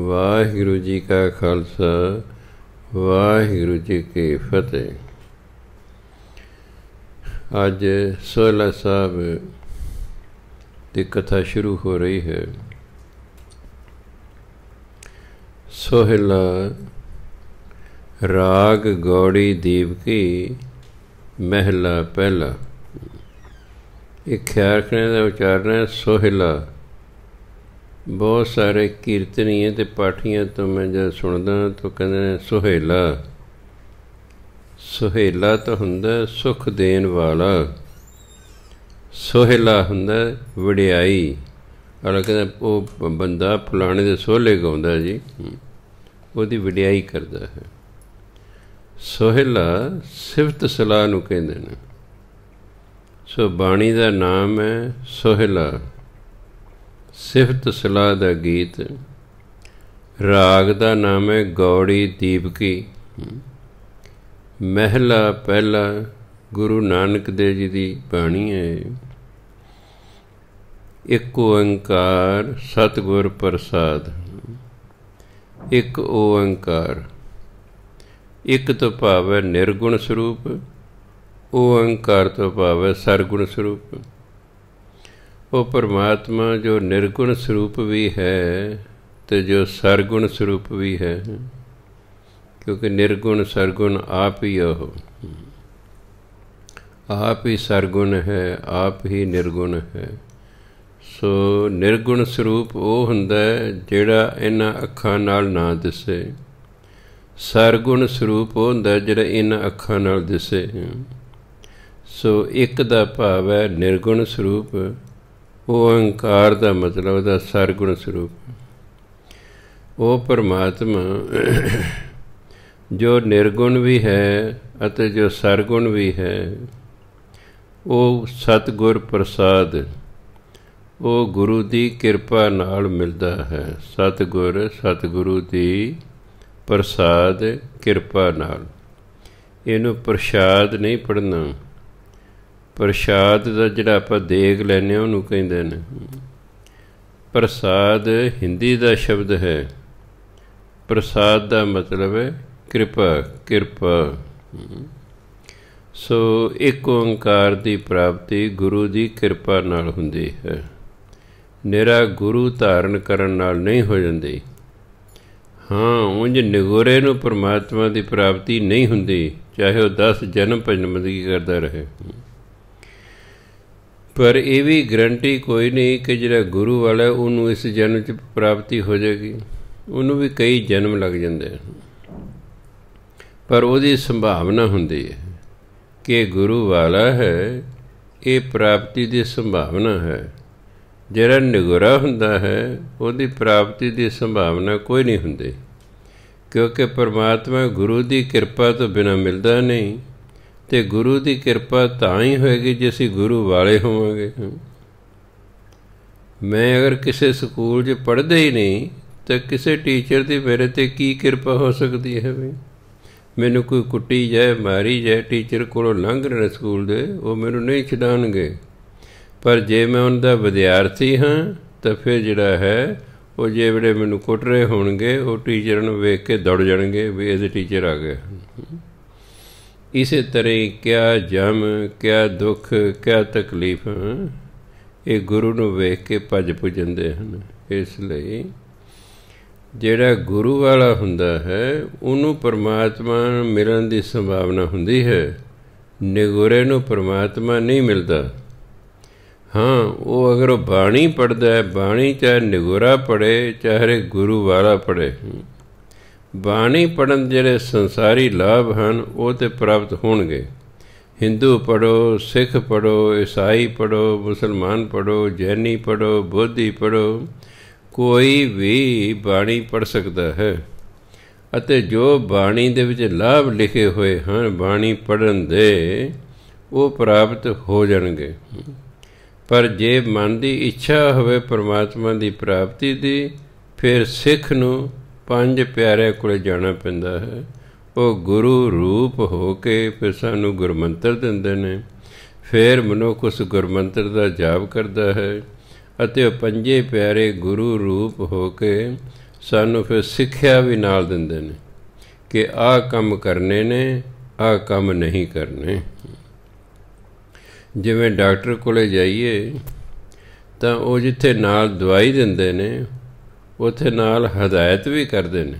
ਵਾਹਿਗੁਰੂ ਜੀ ਕਾ ਖਾਲਸਾ, ਵਾਹਿਗੁਰੂ ਜੀ ਕੀ ਫਤਿਹ। ਅੱਜ ਸੋਹਲਾ ਸਾਹਿਬ ਦੀ ਕਥਾ ਸ਼ੁਰੂ ਹੋ ਰਹੀ ਹੈ। ਸੋਹਿਲਾ ਰਾਗ ਗੌੜੀ ਦੀਪਕੀ ਮਹਿਲਾ ਪਹਿਲਾ। ਇਹ ਖਿਆਲ ਰੱਖਣੇ ਦਾ ਉਚਾਰਨ ਹੈ ਸੋਹਿਲਾ। ਬਹੁਤ ਸਾਰੇ ਕੀਰਤਨੀਏ ਅਤੇ ਪਾਠੀਆਂ ਤੋਂ ਮੈਂ ਜਦ ਸੁਣਦਾ ਤਾਂ ਕਹਿੰਦੇ ਨੇ ਸੁਹੇਲਾ। ਸੁਹੇਲਾ ਤਾਂ ਹੁੰਦਾ ਸੁੱਖ ਦੇਣ ਵਾਲਾ, ਸੋਹਿਲਾ ਹੁੰਦਾ ਵਡਿਆਈ ਵਾਲਾ। ਕਹਿੰਦਾ ਉਹ ਬੰਦਾ ਫਲਾਣੇ ਦੇ ਸੋਹਲੇ ਗਾਉਂਦਾ ਜੀ, ਉਹਦੀ ਵਡਿਆਈ ਕਰਦਾ ਹੈ। ਸੋਹਿਲਾ ਸਿਫਤ ਸਲਾਹ ਨੂੰ ਕਹਿੰਦੇ ਨੇ। ਸੋ ਬਾਣੀ ਦਾ ਨਾਮ ਹੈ ਸੋਹਿਲਾ, ਸਿਫਤ ਸਲਾਹ ਦਾ ਗੀਤ। ਰਾਗ ਦਾ ਨਾਮ ਹੈ ਗੌੜੀ ਦੀਪਕੀ। ਮਹਿਲਾ ਪਹਿਲਾ ਗੁਰੂ ਨਾਨਕ ਦੇਵ ਜੀ ਦੀ ਬਾਣੀ ਹੈ। ਇੱਕ ਓੰਕਾਰ ਸਤਿਗੁਰ ਪ੍ਰਸਾਦ। ਇੱਕ ਓੰਕਾਰ, ਇੱਕ ਤੋਂ ਭਾਵ ਹੈ ਨਿਰਗੁਣ ਸਰੂਪ, ਓੰਕਾਰ ਤੋਂ ਭਾਵ ਹੈ ਸਰਗੁਣ ਸਰੂਪ। ਉਹ ਪਰਮਾਤਮਾ ਜੋ ਨਿਰਗੁਣ ਸਰੂਪ ਵੀ ਹੈ ਅਤੇ ਜੋ ਸਰਗੁਣ ਸਰੂਪ ਵੀ ਹੈ, ਕਿਉਂਕਿ ਨਿਰਗੁਣ ਸਰਗੁਣ ਆਪ ਹੀ ਉਹ, ਆਪ ਹੀ ਸਰਗੁਣ ਹੈ, ਆਪ ਹੀ ਨਿਰਗੁਣ ਹੈ। ਸੋ ਨਿਰਗੁਣ ਸਰੂਪ ਉਹ ਹੁੰਦਾ ਜਿਹੜਾ ਇਹਨਾਂ ਅੱਖਾਂ ਨਾਲ ਨਾ ਦਿਸੇ। ਸਰਗੁਣ ਸਰੂਪ ਉਹ ਹੁੰਦਾ ਜਿਹੜਾ ਇਹਨਾਂ ਅੱਖਾਂ ਨਾਲ ਦਿਸੇ। ਸੋ ਇੱਕ ਦਾ ਭਾਵ ਹੈ ਨਿਰਗੁਣ ਸਰੂਪ, ਓੰਕਾਰ ਦਾ ਮਤਲਬ ਉਹਦਾ ਸਰਗੁਣ ਸਰੂਪ। ਉਹ ਪਰਮਾਤਮਾ ਜੋ ਨਿਰਗੁਣ ਵੀ ਹੈ ਅਤੇ ਜੋ ਸਰਗੁਣ ਵੀ ਹੈ, ਉਹ ਸਤਿਗੁਰ ਪ੍ਰਸਾਦ, ਉਹ ਗੁਰੂ ਦੀ ਕਿਰਪਾ ਨਾਲ ਮਿਲਦਾ ਹੈ। ਸਤਿਗੁਰ ਸਤਿਗੁਰੂ ਦੀ ਪ੍ਰਸਾਦ ਕਿਰਪਾ ਨਾਲ। ਇਹਨੂੰ ਪ੍ਰਸ਼ਾਦ ਨਹੀਂ ਪੜ੍ਹਨਾ। ਪ੍ਰਸ਼ਾਦ ਦਾ ਜਿਹੜਾ ਆਪਾਂ ਦੇਗ ਲੈਂਦੇ ਹਾਂ ਉਹਨੂੰ ਕਹਿੰਦੇ ਨੇ। ਪ੍ਰਸਾਦ ਹਿੰਦੀ ਦਾ ਸ਼ਬਦ ਹੈ। ਪ੍ਰਸਾਦ ਦਾ ਮਤਲਬ ਹੈ ਕਿਰਪਾ, ਕਿਰਪਾ। ਸੋ ਇੱਕ ਓੰਕਾਰ ਦੀ ਪ੍ਰਾਪਤੀ ਗੁਰੂ ਦੀ ਕਿਰਪਾ ਨਾਲ ਹੁੰਦੀ ਹੈ। ਨਿਰਾ ਗੁਰੂ ਧਾਰਨ ਕਰਨ ਨਾਲ ਨਹੀਂ ਹੋ ਜਾਂਦੀ। ਹਾਂ, ਉਂਝ ਨਿਗੋਰੇ ਨੂੰ ਪਰਮਾਤਮਾ ਦੀ ਪ੍ਰਾਪਤੀ ਨਹੀਂ ਹੁੰਦੀ, ਚਾਹੇ ਉਹ 10 ਜਨਮ ਭਜਨ ਬੰਦਗੀ ਕਰਦਾ ਰਹੇ। ਪਰ ਇਹ ਵੀ ਗਰੰਟੀ ਕੋਈ ਨਹੀਂ ਕਿ ਜਿਹੜਾ ਗੁਰੂ ਵਾਲਾ ਉਹਨੂੰ ਇਸ ਜਨਮ 'ਚ ਪ੍ਰਾਪਤੀ ਹੋ ਜਾਏਗੀ। ਉਹਨੂੰ ਵੀ ਕਈ ਜਨਮ ਲੱਗ ਜਾਂਦੇ ਹਨ, ਪਰ ਉਹਦੀ ਸੰਭਾਵਨਾ ਹੁੰਦੀ ਹੈ ਕਿ ਗੁਰੂ ਵਾਲਾ ਹੈ, ਇਹ ਪ੍ਰਾਪਤੀ ਦੀ ਸੰਭਾਵਨਾ ਹੈ। ਜਿਹੜਾ ਨਿਗੋਰਾ ਹੁੰਦਾ ਹੈ ਉਹਦੀ ਪ੍ਰਾਪਤੀ ਦੀ ਸੰਭਾਵਨਾ ਕੋਈ ਨਹੀਂ ਹੁੰਦੀ, ਕਿਉਂਕਿ ਪਰਮਾਤਮਾ ਗੁਰੂ ਦੀ ਕਿਰਪਾ ਤੋਂ ਬਿਨਾਂ ਮਿਲਦਾ ਨਹੀਂ। ਅਤੇ ਗੁਰੂ ਦੀ ਕਿਰਪਾ ਤਾਂ ਹੀ ਹੋਏਗੀ ਜੇ ਅਸੀਂ ਗੁਰੂ ਵਾਲੇ ਹੋਵਾਂਗੇ। ਮੈਂ ਅਗਰ ਕਿਸੇ ਸਕੂਲ 'ਚ ਪੜ੍ਹਦੇ ਹੀ ਨਹੀਂ ਤਾਂ ਕਿਸੇ ਟੀਚਰ ਦੀ ਮੇਰੇ 'ਤੇ ਕੀ ਕਿਰਪਾ ਹੋ ਸਕਦੀ ਹੈ? ਵੀ ਮੈਨੂੰ ਕੋਈ ਕੁੱਟੀ ਜਾਏ, ਮਾਰੀ ਜਾਏ, ਟੀਚਰ ਕੋਲੋਂ ਲੰਘ ਰਹੇ ਸਕੂਲ ਦੇ, ਉਹ ਮੈਨੂੰ ਨਹੀਂ ਛਡਾਉਣਗੇ। ਪਰ ਜੇ ਮੈਂ ਉਹਨਾਂ ਦਾ ਵਿਦਿਆਰਥੀ ਹਾਂ ਤਾਂ ਫਿਰ ਜਿਹੜਾ ਹੈ ਉਹ ਜਿਹੜੇ ਮੈਨੂੰ ਕੁੱਟ ਰਹੇ ਹੋਣਗੇ ਉਹ ਟੀਚਰਾਂ ਨੂੰ ਵੇਖ ਕੇ ਦੌੜ ਜਾਣਗੇ ਵੀ ਇਹਦੇ ਟੀਚਰ ਆ ਗਏ। ਇਸੇ ਤਰ੍ਹਾਂ ਹੀ ਕਿਆ ਜਮ, ਕਿਆ ਦੁੱਖ, ਕਿਆ ਤਕਲੀਫ, ਇਹ ਗੁਰੂ ਨੂੰ ਵੇਖ ਕੇ ਭੱਜ ਪੁੱਜਦੇ ਹਨ। ਇਸ ਲਈ ਜਿਹੜਾ ਗੁਰੂ ਵਾਲਾ ਹੁੰਦਾ ਹੈ ਉਹਨੂੰ ਪਰਮਾਤਮਾ ਮਿਲਣ ਦੀ ਸੰਭਾਵਨਾ ਹੁੰਦੀ ਹੈ। ਨਿਗੋਰੇ ਨੂੰ ਪਰਮਾਤਮਾ ਨਹੀਂ ਮਿਲਦਾ। ਹਾਂ, ਉਹ ਅਗਰ ਉਹ ਬਾਣੀ ਪੜ੍ਹਦਾ ਹੈ, ਬਾਣੀ ਚਾਹੇ ਨਿਗੋਰਾ ਪੜ੍ਹੇ ਚਾਹੇ ਗੁਰੂ ਵਾਲਾ ਪੜ੍ਹੇ, ਬਾਣੀ ਪੜ੍ਹਨ ਜਿਹੜੇ ਸੰਸਾਰੀ ਲਾਭ ਹਨ ਉਹ ਤਾਂ ਪ੍ਰਾਪਤ ਹੋਣਗੇ। ਹਿੰਦੂ ਪੜ੍ਹੋ, ਸਿੱਖ ਪੜ੍ਹੋ, ਈਸਾਈ ਪੜ੍ਹੋ, ਮੁਸਲਮਾਨ ਪੜ੍ਹੋ, ਜੈਨੀ ਪੜ੍ਹੋ, ਬੋਧੀ ਪੜ੍ਹੋ, ਕੋਈ ਵੀ ਬਾਣੀ ਪੜ੍ਹ ਸਕਦਾ ਹੈ। ਅਤੇ ਜੋ ਬਾਣੀ ਦੇ ਵਿੱਚ ਲਾਭ ਲਿਖੇ ਹੋਏ ਹਨ ਬਾਣੀ ਪੜ੍ਹਨ ਦੇ, ਉਹ ਪ੍ਰਾਪਤ ਹੋ ਜਾਣਗੇ। ਪਰ ਜੇ ਮਨ ਦੀ ਇੱਛਾ ਹੋਵੇ ਪਰਮਾਤਮਾ ਦੀ ਪ੍ਰਾਪਤੀ ਦੀ, ਫਿਰ ਸਿੱਖ ਨੂੰ 5 ਪਿਆਰਿਆਂ ਕੋਲ ਜਾਣਾ ਪੈਂਦਾ ਹੈ। ਉਹ ਗੁਰੂ ਰੂਪ ਹੋ ਕੇ ਫਿਰ ਸਾਨੂੰ ਗੁਰਮੰਤਰ ਦਿੰਦੇ ਨੇ। ਫਿਰ ਮਨੁੱਖ ਉਸ ਗੁਰਮੰਤਰ ਦਾ ਜਾਪ ਕਰਦਾ ਹੈ ਅਤੇ ਉਹ 5 ਪਿਆਰੇ ਗੁਰੂ ਰੂਪ ਹੋ ਕੇ ਸਾਨੂੰ ਫਿਰ ਸਿੱਖਿਆ ਵੀ ਨਾਲ ਦਿੰਦੇ ਨੇ ਕਿ ਆਹ ਕੰਮ ਕਰਨੇ ਨੇ, ਆਹ ਕੰਮ ਨਹੀਂ ਕਰਨੇ। ਜਿਵੇਂ ਡਾਕਟਰ ਕੋਲ ਜਾਈਏ ਤਾਂ ਉਹ ਜਿੱਥੇ ਨਾਲ ਦਵਾਈ ਦਿੰਦੇ ਨੇ ਉੱਥੇ ਨਾਲ ਹਦਾਇਤ ਵੀ ਕਰਦੇ ਨੇ।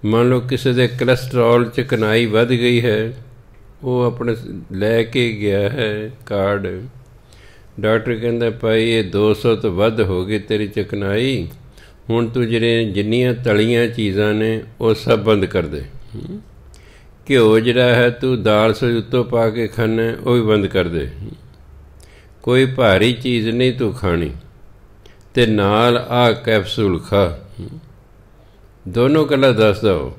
ਮੰਨ ਲਓ ਕਿਸੇ ਦੇ ਕੋਲੈਸਟਰੋਲ ਚਿਕਨਾਈ ਵੱਧ ਗਈ ਹੈ, ਉਹ ਆਪਣੇ ਲੈ ਕੇ ਗਿਆ ਹੈ ਕਾਰਡ, ਡਾਕਟਰ ਕਹਿੰਦਾ ਭਾਈ ਇਹ 200 ਤੋਂ ਵੱਧ ਹੋ ਗਈ ਤੇਰੀ ਚਿਕਨਾਈ, ਹੁਣ ਤੂੰ ਜਿੰਨੀਆਂ ਤਲੀਆਂ ਚੀਜ਼ਾਂ ਨੇ ਉਹ ਸਭ ਬੰਦ ਕਰ ਦੇ। ਘਿਓ ਜਿਹੜਾ ਹੈ ਤੂੰ ਦਾਲ ਸੇ ਉੱਤੋਂ ਪਾ ਕੇ ਖਾਣਾ ਉਹ ਵੀ ਬੰਦ ਕਰ ਦੇ। ਕੋਈ ਭਾਰੀ ਚੀਜ਼ ਨਹੀਂ ਤੂੰ ਖਾਣੀ, ਅਤੇ ਨਾਲ ਆਹ ਕੈਪਸੂਲ ਖਾ। ਦੋਨੋਂ ਗੱਲਾਂ ਦੱਸਦਾ, ਉਹ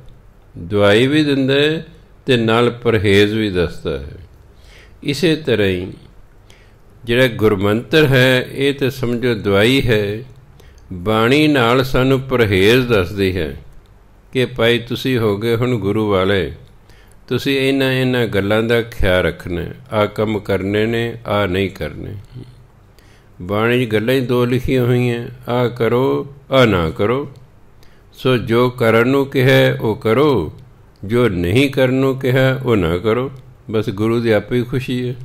ਦਵਾਈ ਵੀ ਦਿੰਦਾ ਅਤੇ ਨਾਲ ਪਰਹੇਜ਼ ਵੀ ਦੱਸਦਾ ਹੈ। ਇਸੇ ਤਰ੍ਹਾਂ ਹੀ ਜਿਹੜਾ ਗੁਰਮੰਤਰ ਹੈ ਇਹ ਤਾਂ ਸਮਝੋ ਦਵਾਈ ਹੈ, ਬਾਣੀ ਨਾਲ ਸਾਨੂੰ ਪਰਹੇਜ਼ ਦੱਸਦੀ ਹੈ ਕਿ ਭਾਈ ਤੁਸੀਂ ਹੋ ਗਏ ਹੁਣ ਗੁਰੂ ਵਾਲੇ, ਤੁਸੀਂ ਇਹਨਾਂ ਗੱਲਾਂ ਦਾ ਖਿਆਲ ਰੱਖਣਾ, ਆਹ ਕੰਮ ਕਰਨੇ ਨੇ, ਆਹ ਨਹੀਂ ਕਰਨੇ। ਬਾਣੀ 'ਚ ਗੱਲਾਂ ਹੀ ਦੋ ਲਿਖੀਆਂ ਹੋਈਆਂ, ਆਹ ਕਰੋ, ਆਹ ਨਾ ਕਰੋ। ਸੋ ਜੋ ਕਰਨ ਨੂੰ ਕਿਹਾ ਉਹ ਕਰੋ, ਜੋ ਨਹੀਂ ਕਰਨ ਨੂੰ ਕਿਹਾ ਉਹ ਨਾ ਕਰੋ। ਬਸ ਗੁਰੂ ਦੀ ਆਪੇ ਹੀ ਖੁਸ਼ੀ ਹੈ।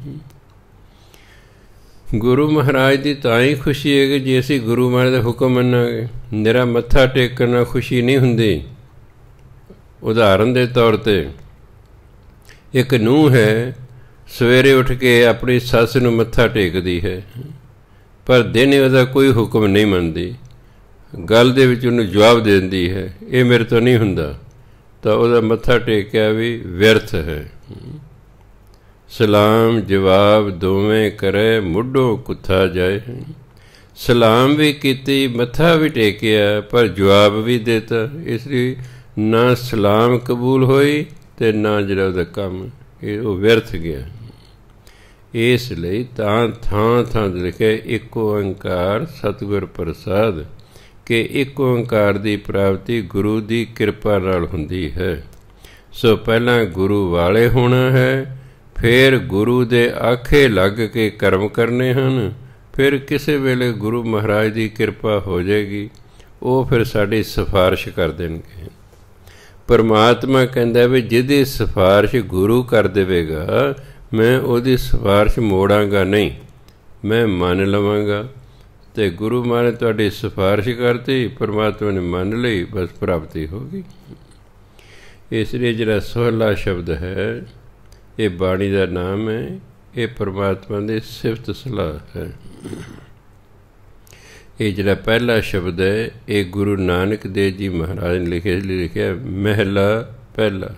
ਗੁਰੂ ਮਹਾਰਾਜ ਦੀ ਤਾਂ ਹੀ ਖੁਸ਼ੀ ਹੈ ਕਿ ਜੇ ਅਸੀਂ ਗੁਰੂ ਮਹਾਰਾਜ ਦਾ ਹੁਕਮ ਮੰਨਾਂਗੇ। ਨਿਰਾ ਮੱਥਾ ਟੇਕਣ ਨਾਲ ਖੁਸ਼ੀ ਨਹੀਂ ਹੁੰਦੀ। ਉਦਾਹਰਨ ਦੇ ਤੌਰ 'ਤੇ ਇੱਕ ਨੂੰਹ ਹੈ, ਸਵੇਰੇ ਉੱਠ ਕੇ ਆਪਣੀ ਸੱਸ ਨੂੰ ਮੱਥਾ ਟੇਕਦੀ ਹੈ, ਪਰ ਦਿਨੇ ਉਹਦਾ ਕੋਈ ਹੁਕਮ ਨਹੀਂ ਮੰਨਦੀ, ਗੱਲ ਦੇ ਵਿੱਚ ਉਹਨੂੰ ਜਵਾਬ ਦੇ ਦਿੰਦੀ ਹੈ ਇਹ ਮੇਰੇ ਤੋਂ ਨਹੀਂ ਹੁੰਦਾ, ਤਾਂ ਉਹਦਾ ਮੱਥਾ ਟੇਕਿਆ ਵੀ ਵਿਅਰਥ ਹੈ। ਸਲਾਮ ਜਵਾਬ ਦੋਵੇਂ ਕਰੇ, ਮੁੱਢੋਂ ਕੁੱਥਾ ਜਾਏ। ਸਲਾਮ ਵੀ ਕੀਤੀ, ਮੱਥਾ ਵੀ ਟੇਕਿਆ, ਪਰ ਜਵਾਬ ਵੀ ਦਿੱਤਾ, ਇਸ ਲਈ ਨਾ ਸਲਾਮ ਕਬੂਲ ਹੋਈ ਅਤੇ ਨਾ ਜਿਹੜਾ ਉਹਦਾ ਕੰਮ ਇਹ ਉਹ ਵਿਅਰਥ ਗਿਆ। ਇਸ ਲਈ ਤਾਂ ਥਾਂ ਥਾਂ ਲਿਖਿਆ ਇੱਕ ਓਂਕਾਰ ਸਤਿਗੁਰ ਪ੍ਰਸਾਦ, ਕਿ ਇੱਕ ਓਂਕਾਰ ਦੀ ਪ੍ਰਾਪਤੀ ਗੁਰੂ ਦੀ ਕਿਰਪਾ ਨਾਲ ਹੁੰਦੀ ਹੈ। ਸੋ ਪਹਿਲਾਂ ਗੁਰੂ ਵਾਲੇ ਹੋਣਾ ਹੈ, ਫਿਰ ਗੁਰੂ ਦੇ ਆਖੇ ਲੱਗ ਕੇ ਕਰਮ ਕਰਨੇ ਹਨ, ਫਿਰ ਕਿਸੇ ਵੇਲੇ ਗੁਰੂ ਮਹਾਰਾਜ ਦੀ ਕਿਰਪਾ ਹੋ ਜਾਏਗੀ, ਉਹ ਫਿਰ ਸਾਡੀ ਸਿਫਾਰਿਸ਼ ਕਰ ਦੇਣਗੇ। ਪਰਮਾਤਮਾ ਕਹਿੰਦਾ ਵੀ ਜਿਹਦੀ ਸਿਫਾਰਿਸ਼ ਗੁਰੂ ਕਰ ਦੇਵੇਗਾ, ਮੈਂ ਉਹਦੀ ਸਿਫਾਰਿਸ਼ ਮੋੜਾਂਗਾ ਨਹੀਂ, ਮੈਂ ਮੰਨ ਲਵਾਂਗਾ। ਅਤੇ ਗੁਰੂ ਮਹਾਰਾਜ ਤੁਹਾਡੀ ਸਿਫਾਰਿਸ਼ ਕਰਤੀ, ਪਰਮਾਤਮਾ ਨੇ ਮੰਨ ਲਈ, ਬਸ ਪ੍ਰਾਪਤੀ ਹੋ ਗਈ। ਇਸ ਲਈ ਜਿਹੜਾ ਸੋਹਲਾ ਸ਼ਬਦ ਹੈ ਇਹ ਬਾਣੀ ਦਾ ਨਾਮ ਹੈ, ਇਹ ਪਰਮਾਤਮਾ ਦੀ ਸਿਫਤ ਸਲਾਹ ਹੈ। ਇਹ ਜਿਹੜਾ ਪਹਿਲਾ ਸ਼ਬਦ ਹੈ ਇਹ ਗੁਰੂ ਨਾਨਕ ਦੇਵ ਜੀ ਮਹਾਰਾਜ ਨੇ ਲਿਖਿਆ ਮਹਿਲਾ ਪਹਿਲਾ।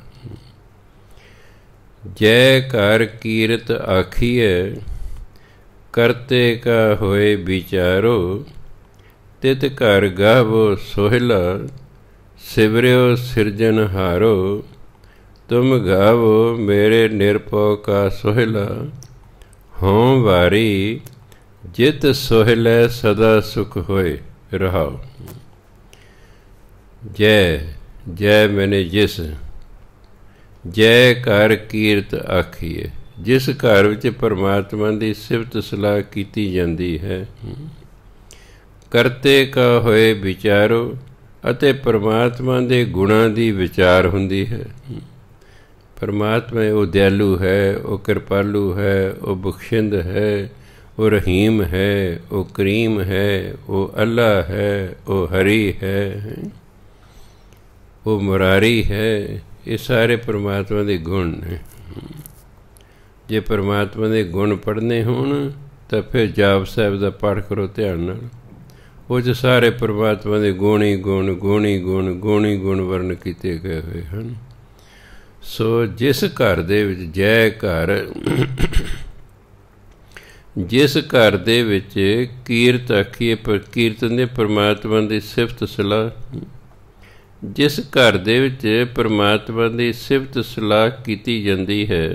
ਜੈ ਘਰ ਕੀਰਤ ਆਖੀਐ, ਕਰਤੇ ਕਾ ਹੋਏ ਵਿਚਾਰੋ, ਤਿਤ ਘਰ ਗਾਵੋ ਸੋਹਿਲਾ, ਸਿਵਰਿਓ ਸਿਰਜਨਹਾਰੋ। ਤੁਮ ਗਾਵੋ ਮੇਰੇ ਨਿਰਭਉ ਕਾ ਸੋਹਿਲਾ, ਹੋਂ ਵਾਰੀ ਜਿਤ ਸੋਹਿਲੈ ਸਦਾ ਸੁਖ ਹੋਏ ਰਹਾਓ। ਜੈ ਜੈ ਮੈਨੇ ਜਿਸ, ਜੈ ਘਰ ਕੀਰਤ ਆਖੀਏ, ਜਿਸ ਘਰ ਵਿੱਚ ਪਰਮਾਤਮਾ ਦੀ ਸਿਫਤ ਸਲਾਹ ਕੀਤੀ ਜਾਂਦੀ ਹੈ। ਕਰਤੇ ਕਾ ਹੋਏ ਵਿਚਾਰੋ, ਅਤੇ ਪਰਮਾਤਮਾ ਦੇ ਗੁਣਾਂ ਦੀ ਵਿਚਾਰ ਹੁੰਦੀ ਹੈ। ਪਰਮਾਤਮਾ ਉਹ ਦਿਆਲੂ ਹੈ, ਉਹ ਕਿਰਪਾਲੂ ਹੈ, ਉਹ ਬਖਸ਼ਿੰਦ ਹੈ, ਉਹ ਰਹੀਮ ਹੈ, ਉਹ ਕਰੀਮ ਹੈ, ਉਹ ਅੱਲਾ ਹੈ, ਉਹ ਹਰੀ ਹੈ, ਉਹ ਮੁਰਾਰੀ ਹੈ। ਇਹ ਸਾਰੇ ਪਰਮਾਤਮਾ ਦੇ ਗੁਣ ਨੇ। ਜੇ ਪਰਮਾਤਮਾ ਦੇ ਗੁਣ ਪੜ੍ਹਨੇ ਹੋਣ ਤਾਂ ਫਿਰ ਜਾਪ ਸਾਹਿਬ ਦਾ ਪਾਠ ਕਰੋ ਧਿਆਨ ਨਾਲ, ਉਹ 'ਚ ਸਾਰੇ ਪਰਮਾਤਮਾ ਦੇ ਗੁਣ ਹੀ ਗੁਣ, ਗੁਣ ਹੀ ਗੁਣ, ਗੁਣ ਹੀ ਗੁਣ ਵਰਨ ਕੀਤੇ ਗਏ ਹੋਏ ਹਨ। ਸੋ ਜਿਸ ਘਰ ਦੇ ਵਿੱਚ ਜੈ ਘਰ, ਜਿਸ ਘਰ ਦੇ ਵਿੱਚ ਕੀਰਤ ਆਖੀਏ, ਪਰ ਕੀਰਤਨ ਦੇ ਪਰਮਾਤਮਾ ਦੀ ਸਿਫਤ ਸਲਾਹ, ਜਿਸ ਘਰ ਦੇ ਵਿੱਚ ਪਰਮਾਤਮਾ ਦੀ ਸਿਫਤ ਸਲਾਹ ਕੀਤੀ ਜਾਂਦੀ ਹੈ।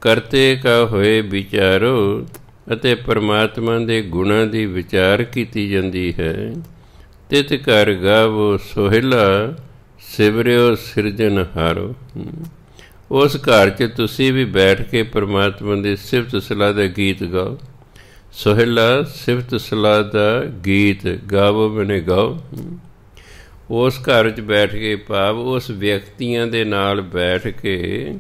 ਕਰਤੇ ਕਾ ਹੋਏ ਵਿਚਾਰੋ, ਅਤੇ ਪਰਮਾਤਮਾ ਦੇ ਗੁਣਾਂ ਦੀ ਵਿਚਾਰ ਕੀਤੀ ਜਾਂਦੀ ਹੈ। ਤਿਤ ਘਰ ਗਾਵੋ ਸੋਹਿਲਾ, ਸਿਵਰਿਓ ਸਿਰਜਨਹਾਰੋ। ਉਸ ਘਰ 'ਚ ਤੁਸੀਂ ਵੀ ਬੈਠ ਕੇ ਪਰਮਾਤਮਾ ਦੀ ਸਿਫਤ ਸਲਾਹ ਦਾ ਗੀਤ ਗਾਓ। ਸੋਹਿਲਾ ਸਿਫਤ ਸਲਾਹ ਦਾ ਗੀਤ ਗਾਵੋ, ਮੈਨੇ ਗਾਓ। ਉਸ ਘਰ 'ਚ ਬੈਠ ਕੇ, ਭਾਵ ਉਸ ਵਿਅਕਤੀਆਂ ਦੇ ਨਾਲ ਬੈਠ ਕੇ,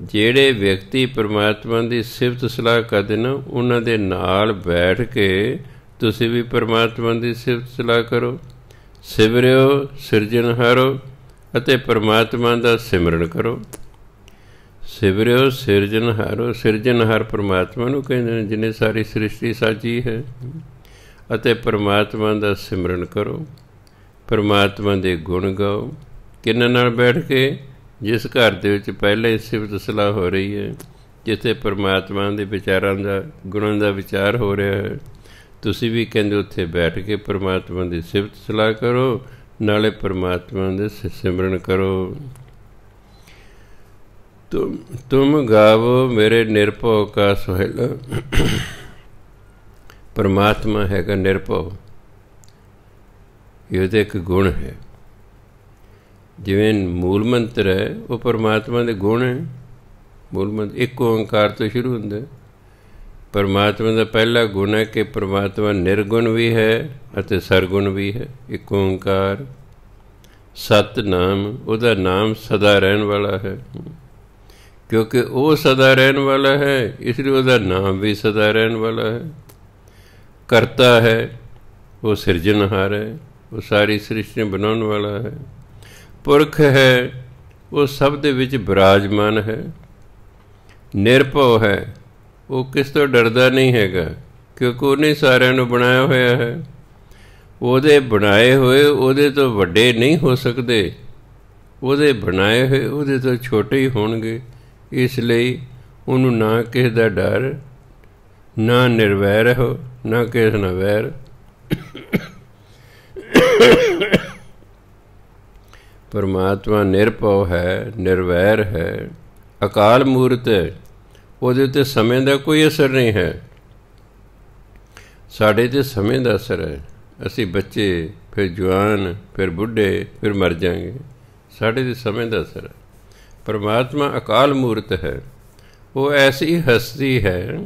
ਜਿਹੜੇ ਵਿਅਕਤੀ ਪਰਮਾਤਮਾ ਦੀ ਸਿਫਤ ਸਲਾਹ ਕਰਦੇ ਨੇ, ਉਹਨਾਂ ਦੇ ਨਾਲ ਬੈਠ ਕੇ ਤੁਸੀਂ ਵੀ ਪਰਮਾਤਮਾ ਦੀ ਸਿਫਤ ਸਲਾਹ ਕਰੋ। ਸਿਮਰਿਓ ਸਿਰਜਣਹਾਰੋ ਅਤੇ ਪਰਮਾਤਮਾ ਦਾ ਸਿਮਰਨ ਕਰੋ। ਸਿਮਰਿਓ ਸਿਰਜਣਹਾਰੋ, ਸਿਰਜਣਹਾਰ ਪਰਮਾਤਮਾ ਨੂੰ ਕਹਿੰਦੇ ਨੇ, ਜਿਹਨੇ ਸਾਰੀ ਸ੍ਰਿਸ਼ਟੀ ਸਾਜੀ ਹੈ। ਅਤੇ ਪਰਮਾਤਮਾ ਦਾ ਸਿਮਰਨ ਕਰੋ, ਪਰਮਾਤਮਾ ਦੇ ਗੁਣ ਗਾਓ। ਕਿਹਨਾਂ ਨਾਲ ਬੈਠ ਕੇ? ਜਿਸ ਘਰ ਦੇ ਵਿੱਚ ਪਹਿਲਾਂ ਹੀ ਸਿਫਤ ਸਲਾਹ ਹੋ ਰਹੀ ਹੈ, ਜਿੱਥੇ ਪਰਮਾਤਮਾ ਦੇ ਵਿਚਾਰਾਂ ਦਾ, ਗੁਣਾਂ ਦਾ ਵਿਚਾਰ ਹੋ ਰਿਹਾ ਹੈ, ਤੁਸੀਂ ਵੀ ਕਹਿੰਦੇ ਉੱਥੇ ਬੈਠ ਕੇ ਪਰਮਾਤਮਾ ਦੀ ਸਿਫਤ ਸਲਾਹ ਕਰੋ, ਨਾਲੇ ਪਰਮਾਤਮਾ ਦੇ ਸਿਮਰਨ ਕਰੋ। ਤੁਮ ਗਾਵੋ ਮੇਰੇ ਨਿਰਭਉ ਕਾ ਸੁਹੇਲਾ। ਪਰਮਾਤਮਾ ਹੈਗਾ ਨਿਰਭਉ, ਇਹ ਉਹਦਾ ਇੱਕ ਗੁਣ ਹੈ। ਜਿਵੇਂ ਮੂਲ ਮੰਤਰ ਹੈ, ਉਹ ਪਰਮਾਤਮਾ ਦੇ ਗੁਣ ਹੈ। ਮੂਲ ਮੰਤਰ ਇੱਕ ਓਂਕਾਰ ਤੋਂ ਸ਼ੁਰੂ ਹੁੰਦਾ। ਪਰਮਾਤਮਾ ਦਾ ਪਹਿਲਾ ਗੁਣ ਹੈ ਕਿ ਪਰਮਾਤਮਾ ਨਿਰਗੁਣ ਵੀ ਹੈ ਅਤੇ ਸਰਗੁਣ ਵੀ ਹੈ। ਇੱਕ ਓਂਕਾਰ, ਸਤਿਨਾਮ, ਉਹਦਾ ਨਾਮ ਸਦਾ ਰਹਿਣ ਵਾਲਾ ਹੈ। ਕਿਉਂਕਿ ਉਹ ਸਦਾ ਰਹਿਣ ਵਾਲਾ ਹੈ, ਇਸ ਲਈ ਉਹਦਾ ਨਾਮ ਵੀ ਸਦਾ ਰਹਿਣ ਵਾਲਾ ਹੈ। ਕਰਤਾ ਹੈ, ਉਹ ਸਿਰਜਣਹਾਰ ਹੈ, ਉਹ ਸਾਰੀ ਸ੍ਰਿਸ਼ਟੀ ਬਣਾਉਣ ਵਾਲਾ ਹੈ। ਪੁਰਖ ਹੈ, ਉਹ ਸਭ ਦੇ ਵਿੱਚ ਬਿਰਾਜਮਾਨ ਹੈ। ਨਿਰਭਉ ਹੈ, ਉਹ ਕਿਸ ਤੋਂ ਡਰਦਾ ਨਹੀਂ ਹੈਗਾ, ਕਿਉਂਕਿ ਉਹਨੇ ਸਾਰਿਆਂ ਨੂੰ ਬਣਾਇਆ ਹੋਇਆ ਹੈ। ਉਹਦੇ ਬਣਾਏ ਹੋਏ ਉਹਦੇ ਤੋਂ ਵੱਡੇ ਨਹੀਂ ਹੋ ਸਕਦੇ, ਉਹਦੇ ਬਣਾਏ ਹੋਏ ਉਹਦੇ ਤੋਂ ਛੋਟੇ ਹੀ ਹੋਣਗੇ। ਇਸ ਲਈ ਉਹਨੂੰ ਨਾ ਕਿਸੇ ਦਾ ਡਰ, ਨਾ ਨਿਰਵੈਰ ਹੋ, ਨਾ ਕਿਸੇ ਨਾਲ ਵੈਰ। ਪਰਮਾਤਮਾ ਨਿਰਭਉ ਹੈ, ਨਿਰਵੈਰ ਹੈ, ਅਕਾਲ ਮੂਰਤ ਹੈ। ਉਹਦੇ ਉੱਤੇ ਸਮੇਂ ਦਾ ਕੋਈ ਅਸਰ ਨਹੀਂ ਹੈ। ਸਾਡੇ 'ਤੇ ਸਮੇਂ ਦਾ ਅਸਰ ਹੈ। ਅਸੀਂ ਬੱਚੇ, ਫਿਰ ਜਵਾਨ, ਫਿਰ ਬੁੱਢੇ, ਫਿਰ ਮਰ ਜਾਵਾਂਗੇ। ਸਾਡੇ 'ਤੇ ਸਮੇਂ ਦਾ ਅਸਰ ਹੈ। ਪਰਮਾਤਮਾ ਅਕਾਲ ਮੂਰਤ ਹੈ। ਉਹ ਐਸੀ ਹਸਤੀ ਹੈ,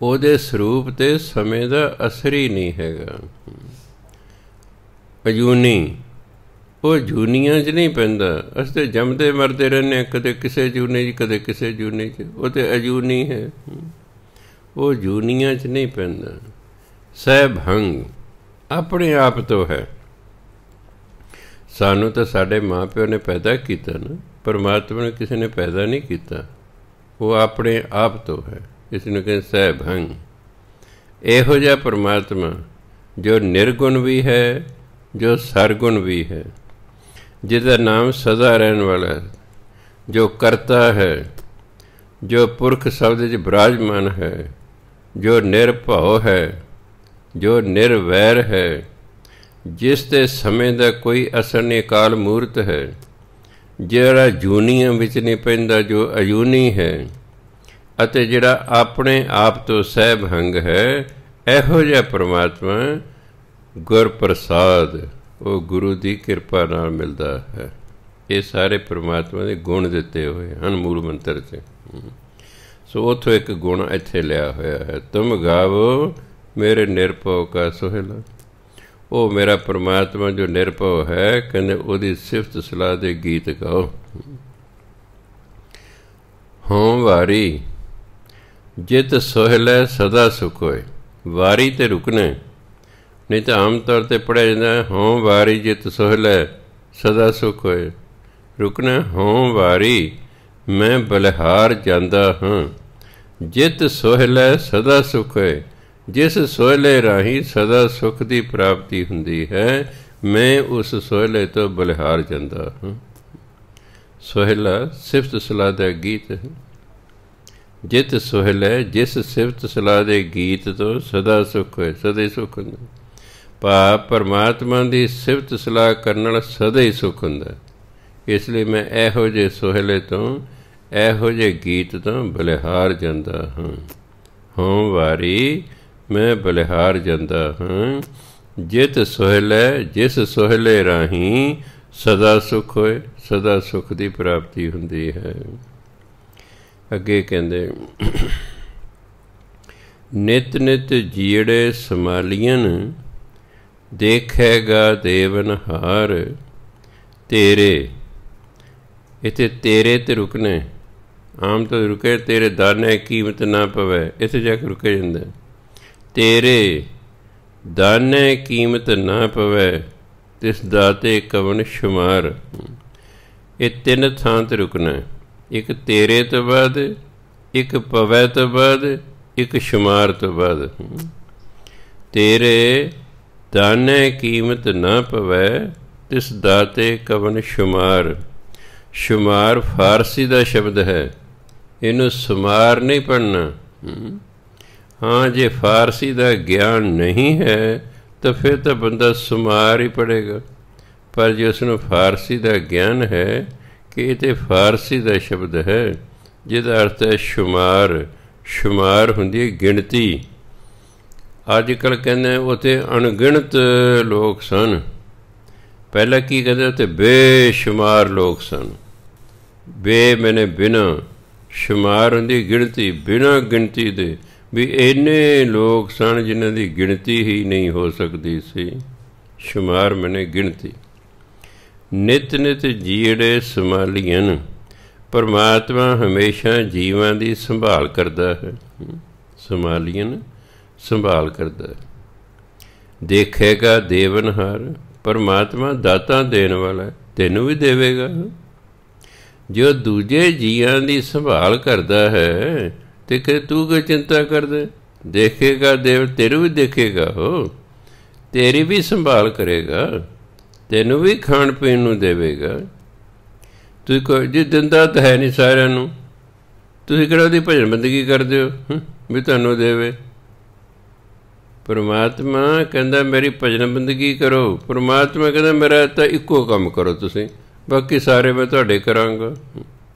ਉਹਦੇ ਸਰੂਪ 'ਤੇ ਸਮੇਂ ਦਾ ਅਸਰ ਹੀ ਨਹੀਂ ਹੈਗਾ। ਅਜੂਨੀ, ਉਹ ਜੂਨੀਆਂ 'ਚ ਨਹੀਂ ਪੈਂਦਾ। ਅਸੀਂ ਤਾਂ ਜੰਮਦੇ ਮਰਦੇ ਰਹਿੰਦੇ ਹਾਂ, ਕਦੇ ਕਿਸੇ ਜੂਨੀ 'ਚ, ਕਦੇ ਕਿਸੇ ਜੂਨੀ 'ਚ। ਉਹ ਤਾਂ ਅਜੂਨੀ ਹੈ, ਉਹ ਜੂਨੀਆਂ 'ਚ ਨਹੀਂ ਪੈਂਦਾ। ਸਹਿਭੰਗ ਆਪਣੇ ਆਪ ਤੋਂ ਹੈ। ਸਾਨੂੰ ਤਾਂ ਸਾਡੇ ਮਾਂ ਪਿਓ ਨੇ ਪੈਦਾ ਕੀਤਾ ਨਾ, ਪਰਮਾਤਮਾ ਨੇ ਕਿਸੇ ਨੇ ਪੈਦਾ ਨਹੀਂ ਕੀਤਾ। ਉਹ ਆਪਣੇ ਆਪ ਤੋਂ ਹੈ, ਇਸ ਨੂੰ ਕਹਿੰਦੇ ਸਹਿਭੰਗ। ਇਹੋ ਜਿਹਾ ਪਰਮਾਤਮਾ ਜੋ ਨਿਰਗੁਣ ਵੀ ਹੈ, ਜੋ ਸਰਗੁਣ ਵੀ ਹੈ, ਜਿਹਦਾ ਨਾਮ ਸਦਾ ਰਹਿਣ ਵਾਲਾ ਹੈ, ਜੋ ਕਰਤਾ ਹੈ, ਜੋ ਪੁਰਖ ਸ਼ਬਦ 'ਚ ਬਿਰਾਜਮਾਨ ਹੈ, ਜੋ ਨਿਰਭਉ ਹੈ, ਜੋ ਨਿਰਵੈਰ ਹੈ, ਜਿਸ 'ਤੇ ਸਮੇਂ ਦਾ ਕੋਈ ਅਸਰ ਨਹੀਂ, ਅਕਾਲ ਮੂਰਤ ਹੈ, ਜਿਹੜਾ ਜੂਨੀਆਂ ਵਿੱਚ ਨਹੀਂ ਪੈਂਦਾ, ਜੋ ਅਜੂਨੀ ਹੈ, ਅਤੇ ਜਿਹੜਾ ਆਪਣੇ ਆਪ ਤੋਂ ਸਹਿਭੰਗ ਹੈ। ਇਹੋ ਜਿਹਾ ਪਰਮਾਤਮਾ ਗੁਰ ਪ੍ਰਸਾਦ, ਉਹ ਗੁਰੂ ਦੀ ਕਿਰਪਾ ਨਾਲ ਮਿਲਦਾ ਹੈ। ਇਹ ਸਾਰੇ ਪਰਮਾਤਮਾ ਦੇ ਗੁਣ ਦਿੱਤੇ ਹੋਏ ਹਨ ਮੂਲ ਮੰਤਰ 'ਚ। ਸੋ ਉੱਥੋਂ ਇੱਕ ਗੁਣ ਇੱਥੇ ਲਿਆ ਹੋਇਆ ਹੈ, ਤੁਮ ਗਾਵੋ ਮੇਰੇ ਨਿਰਭਉ ਕਾ ਸੁਹੇਲਾ। ਉਹ ਮੇਰਾ ਪਰਮਾਤਮਾ ਜੋ ਨਿਰਭਉ ਹੈ, ਕਹਿੰਦੇ ਉਹਦੀ ਸਿਫਤ ਸਲਾਹ ਦੇ ਗੀਤ ਗਾਓ। ਹੋਂ ਵਾਰੀ ਜਿਤ ਸੁਹੇਲਾ ਸਦਾ ਸੁਖ ਹੋਏ। ਵਾਰੀ 'ਤੇ ਰੁਕਣਾ, ਨਹੀਂ ਤਾਂ ਆਮ ਤੌਰ 'ਤੇ ਪੜ੍ਹਿਆ ਜਾਂਦਾ ਹੋਂ ਵਾਰੀ ਜਿਤ ਸੁਹੇਲਾ ਸਦਾ ਸੁਖ ਹੋਏ। ਰੁਕਣਾ, ਹੋਂ ਵਾਰੀ ਮੈਂ ਬਲਿਹਾਰ ਜਾਂਦਾ ਹਾਂ, ਜਿਤ ਸੁਹੇਲਾ ਸਦਾ ਸੁਖ ਹੋਏ। ਜਿਸ ਸੋਹਲੇ ਰਾਹੀਂ ਸਦਾ ਸੁੱਖ ਦੀ ਪ੍ਰਾਪਤੀ ਹੁੰਦੀ ਹੈ, ਮੈਂ ਉਸ ਸੋਹਲੇ ਤੋਂ ਬਲਿਹਾਰ ਜਾਂਦਾ ਹਾਂ। ਸੋਹਲਾ ਸਿਫਤ ਸਲਾਹ ਦਾ ਗੀਤ ਹੈ। ਜਿਤ ਸੋਹਲੇ, ਜਿਸ ਸਿਫਤ ਸਲਾਹ ਦੇ ਗੀਤ ਤੋਂ ਸਦਾ ਸੁੱਖ ਹੋਏ, ਸਦਾ ਹੀ ਸੁੱਖ ਹੁੰਦਾ। ਭਾਵ ਪਰਮਾਤਮਾ ਦੀ ਸਿਫਤ ਸਲਾਹ ਕਰਨ ਨਾਲ ਸਦਾ ਹੀ ਸੁੱਖ ਹੁੰਦਾ। ਇਸ ਲਈ ਮੈਂ ਇਹੋ ਜਿਹੇ ਸੋਹਲੇ ਤੋਂ, ਇਹੋ ਜਿਹੇ ਗੀਤ ਤੋਂ ਬਲਿਹਾਰ ਜਾਂਦਾ ਹਾਂ। ਹੋਂ ਵਾਰੀ ਮੈਂ ਬਲਿਹਾਰ ਜਾਂਦਾ ਹਾਂ, ਜਿਤ ਸੋਹਲੇ, ਜਿਸ ਸੋਹਲੇ ਰਾਹੀਂ ਸਦਾ ਸੁੱਖ ਹੋਏ, ਸਦਾ ਸੁੱਖ ਦੀ ਪ੍ਰਾਪਤੀ ਹੁੰਦੀ ਹੈ। ਅੱਗੇ ਕਹਿੰਦੇ ਨਿਤ ਨਿਤ ਜੀੜੇ ਸਮਾਲੀਅਨ, ਦੇਖੇਗਾ ਦੇਵਨਹਾਰ ਤੇਰੇ। ਇੱਥੇ ਤੇਰੇ ਤੇ ਰੁਕਣੇ, ਆਮ ਤੋਂ ਰੁਕੇ ਤੇਰੇ ਦਾਨੇ ਕੀਮਤ ਨਾ ਪਵੇ, ਇੱਥੇ ਜਾ ਕੇ ਰੁਕੇ ਜਾਂਦਾ। ਤੇਰੇ ਦਾਨੇ ਕੀਮਤ ਨਾ ਪਵੇ ਤਿਸ ਦਾਤੇ ਕਵਨ ਸ਼ੁਮਾਰ। ਇਹ ਤਿੰਨ ਥਾਂ 'ਤੇ ਰੁਕਣਾ, ਇੱਕ ਤੇਰੇ ਤੋਂ ਬਾਅਦ, ਇੱਕ ਪਵੈ ਤੋਂ ਬਾਅਦ, ਇੱਕ ਸ਼ੁਮਾਰ ਤੋਂ ਬਾਅਦ। ਤੇਰੇ ਦਾਨੇ ਕੀਮਤ ਨਾ ਪਵੈ ਤਿਸ ਦਾਤੇ ਕਵਨ ਸ਼ੁਮਾਰ। ਸ਼ੁਮਾਰ ਫਾਰਸੀ ਦਾ ਸ਼ਬਦ ਹੈ, ਇਹਨੂੰ ਸੁਮਾਰ ਨਹੀਂ ਪੜ੍ਹਨਾ। ਹਾਂ, ਜੇ ਫਾਰਸੀ ਦਾ ਗਿਆਨ ਨਹੀਂ ਹੈ ਤਾਂ ਫਿਰ ਤਾਂ ਬੰਦਾ ਸੁਮਾਰ ਹੀ ਪੜ੍ਹੇਗਾ, ਪਰ ਜੇ ਉਸਨੂੰ ਫਾਰਸੀ ਦਾ ਗਿਆਨ ਹੈ ਕਿ ਇਹ ਤਾਂ ਫਾਰਸੀ ਦਾ ਸ਼ਬਦ ਹੈ ਜਿਹਦਾ ਅਰਥ ਹੈ ਸ਼ੁਮਾਰ। ਸ਼ੁਮਾਰ ਹੁੰਦੀ ਹੈ ਗਿਣਤੀ। ਅੱਜ ਕੱਲ੍ਹ ਕਹਿੰਦੇ ਉੱਥੇ ਅਣਗਿਣਤ ਲੋਕ ਸਨ, ਪਹਿਲਾਂ ਕੀ ਕਹਿੰਦੇ ਉੱਥੇ ਬੇਸ਼ੁਮਾਰ ਲੋਕ ਸਨ। ਬੇ ਮੈਨੇ ਬਿਨਾਂ, ਸ਼ੁਮਾਰ ਹੁੰਦੀ ਗਿਣਤੀ, ਬਿਨਾਂ ਗਿਣਤੀ ਦੇ ਵੀ ਇੰਨੇ ਲੋਕ ਸਨ ਜਿਨ੍ਹਾਂ ਦੀ ਗਿਣਤੀ ਹੀ ਨਹੀਂ ਹੋ ਸਕਦੀ ਸੀ। ਸ਼ੁਮਾਰ ਮੈਨੇ ਗਿਣਤੀ। ਨਿਤ ਨਿਤ ਜੀੜੇ ਸੰਭਾਲੀਆਂ। ਪਰਮਾਤਮਾ ਹਮੇਸ਼ਾ ਜੀਵਾਂ ਦੀ ਸੰਭਾਲ ਕਰਦਾ ਹੈ। ਸੰਭਾਲੀਆਂ, ਸੰਭਾਲ ਕਰਦਾ ਹੈ। ਦੇਖੇਗਾ ਦੇਵਨਹਾਰ, ਪਰਮਾਤਮਾ ਦਾਤਾ ਦੇਣ ਵਾਲਾ, ਤੈਨੂੰ ਵੀ ਦੇਵੇਗਾ। ਜੋ ਦੂਜੇ ਜੀਆਂ ਦੀ ਸੰਭਾਲ ਕਰਦਾ ਹੈ ਤੇ ਕਿ ਤੂੰ ਕੋਈ ਚਿੰਤਾ ਕਰਦੇ। ਦੇਖੇਗਾ ਦੇਵ, ਤੈਨੂੰ ਵੀ ਦੇਖੇਗਾ, ਉਹ ਤੇਰੀ ਵੀ ਸੰਭਾਲ ਕਰੇਗਾ, ਤੈਨੂੰ ਵੀ ਖਾਣ ਪੀਣ ਨੂੰ ਦੇਵੇਗਾ। ਤੁਸੀਂ ਕੋਈ ਜੀ ਦਿੰਦਾ ਤਾਂ ਹੈ ਨਹੀਂ ਸਾਰਿਆਂ ਨੂੰ, ਤੁਸੀਂ ਕਿਹੜਾ ਉਹਦੀ ਭਜਨ ਬੰਦਗੀ ਕਰਦੇ ਹੋ ਵੀ ਤੁਹਾਨੂੰ ਦੇਵੇ। ਪਰਮਾਤਮਾ ਕਹਿੰਦਾ ਮੇਰੀ ਭਜਨ ਬੰਦਗੀ ਕਰੋ। ਪਰਮਾਤਮਾ ਕਹਿੰਦਾ ਮੇਰਾ ਤਾਂ ਇੱਕੋ ਕੰਮ ਕਰੋ ਤੁਸੀਂ, ਬਾਕੀ ਸਾਰੇ ਮੈਂ ਤੁਹਾਡੇ ਕਰਾਂਗਾ।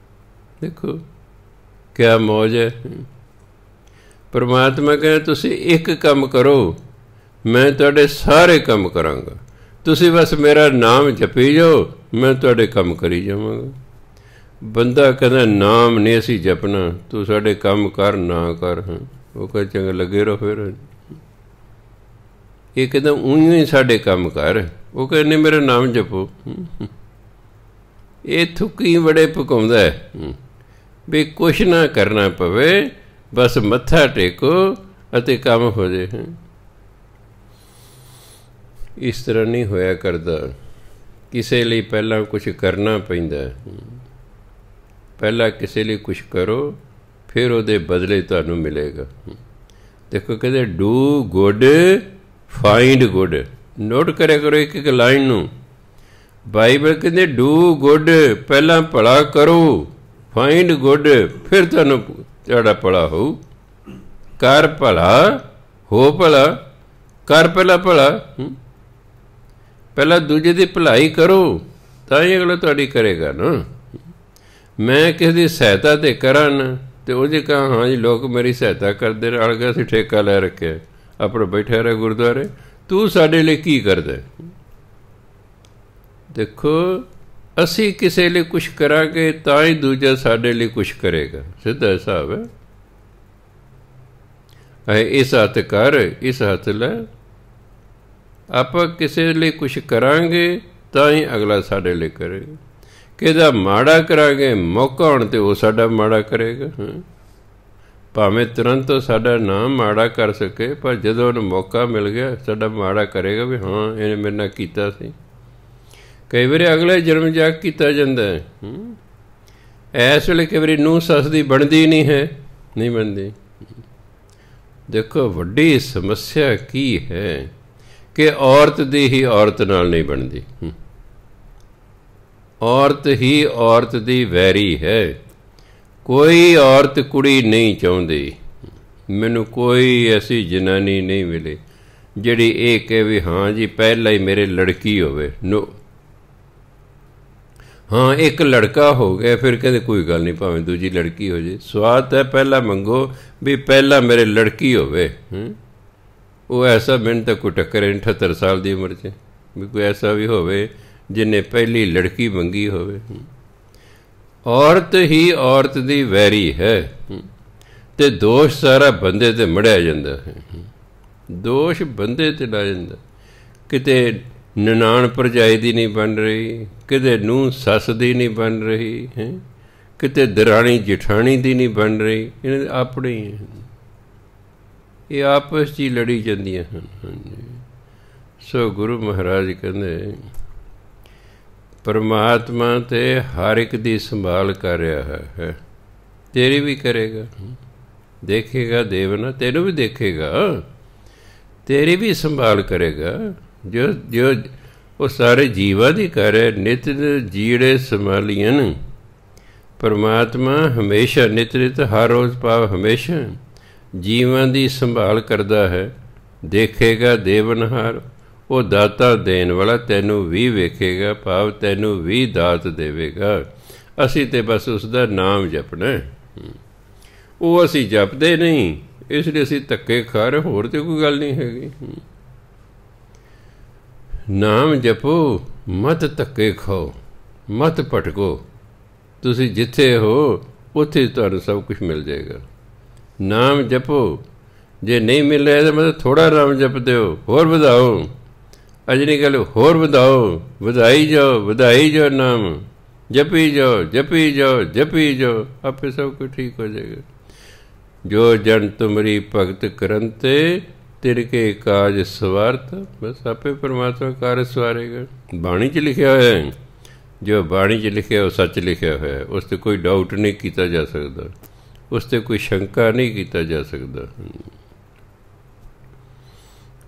ਦੇਖੋ ਕਿਆ ਮੌਜ ਹੈ। ਪਰਮਾਤਮਾ ਕਹਿੰਦਾ ਤੁਸੀਂ ਇੱਕ ਕੰਮ ਕਰੋ, ਮੈਂ ਤੁਹਾਡੇ ਸਾਰੇ ਕੰਮ ਕਰਾਂਗਾ। ਤੁਸੀਂ ਬਸ ਮੇਰਾ ਨਾਮ ਜਪੀ ਜਾਓ, ਮੈਂ ਤੁਹਾਡੇ ਕੰਮ ਕਰੀ ਜਾਵਾਂਗਾ। ਬੰਦਾ ਕਹਿੰਦਾ ਨਾਮ ਨਹੀਂ ਅਸੀਂ ਜਪਣਾ, ਤੂੰ ਸਾਡੇ ਕੰਮ ਕਰ ਨਾ ਕਰ। ਉਹ ਕਹਿੰਦਾ ਚੰਗਾ ਲੱਗੇ ਰਹੋ ਫਿਰ। ਇਹ ਕਹਿੰਦਾ ਊਂ ਹੀ ਸਾਡੇ ਕੰਮ ਕਰ। ਉਹ ਕਹਿੰਦੇ ਮੇਰਾ ਨਾਮ ਜਪੋ। ਇਹ ਥੁੱਕੀ ਬੜੇ ਪਕਾਉਂਦਾ ਹੈ ਵੀ ਕੁਛ ਨਾ ਕਰਨਾ ਪਵੇ, ਬਸ ਮੱਥਾ ਟੇਕੋ ਅਤੇ ਕੰਮ ਹੋ ਜਾਏ। ਇਸ ਤਰ੍ਹਾਂ ਨਹੀਂ ਹੋਇਆ ਕਰਦਾ। ਕਿਸੇ ਲਈ ਪਹਿਲਾਂ ਕੁਛ ਕਰਨਾ ਪੈਂਦਾ। ਪਹਿਲਾਂ ਕਿਸੇ ਲਈ ਕੁਛ ਕਰੋ, ਫਿਰ ਉਹਦੇ ਬਦਲੇ ਤੁਹਾਨੂੰ ਮਿਲੇਗਾ। ਦੇਖੋ ਕਹਿੰਦੇ do good find good. Note ਕਰਿਆ ਕਰੋ ਇੱਕ ਇੱਕ ਲਾਈਨ ਨੂੰ। ਬਾਈਬਲ ਕਹਿੰਦੇ ਡੂ ਗੁੱਡ, ਪਹਿਲਾਂ ਭਲਾ ਕਰੋ, ਫਾਈਂਡ ਗੁੱਡ, ਫਿਰ ਤੁਹਾਨੂੰ ਤੁਹਾਡਾ ਭਲਾ ਹੋਊ। ਕਰ ਭਲਾ, ਹੋ ਭਲਾ, ਕਰ ਪਹਿਲਾਂ ਭਲਾ। ਪਹਿਲਾਂ ਦੂਜੇ ਦੀ ਭਲਾਈ ਕਰੋ ਤਾਂ ਹੀ ਅਗਲਾ ਤੁਹਾਡੀ ਕਰੇਗਾ ਨਾ। ਮੈਂ ਕਿਸੇ ਦੀ ਸਹਾਇਤਾ ਤਾਂ ਕਰਾਂ ਨਾ ਅਤੇ ਉਹ ਜੇ ਕਹਾਂ ਹਾਂ ਜੀ ਲੋਕ ਮੇਰੀ ਸਹਾਇਤਾ ਕਰਦੇ ਰਲ ਕੇ ਅਸੀਂ ਠੇਕਾ ਲੈ ਰੱਖਿਆ, ਆਪਣਾ ਬੈਠਾ ਰਿਹਾ ਗੁਰਦੁਆਰੇ, ਤੂੰ ਸਾਡੇ ਲਈ ਕੀ ਕਰਦਾ। ਦੇਖੋ ਅਸੀਂ ਕਿਸੇ ਲਈ ਕੁਛ ਕਰਾਂਗੇ ਤਾਂ ਹੀ ਦੂਜਾ ਸਾਡੇ ਲਈ ਕੁਛ ਕਰੇਗਾ। ਸਿੱਧਾ ਹਿਸਾਬ ਹੈ। ਇਸ ਹੱਥ ਕਰ, ਇਸ ਹੱਥ ਲੈ। ਆਪਾਂ ਕਿਸੇ ਲਈ ਕੁਛ ਕਰਾਂਗੇ ਤਾਂ ਹੀ ਅਗਲਾ ਸਾਡੇ ਲਈ ਕਰੇਗਾ। ਕਿਹਦਾ ਮਾੜਾ ਕਰਾਂਗੇ, ਮੌਕਾ ਹੋਣ 'ਤੇ ਉਹ ਸਾਡਾ ਮਾੜਾ ਕਰੇਗਾ। ਭਾਵੇਂ ਤੁਰੰਤ ਸਾਡਾ ਨਾਮ ਮਾੜਾ ਕਰ ਸਕੇ, ਪਰ ਜਦੋਂ ਉਹਨੂੰ ਮੌਕਾ ਮਿਲ ਗਿਆ ਸਾਡਾ ਮਾੜਾ ਕਰੇਗਾ ਵੀ ਹਾਂ ਇਹਨੇ ਮੇਰੇ ਨਾਲ ਕੀਤਾ ਸੀ। ਕਈ ਵਾਰੀ ਅਗਲੇ ਜਨਮ ਜਾ ਕੇ ਕੀਤਾ ਜਾਂਦਾ ਹੈ। ਇਸ ਵੇਲੇ ਕਈ ਵਾਰੀ ਨੂੰਹ ਸੱਸ ਦੀ ਬਣਦੀ ਨਹੀਂ ਹੈ, ਨਹੀਂ ਬਣਦੀ। ਦੇਖੋ ਵੱਡੀ ਸਮੱਸਿਆ ਕੀ ਹੈ ਕਿ ਔਰਤ ਦੀ ਹੀ ਔਰਤ ਨਾਲ ਨਹੀਂ ਬਣਦੀ। ਔਰਤ ਹੀ ਔਰਤ ਦੀ ਵੈਰੀ ਹੈ। ਕੋਈ ਔਰਤ ਕੁੜੀ ਨਹੀਂ ਚਾਹੁੰਦੀ। ਮੈਨੂੰ ਕੋਈ ਐਸੀ ਜਨਾਨੀ ਨਹੀਂ ਮਿਲੇ ਜਿਹੜੀ ਇਹ ਕਹੇ ਵੀ ਹਾਂ ਜੀ ਪਹਿਲਾਂ ਹੀ ਮੇਰੇ ਲੜਕੀ ਹੋਵੇ। ਨੋ, ਹਾਂ ਇੱਕ ਲੜਕਾ ਹੋ ਗਿਆ ਫਿਰ ਕਹਿੰਦੇ ਕੋਈ ਗੱਲ ਨਹੀਂ ਭਾਵੇਂ ਦੂਜੀ ਲੜਕੀ ਹੋ ਜਾਏ। ਸਵਾਦ ਹੈ ਪਹਿਲਾਂ ਮੰਗੋ ਵੀ ਪਹਿਲਾਂ ਮੇਰੇ ਲੜਕੀ ਹੋਵੇ। ਉਹ ਐਸਾ ਮੈਨੂੰ ਤਾਂ ਕੋਈ ਟੱਕਰੇ 78 ਸਾਲ ਦੀ ਉਮਰ 'ਚ ਵੀ ਕੋਈ ਐਸਾ ਵੀ ਹੋਵੇ ਜਿਹਨੇ ਪਹਿਲੀ ਲੜਕੀ ਮੰਗੀ ਹੋਵੇ। ਔਰਤ ਹੀ ਔਰਤ ਦੀ ਵੈਰੀ ਹੈ ਅਤੇ ਦੋਸ਼ ਸਾਰਾ ਬੰਦੇ 'ਤੇ ਮੜਿਆ ਜਾਂਦਾ ਹੈ। ਦੋਸ਼ ਬੰਦੇ 'ਤੇ ਲਾ ਜਾਂਦਾ। ਕਿਤੇ ਨਨਾਣ ਭਰਜਾਈ ਦੀ ਨਹੀਂ ਬਣ ਰਹੀ, ਕਿਤੇ ਨੂੰਹ ਸੱਸ ਦੀ ਨਹੀਂ ਬਣ ਰਹੀ ਹੈ, ਕਿਤੇ ਦਰਾਣੀ ਜਠਾਣੀ ਦੀ ਨਹੀਂ ਬਣ ਰਹੀ, ਇਹਨਾਂ ਆਪਣੇ ਹੀ ਹਨ, ਇਹ ਆਪਸ 'ਚ ਹੀ ਲੜੀ ਜਾਂਦੀਆਂ ਹਨ। ਹਾਂਜੀ, ਸੋ ਗੁਰੂ ਮਹਾਰਾਜ ਕਹਿੰਦੇ ਪਰਮਾਤਮਾ ਤੇ ਹਰ ਇੱਕ ਦੀ ਸੰਭਾਲ ਕਰ ਰਿਹਾ ਹੈ, ਤੇਰੀ ਵੀ ਕਰੇਗਾ, ਦੇਖੇਗਾ ਦੇਵਨਾ, ਤੈਨੂੰ ਵੀ ਦੇਖੇਗਾ, ਤੇਰੀ ਵੀ ਸੰਭਾਲ ਕਰੇਗਾ। ਜੋ ਉਹ ਸਾਰੇ ਜੀਵਾਂ ਦੀ ਕਰ ਹੈ। ਨਿਤ ਜੀੜੇ ਸੰਭਾਲੀਆਂ ਪਰਮਾਤਮਾ ਹਮੇਸ਼ਾ, ਨਿਤ ਨਿਤ ਹਰ ਰੋਜ਼ ਭਾਵ ਹਮੇਸ਼ਾ ਜੀਵਾਂ ਦੀ ਸੰਭਾਲ ਕਰਦਾ ਹੈ। ਦੇਖੇਗਾ ਦੇਵਨਹਾਰ, ਉਹ ਦਾਤਾ ਦੇਣ ਵਾਲਾ ਤੈਨੂੰ ਵੀ ਵੇਖੇਗਾ, ਭਾਵ ਤੈਨੂੰ ਵੀ ਦਾਤ ਦੇਵੇਗਾ। ਅਸੀਂ ਤਾਂ ਬਸ ਉਸ ਦਾ ਨਾਮ ਜਪਣਾ, ਉਹ ਅਸੀਂ ਜਪਦੇ ਨਹੀਂ, ਇਸ ਲਈ ਅਸੀਂ ਧੱਕੇ ਖਾ ਰਹੇ, ਹੋਰ ਤਾਂ ਕੋਈ ਗੱਲ ਨਹੀਂ ਹੈਗੀ। ਨਾਮ ਜਪੋ, ਮਤ ਧੱਕੇ ਖਾਓ, ਮਤ ਭਟਕੋ, ਤੁਸੀਂ ਜਿੱਥੇ ਹੋ ਉੱਥੇ ਤੁਹਾਨੂੰ ਸਭ ਕੁਛ ਮਿਲ ਜਾਏਗਾ। ਨਾਮ ਜਪੋ, ਜੇ ਨਹੀਂ ਮਿਲ ਰਿਹਾ ਤਾਂ ਮਤਲਬ ਥੋੜ੍ਹਾ ਨਾਮ ਜਪਦੇ ਹੋ, ਹੋਰ ਵਧਾਓ, ਅੱਜ ਨਹੀਂ ਗੱਲ, ਹੋਰ ਵਧਾਓ, ਵਧਾਈ ਜਾਓ, ਵਧਾਈ ਜਾਓ, ਨਾਮ ਜਪੀ ਜਾਓ, ਜਪੀ ਜਾਓ, ਜਪੀ ਜਾਓ, ਆਪੇ ਸਭ ਕੁਝ ਠੀਕ ਹੋ ਜਾਏਗਾ। ਜੋ ਜਨ ਤੁਮਰੀ ਭਗਤ ਕਰੰਤੇ ਤਿਰਕੇ ਕਾਜ ਸਵਾਰਥ, ਬਸ ਆਪੇ ਪਰਮਾਤਮਾ ਕਾਰਜ ਸਵਾਰੇਗਾ। ਬਾਣੀ 'ਚ ਲਿਖਿਆ ਹੋਇਆ ਹੈ, ਜੋ ਬਾਣੀ 'ਚ ਲਿਖਿਆ ਉਹ ਸੱਚ ਲਿਖਿਆ ਹੋਇਆ, ਉਸ 'ਤੇ ਕੋਈ ਡਾਊਟ ਨਹੀਂ ਕੀਤਾ ਜਾ ਸਕਦਾ, ਉਸ 'ਤੇ ਕੋਈ ਸ਼ੰਕਾ ਨਹੀਂ ਕੀਤਾ ਜਾ ਸਕਦਾ।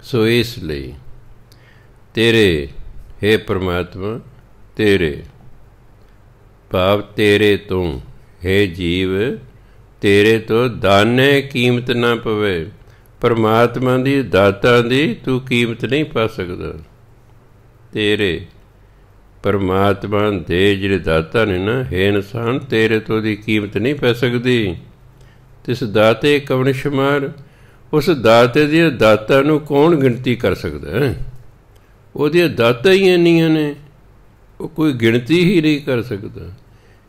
ਸੋ ਇਸ ਲਈ ਤੇਰੇ ਹੇ ਪਰਮਾਤਮਾ, ਤੇਰੇ ਭਾਵ ਤੇਰੇ ਤੋਂ, ਹੇ ਜੀਵ ਤੇਰੇ ਤੋਂ ਦਾਨੇ ਕੀਮਤ ਨਾ ਪਵੇ। ਪਰਮਾਤਮਾ ਦੀ ਦਾਤਾਂ ਦੀ ਤੂੰ ਕੀਮਤ ਨਹੀਂ ਪਾ ਸਕਦਾ। ਤੇਰੇ ਪਰਮਾਤਮਾ ਦੇ ਜਿਹੜੇ ਦਾਤਾ ਨੇ ਨਾ, ਹੇ ਇਨਸਾਨ, ਤੇਰੇ ਤੋਂ ਦੀ ਕੀਮਤ ਨਹੀਂ ਪੈ ਸਕਦੀ। ਤਿਸ ਦਾਤੇ ਕਵਣ ਸ਼ੁਮਾਰ, ਉਸ ਦਾਤੇ ਦੀਆਂ ਦਾਤਾਂ ਨੂੰ ਕੌਣ ਗਿਣਤੀ ਕਰ ਸਕਦਾ ਹੈ? ਉਹਦੀਆਂ ਦਾਤਾਂ ਹੀ ਇੰਨੀਆਂ ਨੇ, ਉਹ ਕੋਈ ਗਿਣਤੀ ਹੀ ਨਹੀਂ ਕਰ ਸਕਦਾ।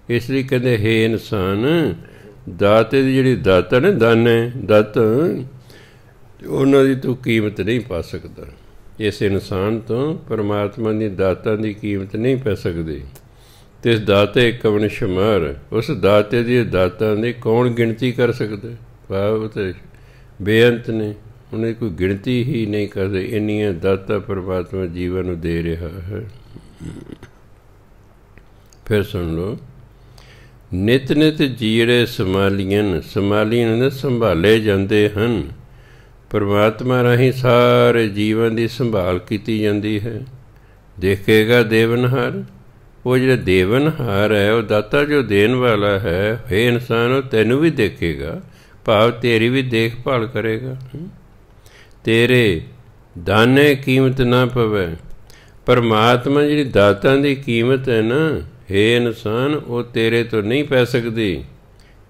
ਇਸ ਲਈ ਕਹਿੰਦੇ ਹੇ ਇਨਸਾਨ, ਦਾਤੇ ਦੀ ਜਿਹੜੀ ਦਾਤਾਂ ਨੇ, ਦਾਨੇ ਦਾਤਾਂ, ਉਹਨਾਂ ਦੀ ਤੂੰ ਕੀਮਤ ਨਹੀਂ ਪਾ ਸਕਦਾ। ਇਸ ਇਨਸਾਨ ਤੋਂ ਪਰਮਾਤਮਾ ਦੀ ਦਾਤਾਂ ਦੀ ਕੀਮਤ ਨਹੀਂ ਪੈ ਸਕਦੀ। ਤਿਸ ਦਾਤੇ ਕਵਣ ਸ਼ੁਮਾਰ, ਉਸ ਦਾਤੇ ਦੀ ਦਾਤਾਂ ਦੀ ਕੌਣ ਗਿਣਤੀ ਕਰ ਸਕਦਾ? ਭਾਵ ਤੇ ਬੇਅੰਤ ਨੇ, ਉਹਨੇ ਕੋਈ ਗਿਣਤੀ ਹੀ ਨਹੀਂ ਕਰਦੇ, ਇੰਨੀਆਂ ਦਾਤਾਂ ਪਰਮਾਤਮਾ ਜੀਵਨ ਨੂੰ ਦੇ ਰਿਹਾ ਹੈ। ਫਿਰ ਸੁਣ ਲਓ, ਨਿਤ ਨਿਤ ਜੀੜੇ ਸੰਭਾਲੀਆਂ, ਸੰਭਾਲੀਆਂ ਸੰਭਾਲੇ ਜਾਂਦੇ ਹਨ। ਪਰਮਾਤਮਾ ਰਾਹੀਂ ਸਾਰੇ ਜੀਵਨ ਦੀ ਸੰਭਾਲ ਕੀਤੀ ਜਾਂਦੀ ਹੈ। ਦੇਖੇਗਾ ਦੇਵਨਹਾਰ, ਉਹ ਜਿਹੜਾ ਦੇਵਨਹਾਰ ਹੈ, ਉਹ ਦਾਤਾ ਜੋ ਦੇਣ ਵਾਲਾ ਹੈ, ਹੇ ਇਨਸਾਨ, ਉਹ ਤੈਨੂੰ ਵੀ ਦੇਖੇਗਾ, ਭਾਵ ਤੇਰੀ ਵੀ ਦੇਖਭਾਲ ਕਰੇਗਾ। ਤੇਰੇ ਦਾਨੇ ਕੀਮਤ ਨਾ ਪਵੇ। ਪਰਮਾਤਮਾ ਜਿਹੜੀ ਦਾਤਾਂ ਦੀ ਕੀਮਤ ਹੈ ਨਾ, ਹੇ ਇਨਸਾਨ, ਉਹ ਤੇਰੇ ਤੋਂ ਨਹੀਂ ਪੈ ਸਕਦੀ,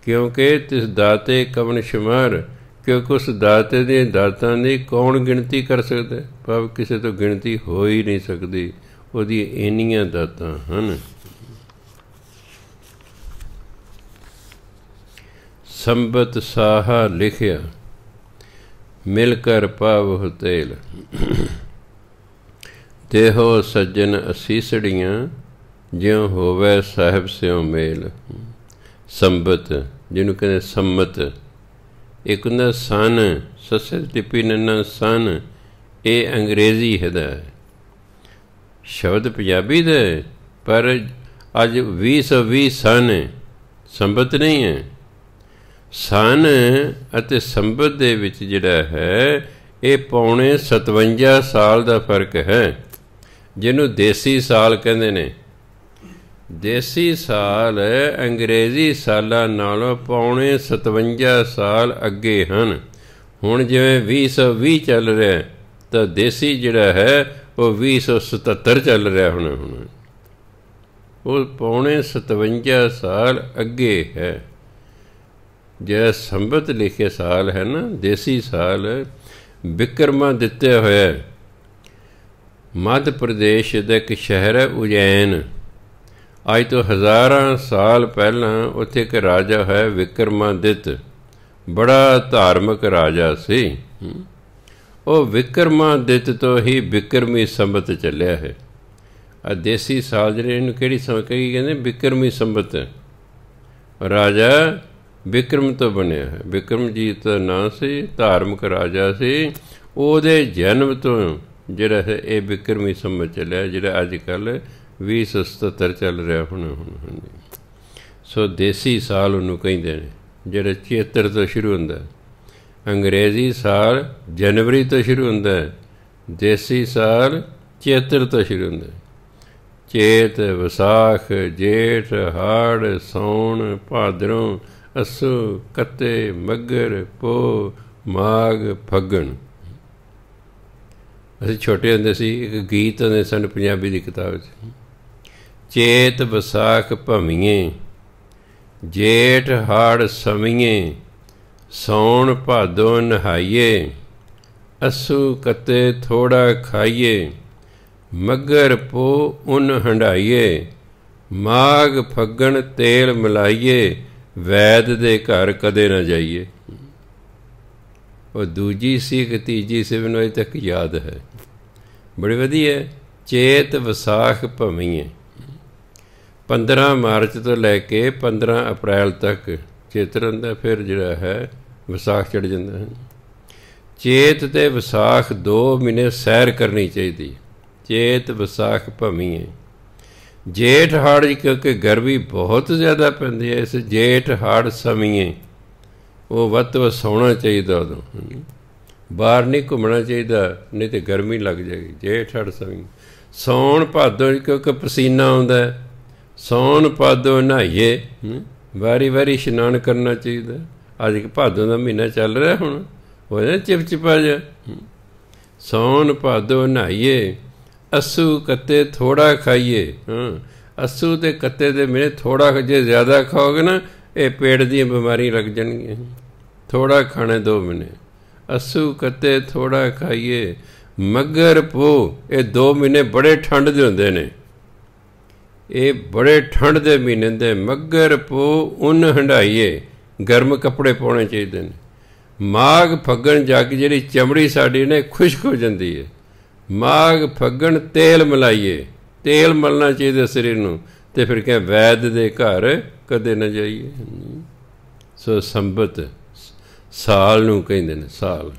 ਕਿਉਂਕਿ ਤਿਸ ਦਾਤੇ ਕਵਣ ਸ਼ੁਮਾਰ, ਕਿਉਂਕਿ ਉਸ ਦਾਤੇ ਦੇ ਦਾਤਾਂ ਦੀ ਕੌਣ ਗਿਣਤੀ ਕਰ ਸਕਦਾ? ਭਾਵ ਕਿਸੇ ਤੋਂ ਗਿਣਤੀ ਹੋ ਹੀ ਨਹੀਂ ਸਕਦੀ, ਉਹਦੀਆਂ ਇੰਨੀਆਂ ਦਾਤਾਂ ਹਨ। ਸੰਬਤ ਸਾਹਾ ਲਿਖਿਆ, ਮਿਲ ਕਰ ਪਾਵਹੁ ਤੇਲ, ਦੇਹੋ ਸੱਜਣ ਅਸੀਸੜੀਆਂ, ਜਿਉ ਹੋਵੇ ਸਾਹਿਬ ਸਿਉ ਮੇਲ। ਸੰਬਤ ਜਿਹਨੂੰ ਕਹਿੰਦੇ ਸੰਮਤ, ਇੱਕ ਹੁੰਦਾ ਸਨ, ਸੱਸੇ ਟਿੱਪੀ ਨੰਨਾ ਸਨ, ਇਹ ਅੰਗਰੇਜ਼ੀ ਹੈਦਾ ਸ਼ਬਦ ਪੰਜਾਬੀ ਦਾ, ਪਰ ਅੱਜ 2020 ਸਨ, ਸੰਬਤ ਨਹੀਂ ਹੈ। ਸਨ ਅਤੇ ਸੰਬਤ ਦੇ ਵਿੱਚ ਜਿਹੜਾ ਹੈ, ਇਹ ਪੌਣੇ 57 ਸਾਲ ਦਾ ਫਰਕ ਹੈ, ਜਿਹਨੂੰ ਦੇਸੀ ਸਾਲ ਕਹਿੰਦੇ ਨੇ। ਦੇਸੀ ਸਾਲ ਅੰਗਰੇਜ਼ੀ ਸਾਲਾਂ ਨਾਲੋਂ ਪੌਣੇ 57 ਸਾਲ ਅੱਗੇ ਹਨ। ਹੁਣ ਜਿਵੇਂ 2020 ਚੱਲ ਰਿਹਾ, ਤਾਂ ਦੇਸੀ ਜਿਹੜਾ ਹੈ ਉਹ 2077 ਚੱਲ ਰਿਹਾ ਹੁਣ ਉਹ ਪੌਣੇ 57 ਸਾਲ ਅੱਗੇ ਹੈ। ਜਿਹੜਾ ਸੰਬਤ ਲਿਖੇ ਸਾਲ ਹੈ ਨਾ, ਦੇਸੀ ਸਾਲ, ਵਿਕਰਮਾਦਿੱਤਿਆ ਹੋਇਆ। ਮੱਧ ਪ੍ਰਦੇਸ਼ ਦਾ ਇੱਕ ਸ਼ਹਿਰ ਹੈ ਉਜੈਨ, ਅੱਜ ਤੋਂ ਹਜ਼ਾਰਾਂ ਸਾਲ ਪਹਿਲਾਂ ਉੱਥੇ ਇੱਕ ਰਾਜਾ ਹੈ ਵਿਕਰਮਾਦਿੱਤ, ਬੜਾ ਧਾਰਮਿਕ ਰਾਜਾ ਸੀ। ਉਹ ਵਿਕਰਮਾਦਿੱਤ ਤੋਂ ਹੀ ਬਿਕਰਮੀ ਸੰਬਤ ਚੱਲਿਆ ਹੈ। ਆ ਦੇਸੀ ਸਾਲ ਜਿਹੜੇ ਇਹਨੂੰ ਕਿਹੜੀ ਕਹੀ ਕਹਿੰਦੇ ਬਿਕਰਮੀ ਸੰਬਤ। ਰਾਜਾ ਬਿਕਰਮ ਤੋਂ ਬਣਿਆ ਹੈ। ਬਿਕਰਮਜੀਤ ਦਾ ਨਾਂ ਸੀ, ਧਾਰਮਿਕ ਰਾਜਾ ਸੀ। ਉਹਦੇ ਜਨਮ ਤੋਂ ਜਿਹੜਾ ਹੈ ਇਹ ਬਿਕਰਮੀ ਸੰਬਤ ਚੱਲਿਆ, ਜਿਹੜਾ ਅੱਜ ਕੱਲ੍ਹ 2077 ਚੱਲ ਰਿਹਾ ਹੁਣ। ਹਾਂਜੀ, ਸੋ ਦੇਸੀ ਸਾਲ ਉਹਨੂੰ ਕਹਿੰਦੇ ਨੇ, ਜਿਹੜਾ ਚੇਤਰ ਤੋਂ ਸ਼ੁਰੂ ਹੁੰਦਾ। ਅੰਗਰੇਜ਼ੀ ਸਾਲ ਜਨਵਰੀ ਤੋਂ ਸ਼ੁਰੂ ਹੁੰਦਾ, ਦੇਸੀ ਸਾਲ ਚੇਤਰ ਤੋਂ ਸ਼ੁਰੂ ਹੁੰਦਾ। ਚੇਤ, ਵਿਸਾਖ, ਜੇਠ, ਹਾੜ, ਸਾਉਣ, ਭਾਦਰੋਂ, ਅੱਸੂ, ਕੱਤੇ, ਮੱਘਰ, ਪੋਹ, ਮਾਘ, ਫੱਗਣ। ਅਸੀਂ ਛੋਟੇ ਹੁੰਦੇ ਸੀ, ਇੱਕ ਗੀਤ ਹੁੰਦੇ ਸਨ ਪੰਜਾਬੀ ਦੀ ਕਿਤਾਬ 'ਚ, ਚੇਤ ਵਿਸਾਖ ਭਮੀਏ, ਜੇਠ ਹਾੜ ਸਮੀਏ, ਸਾਉਣ ਭਾਦੋਂ ਨਹਾਈਏ, ਅੱਸੂ ਕੱਤੇ ਥੋੜ੍ਹਾ ਖਾਈਏ, ਮੱਘਰ ਪੋਹ ਉੱਨ ਹੰਢਾਈਏ, ਮਾਘ ਫੱਗਣ ਤੇਲ ਮਿਲਾਈਏ, ਵੈਦ ਦੇ ਘਰ ਕਦੇ ਨਾ ਜਾਈਏ। ਉਹ ਦੂਜੀ ਸੀ ਕਿ ਤੀਜੀ ਸੀ, ਮੈਨੂੰ ਅਜੇ ਤੱਕ ਯਾਦ ਹੈ, ਬੜੀ ਵਧੀਆ। ਚੇਤ ਵਿਸਾਖ ਭਮੀਏ, 15 ਮਾਰਚ ਤੋਂ ਲੈ ਕੇ 15 ਅਪ੍ਰੈਲ ਤੱਕ ਚੇਤਰ ਹੁੰਦਾ, ਫਿਰ ਜਿਹੜਾ ਹੈ ਵਿਸਾਖ ਚੜ੍ਹ ਜਾਂਦਾ ਹੈ। ਚੇਤ ਅਤੇ ਵਿਸਾਖ 2 ਮਹੀਨੇ ਸੈਰ ਕਰਨੀ ਚਾਹੀਦੀ। ਚੇਤ ਵਿਸਾਖ ਭਮੀਏ। ਜੇਠ ਹਾੜ ਕਿਉਂਕਿ ਗਰਮੀ ਬਹੁਤ ਜ਼ਿਆਦਾ ਪੈਂਦੀ ਹੈ, ਇਸ ਜੇਠ ਹਾੜ ਸਮੀਏ, ਉਹ ਵੱਧ ਤੋਂ ਵੱਧ ਸੌਣਾ ਚਾਹੀਦਾ, ਉਦੋਂ ਬਾਹਰ ਨਹੀਂ ਘੁੰਮਣਾ ਚਾਹੀਦਾ, ਨਹੀਂ ਤਾਂ ਗਰਮੀ ਲੱਗ ਜਾਏਗੀ। ਜੇਠ ਹਾੜ ਸਮੀਏ। ਸਾਉਣ ਭਾਦੋਂ ਕਿਉਂਕਿ ਪਸੀਨਾ ਆਉਂਦਾ, ਸਾਉਣ ਭਾਦੋਂ ਨਹਾਈਏ, ਵਾਰੀ ਵਾਰੀ ਇਸ਼ਨਾਨ ਕਰਨਾ ਚਾਹੀਦਾ। ਅੱਜ ਭਾਦੋਂ ਦਾ ਮਹੀਨਾ ਚੱਲ ਰਿਹਾ, ਹੁਣ ਹੋ ਜਾਂਦਾ ਚਿਪਚਿਪਾ ਜਿਹਾ। ਸਾਉਣ ਭਾਦੋਂ ਨਹਾਈਏ, ਅੱਸੂ ਕੱਤੇ ਥੋੜ੍ਹਾ ਖਾਈਏ। ਅੱਸੂ ਅਤੇ ਕੱਤੇ ਦੇ ਮਹੀਨੇ ਥੋੜ੍ਹਾ, ਜੇ ਜ਼ਿਆਦਾ ਖਾਓਗੇ ਨਾ ਇਹ ਪੇਟ ਦੀਆਂ ਬਿਮਾਰੀਆਂ ਲੱਗ ਜਾਣਗੀਆਂ। ਥੋੜ੍ਹਾ ਖਾਣੇ 2 ਮਹੀਨੇ। ਅੱਸੂ ਕੱਤੇ ਥੋੜ੍ਹਾ ਖਾਈਏ, ਮੱਘਰ ਪੋਹ, ਇਹ 2 ਮਹੀਨੇ ਬੜੇ ਠੰਡ ਦੇ ਹੁੰਦੇ ਨੇ, ਇਹ ਬੜੇ ਠੰਡ ਦੇ ਮਹੀਨੇ ਦੇ। ਮੱਘਰ ਪੋਹ ਉੱਨ ਹੰਢਾਈਏ, ਗਰਮ ਕੱਪੜੇ ਪਾਉਣੇ ਚਾਹੀਦੇ ਨੇ। ਮਾਘ ਫੱਗਣ ਜਾ ਕੇ ਜਿਹੜੀ ਚਮੜੀ ਸਾਡੀ ਨੇ ਖੁਸ਼ਕ ਹੋ ਜਾਂਦੀ ਹੈ। ਮਾਘ ਫੱਗਣ ਤੇਲ ਮਿਲਾਈਏ, ਤੇਲ ਮਲਣਾ ਚਾਹੀਦਾ ਸਰੀਰ ਨੂੰ। ਅਤੇ ਫਿਰ ਕਹਿ ਵੈਦ ਦੇ ਘਰ ਕਦੇ ਨਾ ਜਾਈਏ। ਸੋ ਸੰਬਤ ਸਾਲ ਨੂੰ ਕਹਿੰਦੇ ਨੇ, ਸਾਲ।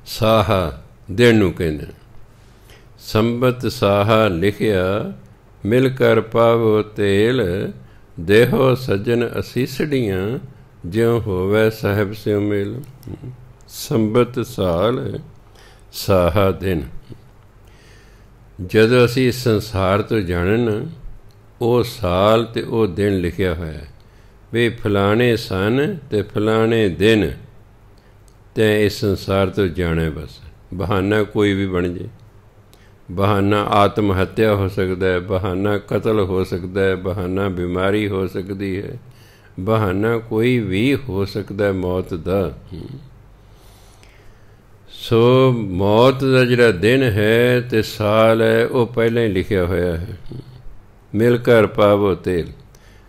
ਸਾਹਾ ਦਿਨ ਨੂੰ ਕਹਿੰਦੇ ਨੇ। ਸੰਬਤ ਸਾਹਾ ਲਿਖਿਆ, ਮਿਲ ਕਰ ਪਾਵੋ ਤੇਲ, ਦੇਹੋ ਸੱਜਣ ਅਸੀਸੜੀਆਂ, ਜਿਉ ਹੋਵੇ ਸਾਹਿਬ ਸਿਉ ਮੇਲ। ਸੰਬਤ ਸਾਲ, ਸਾਹਾ ਦਿਨ। ਜਦੋਂ ਅਸੀਂ ਇਸ ਸੰਸਾਰ ਤੋਂ ਜਾਣਨ, ਉਹ ਸਾਲ ਅਤੇ ਉਹ ਦਿਨ ਲਿਖਿਆ ਹੋਇਆ ਵੀ ਫਲਾਣੇ ਸਨ ਅਤੇ ਫਲਾਣੇ ਦਿਨ ਤੈਂ ਇਸ ਸੰਸਾਰ ਤੋਂ ਜਾਣਾ। ਬਸ ਬਹਾਨਾ ਕੋਈ ਵੀ ਬਣ ਜੇ। ਬਹਾਨਾ ਆਤਮ ਹੱਤਿਆ ਹੋ ਸਕਦਾ ਹੈ, ਬਹਾਨਾ ਕਤਲ ਹੋ ਸਕਦਾ ਹੈ, ਬਹਾਨਾ ਬਿਮਾਰੀ ਹੋ ਸਕਦੀ ਹੈ, ਬਹਾਨਾ ਕੋਈ ਵੀ ਹੋ ਸਕਦਾ ਮੌਤ ਦਾ। ਸੋ ਮੌਤ ਦਾ ਜਿਹੜਾ ਦਿਨ ਹੈ ਅਤੇ ਸਾਲ ਹੈ, ਉਹ ਪਹਿਲਾਂ ਹੀ ਲਿਖਿਆ ਹੋਇਆ ਹੈ। ਮਿਲ ਕਰ ਪਾਵੋ ਤੇਲ।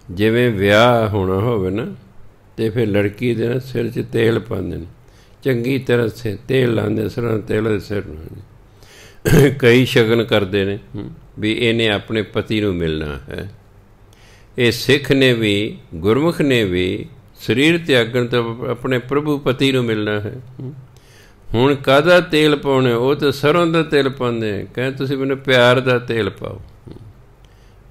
ਜਿਵੇਂ ਵਿਆਹ ਹੋਣਾ ਹੋਵੇ ਨਾ, ਅਤੇ ਫਿਰ ਲੜਕੀ ਦੇ ਨਾ ਸਿਰ 'ਚ ਤੇਲ ਪਾਉਂਦੇ ਨੇ, ਚੰਗੀ ਤਰ੍ਹਾਂ ਤੇਲ ਲਾਉਂਦੇ, ਸਿਰਾਂ ਤੇਲ ਦੇ ਸਿਰ ਨੂੰ। ਕਈ ਸ਼ਗਨ ਕਰਦੇ ਨੇ ਵੀ ਇਹਨੇ ਆਪਣੇ ਪਤੀ ਨੂੰ ਮਿਲਣਾ ਹੈ। ਇਹ ਸਿੱਖ ਨੇ ਵੀ, ਗੁਰਮੁਖ ਨੇ ਵੀ ਸਰੀਰ ਤਿਆਗਣ ਤੋਂ ਆਪਣੇ ਪ੍ਰਭੂ ਪਤੀ ਨੂੰ ਮਿਲਣਾ ਹੈ। ਹੁਣ ਕਾਹਦਾ ਤੇਲ ਪਾਉਣਾ? ਉਹ ਤਾਂ ਸਰੋਂ ਦਾ ਤੇਲ ਪਾਉਂਦੇ। ਕਹਿੰਦੇ ਤੁਸੀਂ ਮੈਨੂੰ ਪਿਆਰ ਦਾ ਤੇਲ ਪਾਓ,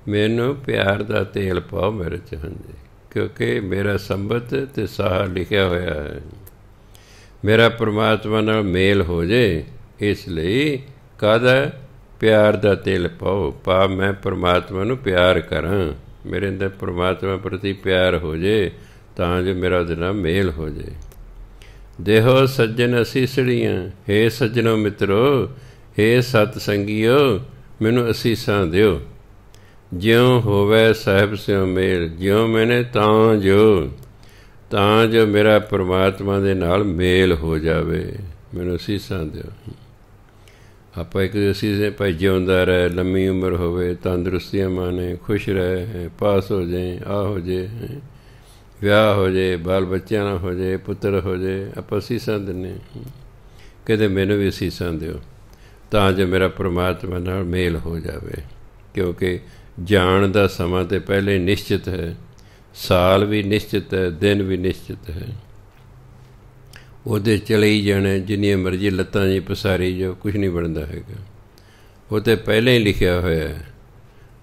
ਮੈਨੂੰ ਪਿਆਰ ਦਾ ਤੇਲ ਪਾਓ ਮੇਰੇ 'ਚ। ਹਾਂਜੀ, ਕਿਉਂਕਿ ਮੇਰਾ ਸੰਬਤ ਅਤੇ ਸਾਹ ਲਿਖਿਆ ਹੋਇਆ ਹੈ, ਮੇਰਾ ਪਰਮਾਤਮਾ ਨਾਲ ਮੇਲ ਹੋ ਜੇ। ਇਸ ਲਈ ਕਾਹਦਾ? ਪਿਆਰ ਦਾ ਤੇਲ ਪਾਓ। ਮੈਂ ਪਰਮਾਤਮਾ ਨੂੰ ਪਿਆਰ ਕਰਾਂ, ਮੇਰੇ ਅੰਦਰ ਪਰਮਾਤਮਾ ਪ੍ਰਤੀ ਪਿਆਰ ਹੋ ਜੇ, ਤਾਂ ਜੋ ਮੇਰਾ ਉਹਦੇ ਨਾਲ ਮੇਲ ਹੋ ਜੇ। ਦੇਹੋ ਸੱਜਣ ਅਸੀਸੜੀਆਂ। ਹੇ ਸੱਜਣੋ ਮਿੱਤਰੋ, ਹੇ ਸਤ ਸੰਗੀਓ, ਮੈਨੂੰ ਅਸੀਸਾਂ ਦਿਓ। ਜਿਉਂ ਹੋਵੇ ਸਾਹਿਬ ਸਿਉ ਮੇਲ। ਜਿਉਂ ਮੈਨੇ ਤਾਂ ਜੋ ਮੇਰਾ ਪਰਮਾਤਮਾ ਦੇ ਨਾਲ ਮੇਲ ਹੋ ਜਾਵੇ, ਮੈਨੂੰ ਅਸੀਸਾਂ ਦਿਓ। ਆਪਾਂ ਇੱਕ ਅਸੀਸ ਭਾਈ ਜਿਉਂਦਾ ਰਹੇ, ਲੰਮੀ ਉਮਰ ਹੋਵੇ, ਤੰਦਰੁਸਤੀਆਂ ਮਾਣੇ, ਖੁਸ਼ ਰਹੇ, ਪਾਸ ਹੋ ਜਾਏ, ਆ ਹੋ ਜਾਏ, ਵਿਆਹ ਹੋ ਜਾਏ, ਬਾਲ ਬੱਚਿਆਂ ਨਾਲ ਹੋ ਜਾਏ, ਪੁੱਤਰ ਹੋ ਜਾਏ, ਆਪਾਂ ਅਸੀਸਾਂ ਦਿੰਦੇ। ਕਹਿੰਦੇ ਮੈਨੂੰ ਵੀ ਅਸੀਸਾਂ ਦਿਓ ਤਾਂ ਜੋ ਮੇਰਾ ਪਰਮਾਤਮਾ ਨਾਲ ਮੇਲ ਹੋ ਜਾਵੇ, ਕਿਉਂਕਿ ਜਾਣ ਦਾ ਸਮਾਂ ਤਾਂ ਪਹਿਲੇ ਨਿਸ਼ਚਿਤ ਹੈ, ਸਾਲ ਵੀ ਨਿਸ਼ਚਿਤ ਹੈ, ਦਿਨ ਵੀ ਨਿਸ਼ਚਿਤ ਹੈ, ਉਹਦੇ ਚਲੇ ਹੀ ਜਾਣਾ। ਜਿੰਨੀਆਂ ਮਰਜ਼ੀ ਲੱਤਾਂ ਜੀ ਪਸਾਰੀ ਜਾਓ, ਕੁਛ ਨਹੀਂ ਬਣਦਾ ਹੈਗਾ, ਉਹ ਤਾਂ ਪਹਿਲਾਂ ਹੀ ਲਿਖਿਆ ਹੋਇਆ ਹੈ।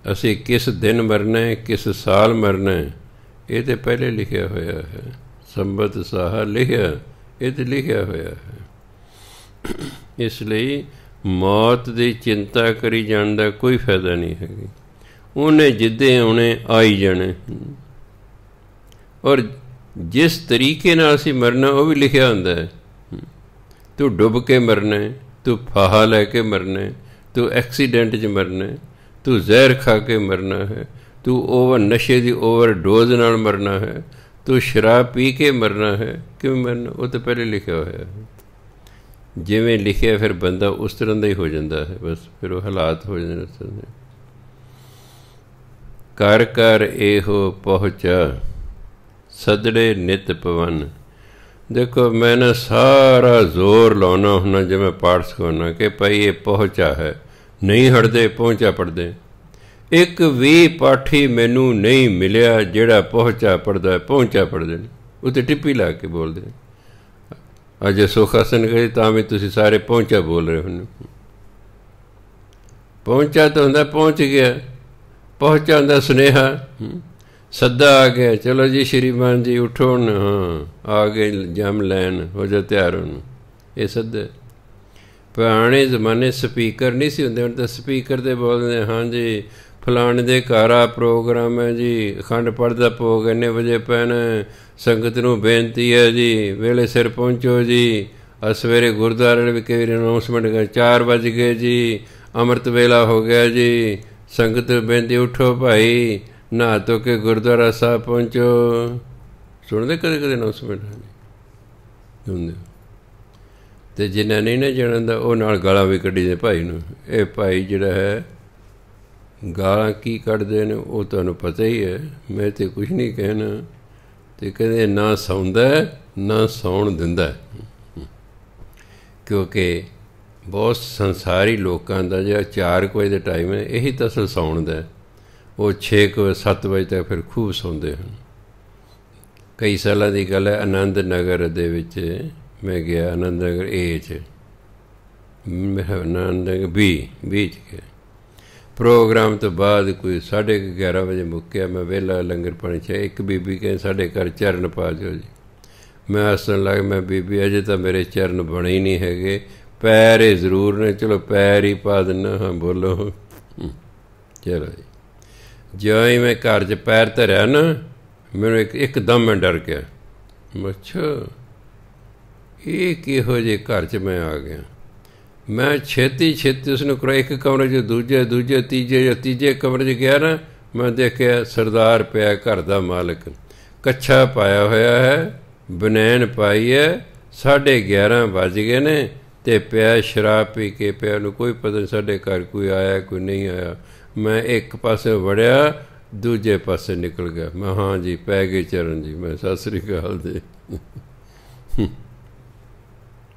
ਅਸੀਂ ਕਿਸ ਦਿਨ ਮਰਨਾ ਹੈ, ਕਿਸ ਸਾਲ ਮਰਨਾ ਹੈ, ਇਹ ਤਾਂ ਪਹਿਲੇ ਲਿਖਿਆ ਹੋਇਆ ਹੈ। ਸੰਬਤ ਸਾਹਾ ਲਿਖਿਆ, ਇਹ ਤਾਂ ਲਿਖਿਆ ਹੋਇਆ ਹੈ। ਇਸ ਲਈ ਮੌਤ ਦੀ ਚਿੰਤਾ ਕਰੀ ਜਾਣ ਦਾ ਕੋਈ ਫਾਇਦਾ ਨਹੀਂ ਹੈਗੀ। ਉਹਨੇ ਜਿੱਦੇ ਆਉਣੇ ਆ ਹੀ ਜਾਣੇ, ਔਰ ਜਿਸ ਤਰੀਕੇ ਨਾਲ ਅਸੀਂ ਮਰਨਾ ਉਹ ਵੀ ਲਿਖਿਆ ਹੁੰਦਾ ਹੈ। ਤੂੰ ਡੁੱਬ ਕੇ ਮਰਨਾ, ਤੂੰ ਫਾਹਾ ਲੈ ਕੇ ਮਰਨਾ, ਤੂੰ ਐਕਸੀਡੈਂਟ 'ਚ ਮਰਨਾ, ਤੂੰ ਜ਼ਹਿਰ ਖਾ ਕੇ ਮਰਨਾ ਹੈ, ਤੂੰ ਨਸ਼ੇ ਦੀ ਓਵਰਡੋਜ਼ ਨਾਲ ਮਰਨਾ ਹੈ, ਤੂੰ ਸ਼ਰਾਬ ਪੀ ਕੇ ਮਰਨਾ ਹੈ। ਕਿਉਂ ਮਰਨਾ? ਉਹ ਤਾਂ ਪਹਿਲੇ ਲਿਖਿਆ ਹੋਇਆ ਹੈ। ਜਿਵੇਂ ਲਿਖਿਆ ਫਿਰ ਬੰਦਾ ਉਸ ਤਰ੍ਹਾਂ ਦਾ ਹੀ ਹੋ ਜਾਂਦਾ ਹੈ, ਬਸ ਫਿਰ ਉਹ ਹਾਲਾਤ ਹੋ ਜਾਂਦੇ ਉਸ ਤਰ੍ਹਾਂ ਦੇ। ਕਰ ਕਰ ਇਹੋ ਪਹੁੰਚਾ ਸਦੜੇ ਨਿਤ ਪਵਨ। ਦੇਖੋ ਮੈਂ ਨਾ ਸਾਰਾ ਜ਼ੋਰ ਲਾਉਣਾ ਹੁੰਦਾ ਜਿਵੇਂ ਪਾਠ ਸਿਖਾਉਣਾ ਕਿ ਭਾਈ ਇਹ ਪਹੁੰਚਾ ਹੈ, ਨਹੀਂ ਹਟਦੇ ਪਹੁੰਚਾ ਪੜ੍ਹਦੇ। ਇੱਕ ਵੀ ਪਾਠੀ ਮੈਨੂੰ ਨਹੀਂ ਮਿਲਿਆ ਜਿਹੜਾ ਪਹੁੰਚਾ ਪੜ੍ਹਦਾ, ਪਹੁੰਚਾ ਪੜ੍ਹਦੇ ਨੇ, ਉੱਤੇ ਟਿੱਪੀ ਲਾ ਕੇ ਬੋਲਦੇ। ਅੱਜ ਸੁਖ ਆਸਨ ਕਰੇ ਤਾਂ ਵੀ ਤੁਸੀਂ ਸਾਰੇ ਪਹੁੰਚਾ ਬੋਲ ਰਹੇ ਹੋ। ਪਹੁੰਚਾ ਤਾਂ ਹੁੰਦਾ ਪਹੁੰਚ ਗਿਆ, ਪਹੁੰਚਾ ਹੁੰਦਾ ਸੁਨੇਹਾ, ਸੱਦਾ ਆ ਗਿਆ, ਚਲੋ ਜੀ ਸ਼੍ਰੀਮਾਨ ਜੀ ਉਠੋ ਹੁਣ, ਹਾਂ ਆ ਗਏ ਜੰਮ ਲੈਣ, ਹੋ ਜਾ ਤਿਆਰ ਹੋਣ। ਇਹ ਸੱਦਾ। ਪੁਰਾਣੇ ਜ਼ਮਾਨੇ ਸਪੀਕਰ ਨਹੀਂ ਸੀ ਹੁੰਦੇ, ਹੁਣ ਤਾਂ ਸਪੀਕਰ 'ਤੇ ਬੋਲਦੇ, ਹਾਂਜੀ ਫਲਾਣੇ ਦੇ ਘਰ ਆ ਪ੍ਰੋਗਰਾਮ ਹੈ ਜੀ, ਅਖੰਡ ਪਾਠ ਦਾ ਭੋਗ ਇੰਨੇ ਵਜੇ ਪੈਣਾ, ਸੰਗਤ ਨੂੰ ਬੇਨਤੀ ਹੈ ਜੀ ਵੇਲੇ ਸਿਰ ਪਹੁੰਚੋ ਜੀ। ਸਵੇਰੇ ਗੁਰਦੁਆਰੇ ਵੀ ਕਈ ਵਾਰੀ ਅਨਾਊਂਸਮੈਂਟ ਕਰ 4 ਵੱਜ ਗਏ ਜੀ, ਅੰਮ੍ਰਿਤ ਵੇਲਾ ਹੋ ਗਿਆ ਜੀ, ਸੰਗਤ ਬੇਨਤੀ ਉਠੋ ਭਾਈ, ਨਹਾ ਧੋ ਕੇ ਗੁਰਦੁਆਰਾ ਸਾਹਿਬ ਪਹੁੰਚੋ। ਸੁਣਦੇ ਕਦੇ ਕਦੇ ਅਨਾਊਂਸਮੈਂਟ ਹੁੰਦੇ। ਅਤੇ ਜਿੰਨਾ ਨਹੀਂ ਨਾ ਜਾਣਦਾ ਉਹ ਨਾਲ ਗਾਲਾਂ ਵੀ ਕੱਢੀ ਦੇ ਭਾਈ ਨੂੰ। ਇਹ ਭਾਈ ਜਿਹੜਾ ਹੈ ਗਾਲਾਂ ਕੀ ਕੱਢਦੇ ਨੇ ਉਹ ਤੁਹਾਨੂੰ ਪਤਾ ਹੀ ਹੈ, ਮੈਂ ਤਾਂ ਕੁਛ ਨਹੀਂ ਕਹਿਣਾ। ਅਤੇ ਕਹਿੰਦੇ ਨਾ ਸੌਂਦਾ ਨਾ ਸੌਣ ਦਿੰਦਾ, ਕਿਉਂਕਿ ਬਹੁਤ ਸੰਸਾਰੀ ਲੋਕਾਂ ਦਾ ਜਿਹੜਾ 4 ਵਜੇ ਦਾ ਟਾਈਮ ਹੈ ਇਹੀ ਤਾਂ ਅਸਲ ਸੌਣ ਦਾ। ਉਹ 6-7 ਵਜੇ ਤੱਕ ਫਿਰ ਖੂਬ ਸੌਂਦੇ ਹਨ। ਕਈ ਸਾਲਾਂ ਦੀ ਗੱਲ ਹੈ, ਆਨੰਦ ਨਗਰ ਦੇ ਵਿੱਚ ਮੈਂ ਗਿਆ, ਆਨੰਦ ਨਗਰ ਏ 'ਚ, ਆਨੰਦ ਨਗਰ ਬੀ 'ਚ ਗਿਆ। ਪ੍ਰੋਗਰਾਮ ਤੋਂ ਬਾਅਦ ਕੋਈ 11:30 ਵਜੇ ਮੁੱਕਿਆ, ਮੈਂ ਵਿਹਲਾ ਲੰਗਰ ਪਾਣੀ 'ਚ। ਇੱਕ ਬੀਬੀ ਕਹਿੰਦੀ ਸਾਡੇ ਘਰ ਚਰਨ ਪਾ ਜਾਓ ਜੀ। ਮੈਂ ਹੱਸਣ ਲੱਗ, ਮੈਂ ਬੀਬੀ ਅਜੇ ਤਾਂ ਮੇਰੇ ਚਰਨ ਬਣੇ ਹੀ ਨਹੀਂ ਹੈਗੇ, ਪੈਰ ਇਹ ਜ਼ਰੂਰ ਨੇ, ਚਲੋ ਪੈਰ ਹੀ ਪਾ ਦਿੰਦਾ ਹਾਂ, ਬੋਲੋ। ਚਲੋ ਜੀ, ਜਿਉਂ ਹੀ ਮੈਂ ਘਰ 'ਚ ਪੈਰ ਧਰਿਆ ਨਾ, ਮੈਨੂੰ ਇੱਕਦਮ ਮੈਂ ਡਰ ਗਿਆ। ਅੱਛਾ ਇਹ ਕਿਹੋ ਜਿਹੇ ਘਰ 'ਚ ਮੈਂ ਆ ਗਿਆ। ਮੈਂ ਛੇਤੀ ਉਸਨੂੰ ਕਰੋ ਇੱਕ ਕਮਰੇ 'ਚ ਦੂਜੇ ਤੀਜੇ ਕਮਰੇ 'ਚ ਗਿਆ ਨਾ, ਮੈਂ ਦੇਖਿਆ ਸਰਦਾਰ ਪਿਆ, ਘਰ ਦਾ ਮਾਲਕ, ਕੱਛਾ ਪਾਇਆ ਹੋਇਆ ਹੈ, ਬਨੈਣ ਪਾਈ ਹੈ, 11:30 ਵੱਜ ਗਏ ਨੇ ਅਤੇ ਪਿਆ ਸ਼ਰਾਬ ਪੀ ਕੇ ਪਿਆ। ਨੂੰ ਕੋਈ ਪਤਾ ਨਹੀਂ ਸਾਡੇ ਘਰ ਕੋਈ ਆਇਆ ਕੋਈ ਨਹੀਂ ਆਇਆ। ਮੈਂ ਇੱਕ ਪਾਸੇ ਵੜਿਆ, ਦੂਜੇ ਪਾਸੇ ਨਿਕਲ ਗਿਆ। ਮੈਂ ਹਾਂ ਜੀ ਪੈ ਗਏ ਚਰਨ ਜੀ, ਮੈਂ ਸਤਿ ਸ੍ਰੀ ਅਕਾਲ ਜੀ।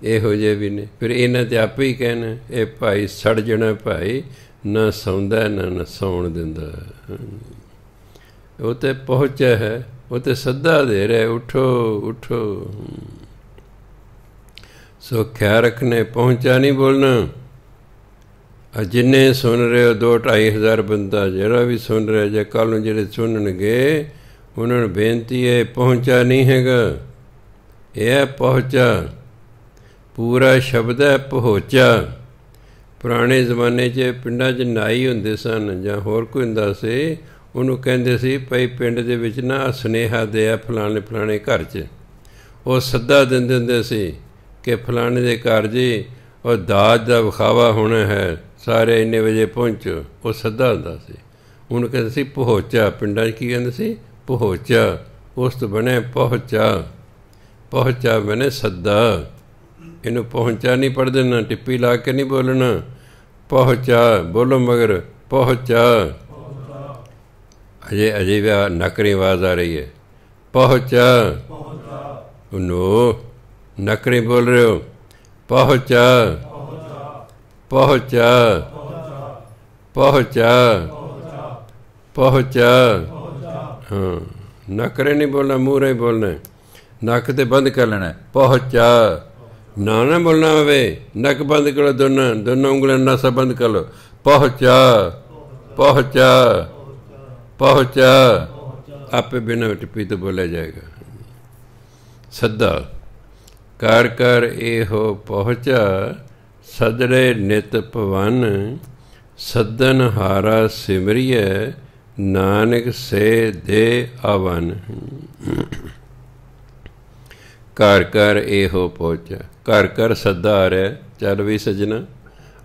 ਇਹੋ ਜਿਹੇ ਵੀ ਨੇ। ਫਿਰ ਇਹਨਾਂ 'ਤੇ ਆਪੇ ਹੀ ਕਹਿਣਾ ਇਹ ਭਾਈ ਸੜ ਜਾਣਾ, ਭਾਈ ਨਾ ਸੌਂਦਾ ਨਾ ਸੌਣ ਦਿੰਦਾ। ਉਹ ਤਾਂ ਪਹੁੰਚਿਆ ਹੈ, ਉਹ ਤਾਂ ਸੱਦਾ ਦੇ ਰਿਹਾ, ਉਠੋ। ਸੋ ਖਿਆਲ ਰੱਖਣੇ, ਪਹੁੰਚਾ ਨਹੀਂ ਬੋਲਣਾ। ਜਿੰਨੇ ਸੁਣ ਰਹੇ ਹੋ 2-2.5 ਹਜ਼ਾਰ ਬੰਦਾ ਜਿਹੜਾ ਵੀ ਸੁਣ ਰਿਹਾ, ਜਾਂ ਕੱਲ੍ਹ ਨੂੰ ਜਿਹੜੇ ਸੁਣਨਗੇ ਉਹਨਾਂ ਨੂੰ ਬੇਨਤੀ ਹੈ, ਪਹੁੰਚਾ ਨਹੀਂ ਹੈਗਾ, ਇਹ ਹੈ ਪਹੁੰਚਾ। ਪੂਰਾ ਸ਼ਬਦ ਹੈ ਪਹੁੰਚਾ। ਪੁਰਾਣੇ ਜ਼ਮਾਨੇ 'ਚ ਪਿੰਡਾਂ 'ਚ ਨਾਈ ਹੁੰਦੇ ਸਨ ਜਾਂ ਹੋਰ ਕੋਈ ਹੁੰਦਾ ਸੀ, ਉਹਨੂੰ ਕਹਿੰਦੇ ਸੀ ਭਾਈ ਪਿੰਡ ਦੇ ਵਿੱਚ ਨਾ ਸੁਨੇਹਾ ਦੇ ਆ ਫਲਾਣੇ ਘਰ 'ਚ। ਉਹ ਸੱਦਾ ਦਿੰਦੇ ਹੁੰਦੇ ਸੀ ਕਿ ਫਲਾਣੇ ਦੇ ਘਰ ਜੀ ਉਹ ਦਾਜ ਦਾ ਵਿਖਾਵਾ ਹੋਣਾ ਹੈ, ਸਾਰੇ ਇੰਨੇ ਵਜੇ ਪਹੁੰਚੋ। ਉਹ ਸੱਦਾ ਹੁੰਦਾ ਸੀ, ਉਹਨੂੰ ਕਹਿੰਦੇ ਸੀ ਪਹੁੰਚਾ। ਪਿੰਡਾਂ 'ਚ ਕੀ ਕਹਿੰਦੇ ਸੀ? ਪਹੁੰਚਾ। ਉਸ ਤੋਂ ਬਣਿਆ ਪਹੁੰਚਾ ਮੈਨੇ ਸੱਦਾ। ਇਹਨੂੰ ਪਹੁੰਚਾ ਨਹੀਂ ਪੜ੍ਹਦੇ, ਨਾ ਟਿੱਪੀ ਲਾ ਕੇ ਨਹੀਂ ਬੋਲਣਾ, ਪਹੁੰਚਾ ਬੋਲੋ, ਮਗਰ ਪਹੁੰਚਾ। ਅਜੇ ਵੀ ਨਕਰੀ ਆਵਾਜ਼ ਆ ਰਹੀ ਹੈ, ਪਹੁੰਚਾ। ਨੋ ਨਕਰੀ ਬੋਲ ਰਹੇ ਹੋ, ਪਹੁੰਚਾ ਪਹੁੰਚਾ ਪਹੁੰਚਾ ਪਹੁੰਚਾ। ਹਾਂ, ਨੱਕਰੇ ਨਹੀਂ ਬੋਲਣਾ, ਮੂਹਰੇ ਹੀ ਬੋਲਣਾ, ਨੱਕ ਤੇ ਬੰਦ ਕਰ ਲੈਣਾ। ਪਹੁੰਚਾ, ਨਾ ਨਾ ਬੋਲਣਾ ਹੋਵੇ, ਨੱਕ ਬੰਦ ਕਰੋ, ਦੋਨੋਂ ਉਂਗਲਾਂ ਨਾਸਾ ਬੰਦ ਕਰ ਲਓ। ਪਹੁੰਚਾ ਪਹੁੰਚਾ ਪਹੁੰਚਾ, ਆਪੇ ਬਿਨਾਂ ਟਿੱਪੀ ਤੋਂ ਬੋਲਿਆ ਜਾਏਗਾ। ਸੱਦਾ ਕਰ ਕਰ ਇਹੋ ਪਹੁੰਚਾ, ਸਦੜੇ ਨਿਤ ਭਵਨ, ਸੱਦਨ ਹਾਰਾ ਸਿਮਰੀਐ, ਨਾਨਕ ਸੇ ਦੇ ਆਵਨ। ਘਰ ਘਰ ਇਹੋ ਪਹੁੰਚਾ, ਘਰ ਘਰ ਸੱਦਾ ਆ ਰਿਹਾ, ਚੱਲ ਵੀ ਸੱਜਣਾ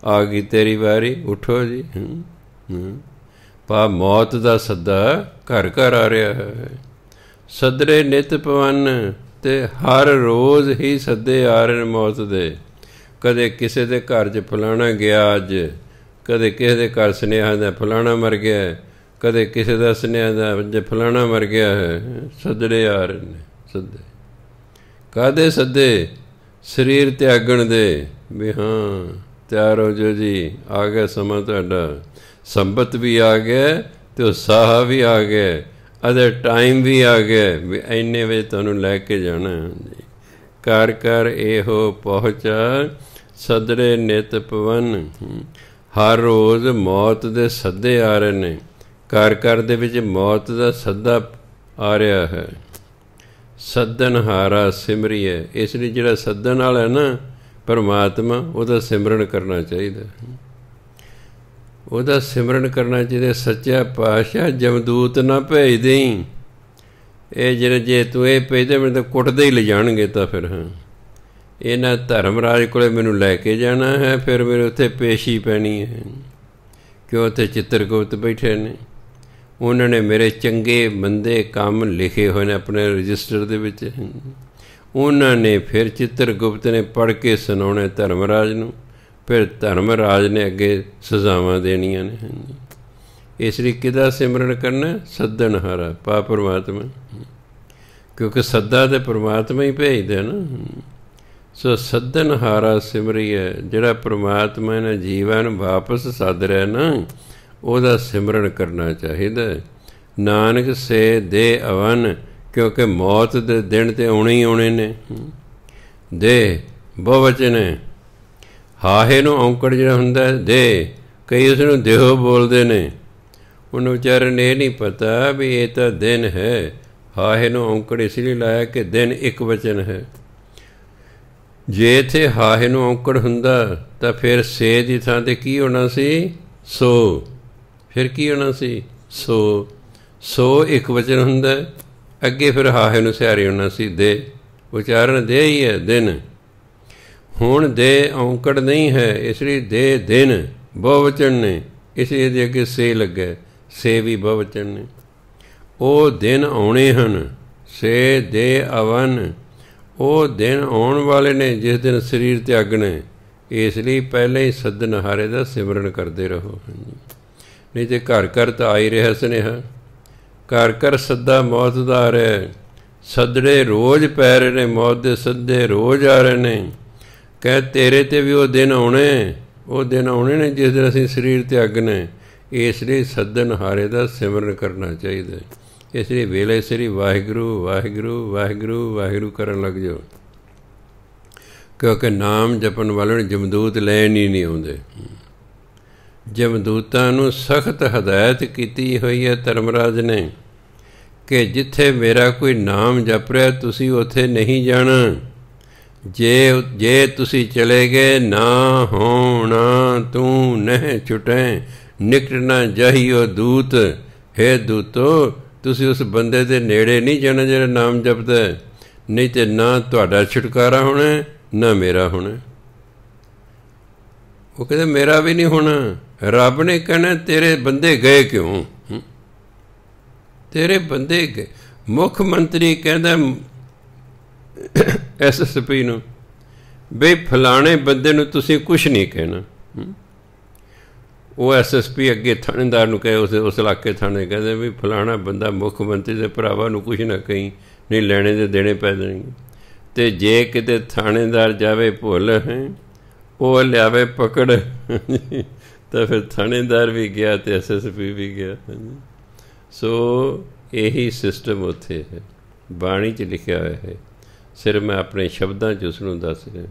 ਆ ਗਈ ਤੇਰੀ ਵਾਰੀ, ਉੱਠੋ ਜੀ। ਪਾ ਮੌਤ ਦਾ ਸੱਦਾ ਘਰ ਘਰ ਆ ਰਿਹਾ ਹੈ। ਸੱਦਰੇ ਨਿਤ ਪਵਨ, ਤੇ ਹਰ ਰੋਜ਼ ਹੀ ਸੱਦੇ ਆ ਰਹੇ ਨੇ ਮੌਤ ਦੇ। ਕਦੇ ਕਿਸੇ ਦੇ ਘਰ 'ਚ ਫਲਾਣਾ ਗਿਆ ਅੱਜ, ਕਦੇ ਕਿਸੇ ਦੇ ਘਰ ਸੁਨੇਹਾ ਦਾ ਫਲਾਣਾ ਮਰ ਗਿਆ, ਕਦੇ ਕਿਸੇ ਦਾ ਸੁਨੇਹਾ ਦਾ ਅੱਜ ਫਲਾਣਾ ਮਰ ਗਿਆ ਹੈ। ਸੱਦੜੇ ਆ ਰਹੇ ਨੇ, ਸੱਦੇ ਕਾਹਦੇ ਸੱਦੇ? ਸਰੀਰ ਤਿਆਗਣ ਦੇ, ਵੀ ਹਾਂ ਤਿਆਰ ਹੋ ਜਾਓ ਜੀ, ਆ ਗਿਆ ਸਮਾਂ ਤੁਹਾਡਾ। ਸੰਬਤ ਵੀ ਆ ਗਿਆ ਅਤੇ ਉਤਸ਼ਾਹ ਵੀ ਆ ਗਿਆ, ਅਤੇ ਟਾਈਮ ਵੀ ਆ ਗਿਆ ਵੀ ਇੰਨੇ ਵਜੇ ਤੁਹਾਨੂੰ ਲੈ ਕੇ ਜਾਣਾ ਜੀ। ਕਰ ਕਰ ਇਹੋ ਪਹੁੰਚਾ, ਸਦਰੇ ਨਿਤ ਪਵਨ। ਹਰ ਰੋਜ਼ ਮੌਤ ਦੇ ਸੱਦੇ ਆ ਰਹੇ ਨੇ, ਘਰ ਘਰ ਦੇ ਵਿੱਚ ਮੌਤ ਦਾ ਸੱਦਾ ਆ ਰਿਹਾ ਹੈ। ਸੱਦਨ ਹਾਰਾ ਸਿਮਰੀਏ, ਇਸ ਲਈ ਜਿਹੜਾ ਸੱਦਣ ਵਾਲਾ ਨਾ ਪਰਮਾਤਮਾ, ਉਹਦਾ ਸਿਮਰਨ ਕਰਨਾ ਚਾਹੀਦਾ, ਉਹਦਾ ਸਿਮਰਨ ਕਰਨਾ ਚਾਹੀਦਾ। ਸੱਚਾ ਪਾਤਸ਼ਾਹ ਜਮਦੂਤ ਨਾ ਭੇਜ ਦੇਈਂ, ਇਹ ਜਿਹੜੇ ਜੇ ਤੂੰ ਇਹ ਭੇਜਦੇ ਮੈਨੂੰ ਤਾਂ ਕੁੱਟਦੇ ਹੀ ਲਿਜਾਣਗੇ। ਤਾਂ ਫਿਰ ਹਾਂ, ਇਹਨਾਂ ਧਰਮਰਾਜ ਕੋਲ ਮੈਨੂੰ ਲੈ ਕੇ ਜਾਣਾ ਹੈ, ਫਿਰ ਮੇਰੇ ਉੱਥੇ ਪੇਸ਼ੀ ਪੈਣੀ ਹੈ, ਕਿਉਂ ਉੱਥੇ ਚਿੱਤਰਗੁਪਤ ਬੈਠੇ ਨੇ, ਉਹਨਾਂ ਨੇ ਮੇਰੇ ਚੰਗੇ ਮੰਦੇ ਕੰਮ ਲਿਖੇ ਹੋਏ ਨੇ ਆਪਣੇ ਰਜਿਸਟਰ ਦੇ ਵਿੱਚ। ਉਹਨਾਂ ਨੇ ਫਿਰ ਚਿੱਤਰਗੁਪਤ ਨੇ ਪੜ੍ਹ ਕੇ ਸੁਣਾਉਣਾ ਧਰਮਰਾਜ ਨੂੰ, ਫਿਰ ਧਰਮਰਾਜ ਨੇ ਅੱਗੇ ਸਜ਼ਾਵਾਂ ਦੇਣੀਆਂ ਨੇ। ਇਸ ਲਈ ਕਿਹਦਾ ਸਿਮਰਨ ਕਰਨਾ? ਸੱਦਣ ਹਾਰਾ, ਪਾ ਪਰਮਾਤਮਾ, ਕਿਉਂਕਿ ਸੱਦਾ ਤਾਂ ਪਰਮਾਤਮਾ ਹੀ ਭੇਜਦਾ ਨਾ। ਸੋ ਸੱਦਣ ਹਾਰਾ ਸਿਮਰੀਏ, ਜਿਹੜਾ ਪਰਮਾਤਮਾ ਨੇ ਜੀਵਾਂ ਨੂੰ ਵਾਪਸ ਸੱਦ ਰਿਹਾ ਨਾ, ਉਹਦਾ ਸਿਮਰਨ ਕਰਨਾ ਚਾਹੀਦਾ। ਨਾਨਕ ਸੇ ਦੇ ਅਵਨ, ਕਿਉਂਕਿ ਮੌਤ ਦੇ ਦਿਨ ਤਾਂ ਆਉਣੇ ਹੀ ਆਉਣੇ ਨੇ। ਦੇ ਬਹੁਵਚਨ ਹੈ, ਹਾਹੇ ਨੂੰ ਔਂਕੜ ਜਿਹੜਾ ਹੁੰਦਾ ਦੇ, ਕਈ ਉਸ ਨੂੰ ਦੇਹੋ ਬੋਲਦੇ ਨੇ, ਉਹਨੂੰ ਵਿਚਾਰੇ ਨੂੰ ਇਹ ਨਹੀਂ ਪਤਾ ਵੀ ਇਹ ਤਾਂ ਦਿਨ ਹੈ। ਹਾਹੇ ਨੂੰ ਔਂਕੜ ਇਸ ਲਈ ਲਾਇਆ ਕਿ ਦਿਨ ਇੱਕ ਵਚਨ ਹੈ। ਜੇ ਇੱਥੇ ਹਾਹੇ ਨੂੰ ਔਂਕੜ ਹੁੰਦਾ ਤਾਂ ਫਿਰ ਸੇ ਦੀ ਥਾਂ 'ਤੇ ਕੀ ਹੋਣਾ ਸੀ? ਸੋ। ਫਿਰ ਕੀ ਹੋਣਾ ਸੀ? ਸੋ। ਸੋ ਇੱਕ ਵਚਨ ਹੁੰਦਾ, ਅੱਗੇ ਫਿਰ ਹਾਹੇ ਨੂੰ ਸਿਹਾਰੀ ਹੋਣਾ ਸੀ ਦੇ। ਉਚਾਰਨ ਦੇ ਹੀ ਹੈ, ਦਿਨ। ਹੁਣ ਦੇ ਔਂਕੜ ਨਹੀਂ ਹੈ, ਇਸ ਲਈ ਦੇ ਦਿਨ ਬਹੁਵਚਨ ਨੇ, ਇਸ ਲਈ ਇਹਦੇ ਅੱਗੇ ਸੇ ਲੱਗਾ, ਸੇ ਵੀ ਬਹੁਵਚਨ ਨੇ। ਉਹ ਦਿਨ ਆਉਣੇ ਹਨ, ਸੇ ਦੇ ਅਵਨ, ਉਹ ਦਿਨ ਆਉਣ ਵਾਲੇ ਨੇ ਜਿਸ ਦਿਨ ਸਰੀਰ ਤਿਆਗਣੇ। ਇਸ ਲਈ ਪਹਿਲਾਂ ਹੀ ਸੱਦਣਹਾਰੇ ਦਾ ਸਿਮਰਨ ਕਰਦੇ ਰਹੋ। ਨਹੀਂ ਤੇ ਘਰ ਘਰ ਤਾਂ ਆ ਹੀ ਰਿਹਾ ਸੁਨੇਹਾ, ਘਰ ਘਰ ਸੱਦਾ ਮੌਤ ਦਾ ਆ ਰਿਹਾ। ਸੱਦੜੇ ਰੋਜ਼ ਪੈ ਰਹੇ ਨੇ, ਮੌਤ ਦੇ ਸੱਦੇ ਰੋਜ਼ ਆ ਰਹੇ ਨੇ। ਕਹਿ ਤੇਰੇ 'ਤੇ ਵੀ ਉਹ ਦਿਨ ਆਉਣੇ, ਉਹ ਦਿਨ ਆਉਣੇ ਨੇ ਜਿਸ ਦਿਨ ਅਸੀਂ ਸਰੀਰ ਤਿਆਗਣੇ। ਇਸ ਲਈ ਸੱਦਣਹਾਰੇ ਦਾ ਸਿਮਰਨ ਕਰਨਾ ਚਾਹੀਦਾ। ਇਸ ਲਈ ਵੇਲੇ ਸਿਰ ਹੀ ਵਾਹਿਗੁਰੂ ਵਾਹਿਗੁਰੂ ਵਾਹਿਗੁਰੂ ਵਾਹਿਗੁਰੂ ਕਰਨ ਲੱਗ ਜਾਓ, ਕਿਉਂਕਿ ਨਾਮ ਜਪਣ ਵਾਲੇ ਨੂੰ ਜਮਦੂਤ ਲੈਣ ਹੀ ਨਹੀਂ ਆਉਂਦੇ। ਜਮਦੂਤਾਂ ਨੂੰ ਸਖਤ ਹਦਾਇਤ ਕੀਤੀ ਹੋਈ ਹੈ ਧਰਮਰਾਜ ਨੇ ਕਿ ਜਿੱਥੇ ਮੇਰਾ ਕੋਈ ਨਾਮ ਜਪ ਰਿਹਾ ਤੁਸੀਂ ਉੱਥੇ ਨਹੀਂ ਜਾਣਾ। ਜੇ ਤੁਸੀਂ ਚਲੇ ਗਏ, ਨਾ ਹੋਣਾ ਤੂੰ ਨਹਿ ਛੁਟੈ, ਨਿਕਟ ਨਾ ਜਾਹੀਓ ਦੂਤ। ਹੇ ਦੂਤੋ, ਤੁਸੀਂ ਉਸ ਬੰਦੇ ਦੇ ਨੇੜੇ ਨਹੀਂ ਜਾਣਾ ਜਿਹੜਾ ਨਾਮ ਜਪਦਾ, ਨਹੀਂ ਤੇ ਨਾ ਤੁਹਾਡਾ ਛੁਟਕਾਰਾ ਹੋਣਾ ਨਾ ਮੇਰਾ ਹੋਣਾ। ਉਹ ਕਹਿੰਦੇ ਮੇਰਾ ਵੀ ਨਹੀਂ ਹੋਣਾ। ਰੱਬ ਨੇ ਕਹਿਣਾ ਤੇਰੇ ਬੰਦੇ ਗਏ ਕਿਉਂ? ਤੇਰੇ ਬੰਦੇ ਗਏ। ਮੁੱਖ ਮੰਤਰੀ ਕਹਿੰਦਾ SSP ਨੂੰ, ਬਈ ਫਲਾਣੇ ਬੰਦੇ ਨੂੰ ਤੁਸੀਂ ਕੁਛ ਨਹੀਂ ਕਹਿਣਾ। ਉਹ SSP ਅੱਗੇ ਥਾਣੇਦਾਰ ਨੂੰ ਕਹੇ, ਉਸ ਇਲਾਕੇ ਥਾਣੇ ਕਹਿੰਦੇ ਵੀ ਫਲਾਣਾ ਬੰਦਾ ਮੁੱਖ ਮੰਤਰੀ ਦੇ ਭਰਾਵਾਂ ਨੂੰ ਕੁਛ ਨਾ ਕਹੀਂ, ਨਹੀਂ ਲੈਣੇ ਦੇ ਦੇਣੇ ਪੈ ਜਾਣਗੇ। ਤੇ ਜੇ ਕਿਤੇ ਥਾਣੇਦਾਰ ਜਾਵੇ ਭੁੱਲ ਉਹ ਲਿਆਵੇ ਪਕੜ ਤਾਂ ਫਿਰ ਥਾਣੇਦਾਰ ਵੀ ਗਿਆ ਅਤੇ SSP ਵੀ ਗਿਆ। ਸੋ ਇਹੀ ਸਿਸਟਮ ਉੱਥੇ ਹੈ, ਬਾਣੀ 'ਚ ਲਿਖਿਆ ਹੋਇਆ ਹੈ। ਸਿਰਫ ਮੈਂ ਆਪਣੇ ਸ਼ਬਦਾਂ 'ਚ ਉਸਨੂੰ ਦੱਸ ਰਿਹਾ।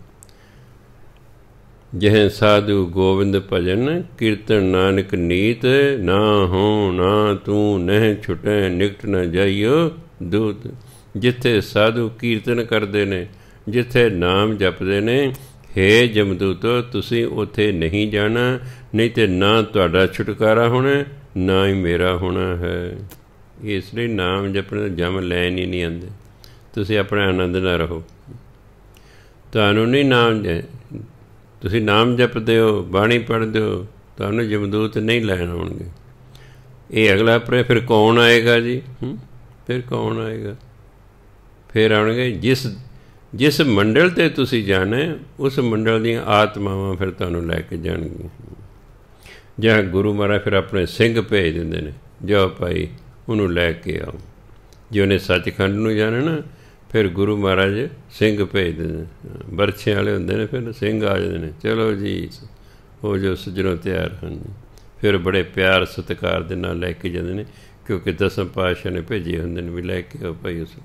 ਜਹ ਸਾਧੂ ਗੋਬਿੰਦ ਭਜਨ ਕੀਰਤਨ ਨਾਨਕ ਨੀਤ, ਨਾ ਹੋ ਨਾ ਤੂੰ ਨਹਿ ਛੁਟੈ ਨਿਕਟ ਨਾ ਜਾਈਓ ਦੂਤ। ਜਿੱਥੇ ਸਾਧੂ ਕੀਰਤਨ ਕਰਦੇ ਨੇ, ਜਿੱਥੇ ਨਾਮ ਜਪਦੇ ਨੇ, ਹੇ ਜਮਦੂਤੋ ਤੁਸੀਂ ਉੱਥੇ ਨਹੀਂ ਜਾਣਾ, ਨਹੀਂ ਤਾਂ ਨਾ ਤੁਹਾਡਾ ਛੁਟਕਾਰਾ ਹੋਣਾ, ਨਾ ਹੀ ਮੇਰਾ ਹੋਣਾ ਹੈ। ਇਸ ਲਈ ਨਾਮ ਜਪਣ ਦਾ ਜਮ ਲੈਣ ਹੀ ਨਹੀਂ ਆਉਂਦੇ। ਤੁਸੀਂ ਆਪਣੇ ਆਨੰਦ ਨਾਲ ਰਹੋ। ਤੁਹਾਨੂੰ ਨਹੀਂ ਨਾਮ, ਤੁਸੀਂ ਨਾਮ ਜਪਦੇ ਹੋ, ਬਾਣੀ ਪੜ੍ਹਦੇ ਹੋ, ਤੁਹਾਨੂੰ ਜਮਦੂਤ ਨਹੀਂ ਲੈਣ ਆਉਣਗੇ। ਇਹ ਅਗਲਾ ਪਰ ਫਿਰ ਕੌਣ ਆਏਗਾ ਜੀ? ਫਿਰ ਕੌਣ ਆਏਗਾ? ਫਿਰ ਆਉਣਗੇ ਜਿਸ ਮੰਡਲ 'ਤੇ ਤੁਸੀਂ ਜਾਣਾ, ਉਸ ਮੰਡਲ ਦੀਆਂ ਆਤਮਾਵਾਂ ਫਿਰ ਤੁਹਾਨੂੰ ਲੈ ਕੇ ਜਾਣਗੀਆਂ। ਜਾਂ ਗੁਰੂ ਮਹਾਰਾਜ ਫਿਰ ਆਪਣੇ ਸਿੰਘ ਭੇਜ ਦਿੰਦੇ ਨੇ, ਜਾਓ ਭਾਈ ਉਹਨੂੰ ਲੈ ਕੇ ਆਓ। ਜੇ ਉਹਨੇ ਸੱਚਖੰਡ ਨੂੰ ਜਾਣਾ ਨਾ, ਫਿਰ ਗੁਰੂ ਮਹਾਰਾਜ ਸਿੰਘ ਭੇਜ ਦਿੰਦੇ ਨੇ, ਬਰਛੇ ਵਾਲੇ ਹੁੰਦੇ ਨੇ, ਫਿਰ ਸਿੰਘ ਆ ਜਾਂਦੇ ਨੇ, ਚਲੋ ਜੀ ਉਹ ਜੋ ਸੱਜਣੋਂ ਤਿਆਰ ਹਨ। ਫਿਰ ਬੜੇ ਪਿਆਰ ਸਤਿਕਾਰ ਦੇ ਨਾਲ ਲੈ ਕੇ ਜਾਂਦੇ ਨੇ, ਕਿਉਂਕਿ ਦਸਮ ਪਾਤਸ਼ਾਹ ਨੇ ਭੇਜੇ ਹੁੰਦੇ ਨੇ ਵੀ ਲੈ ਕੇ ਆਓ ਭਾਈ ਉਸ।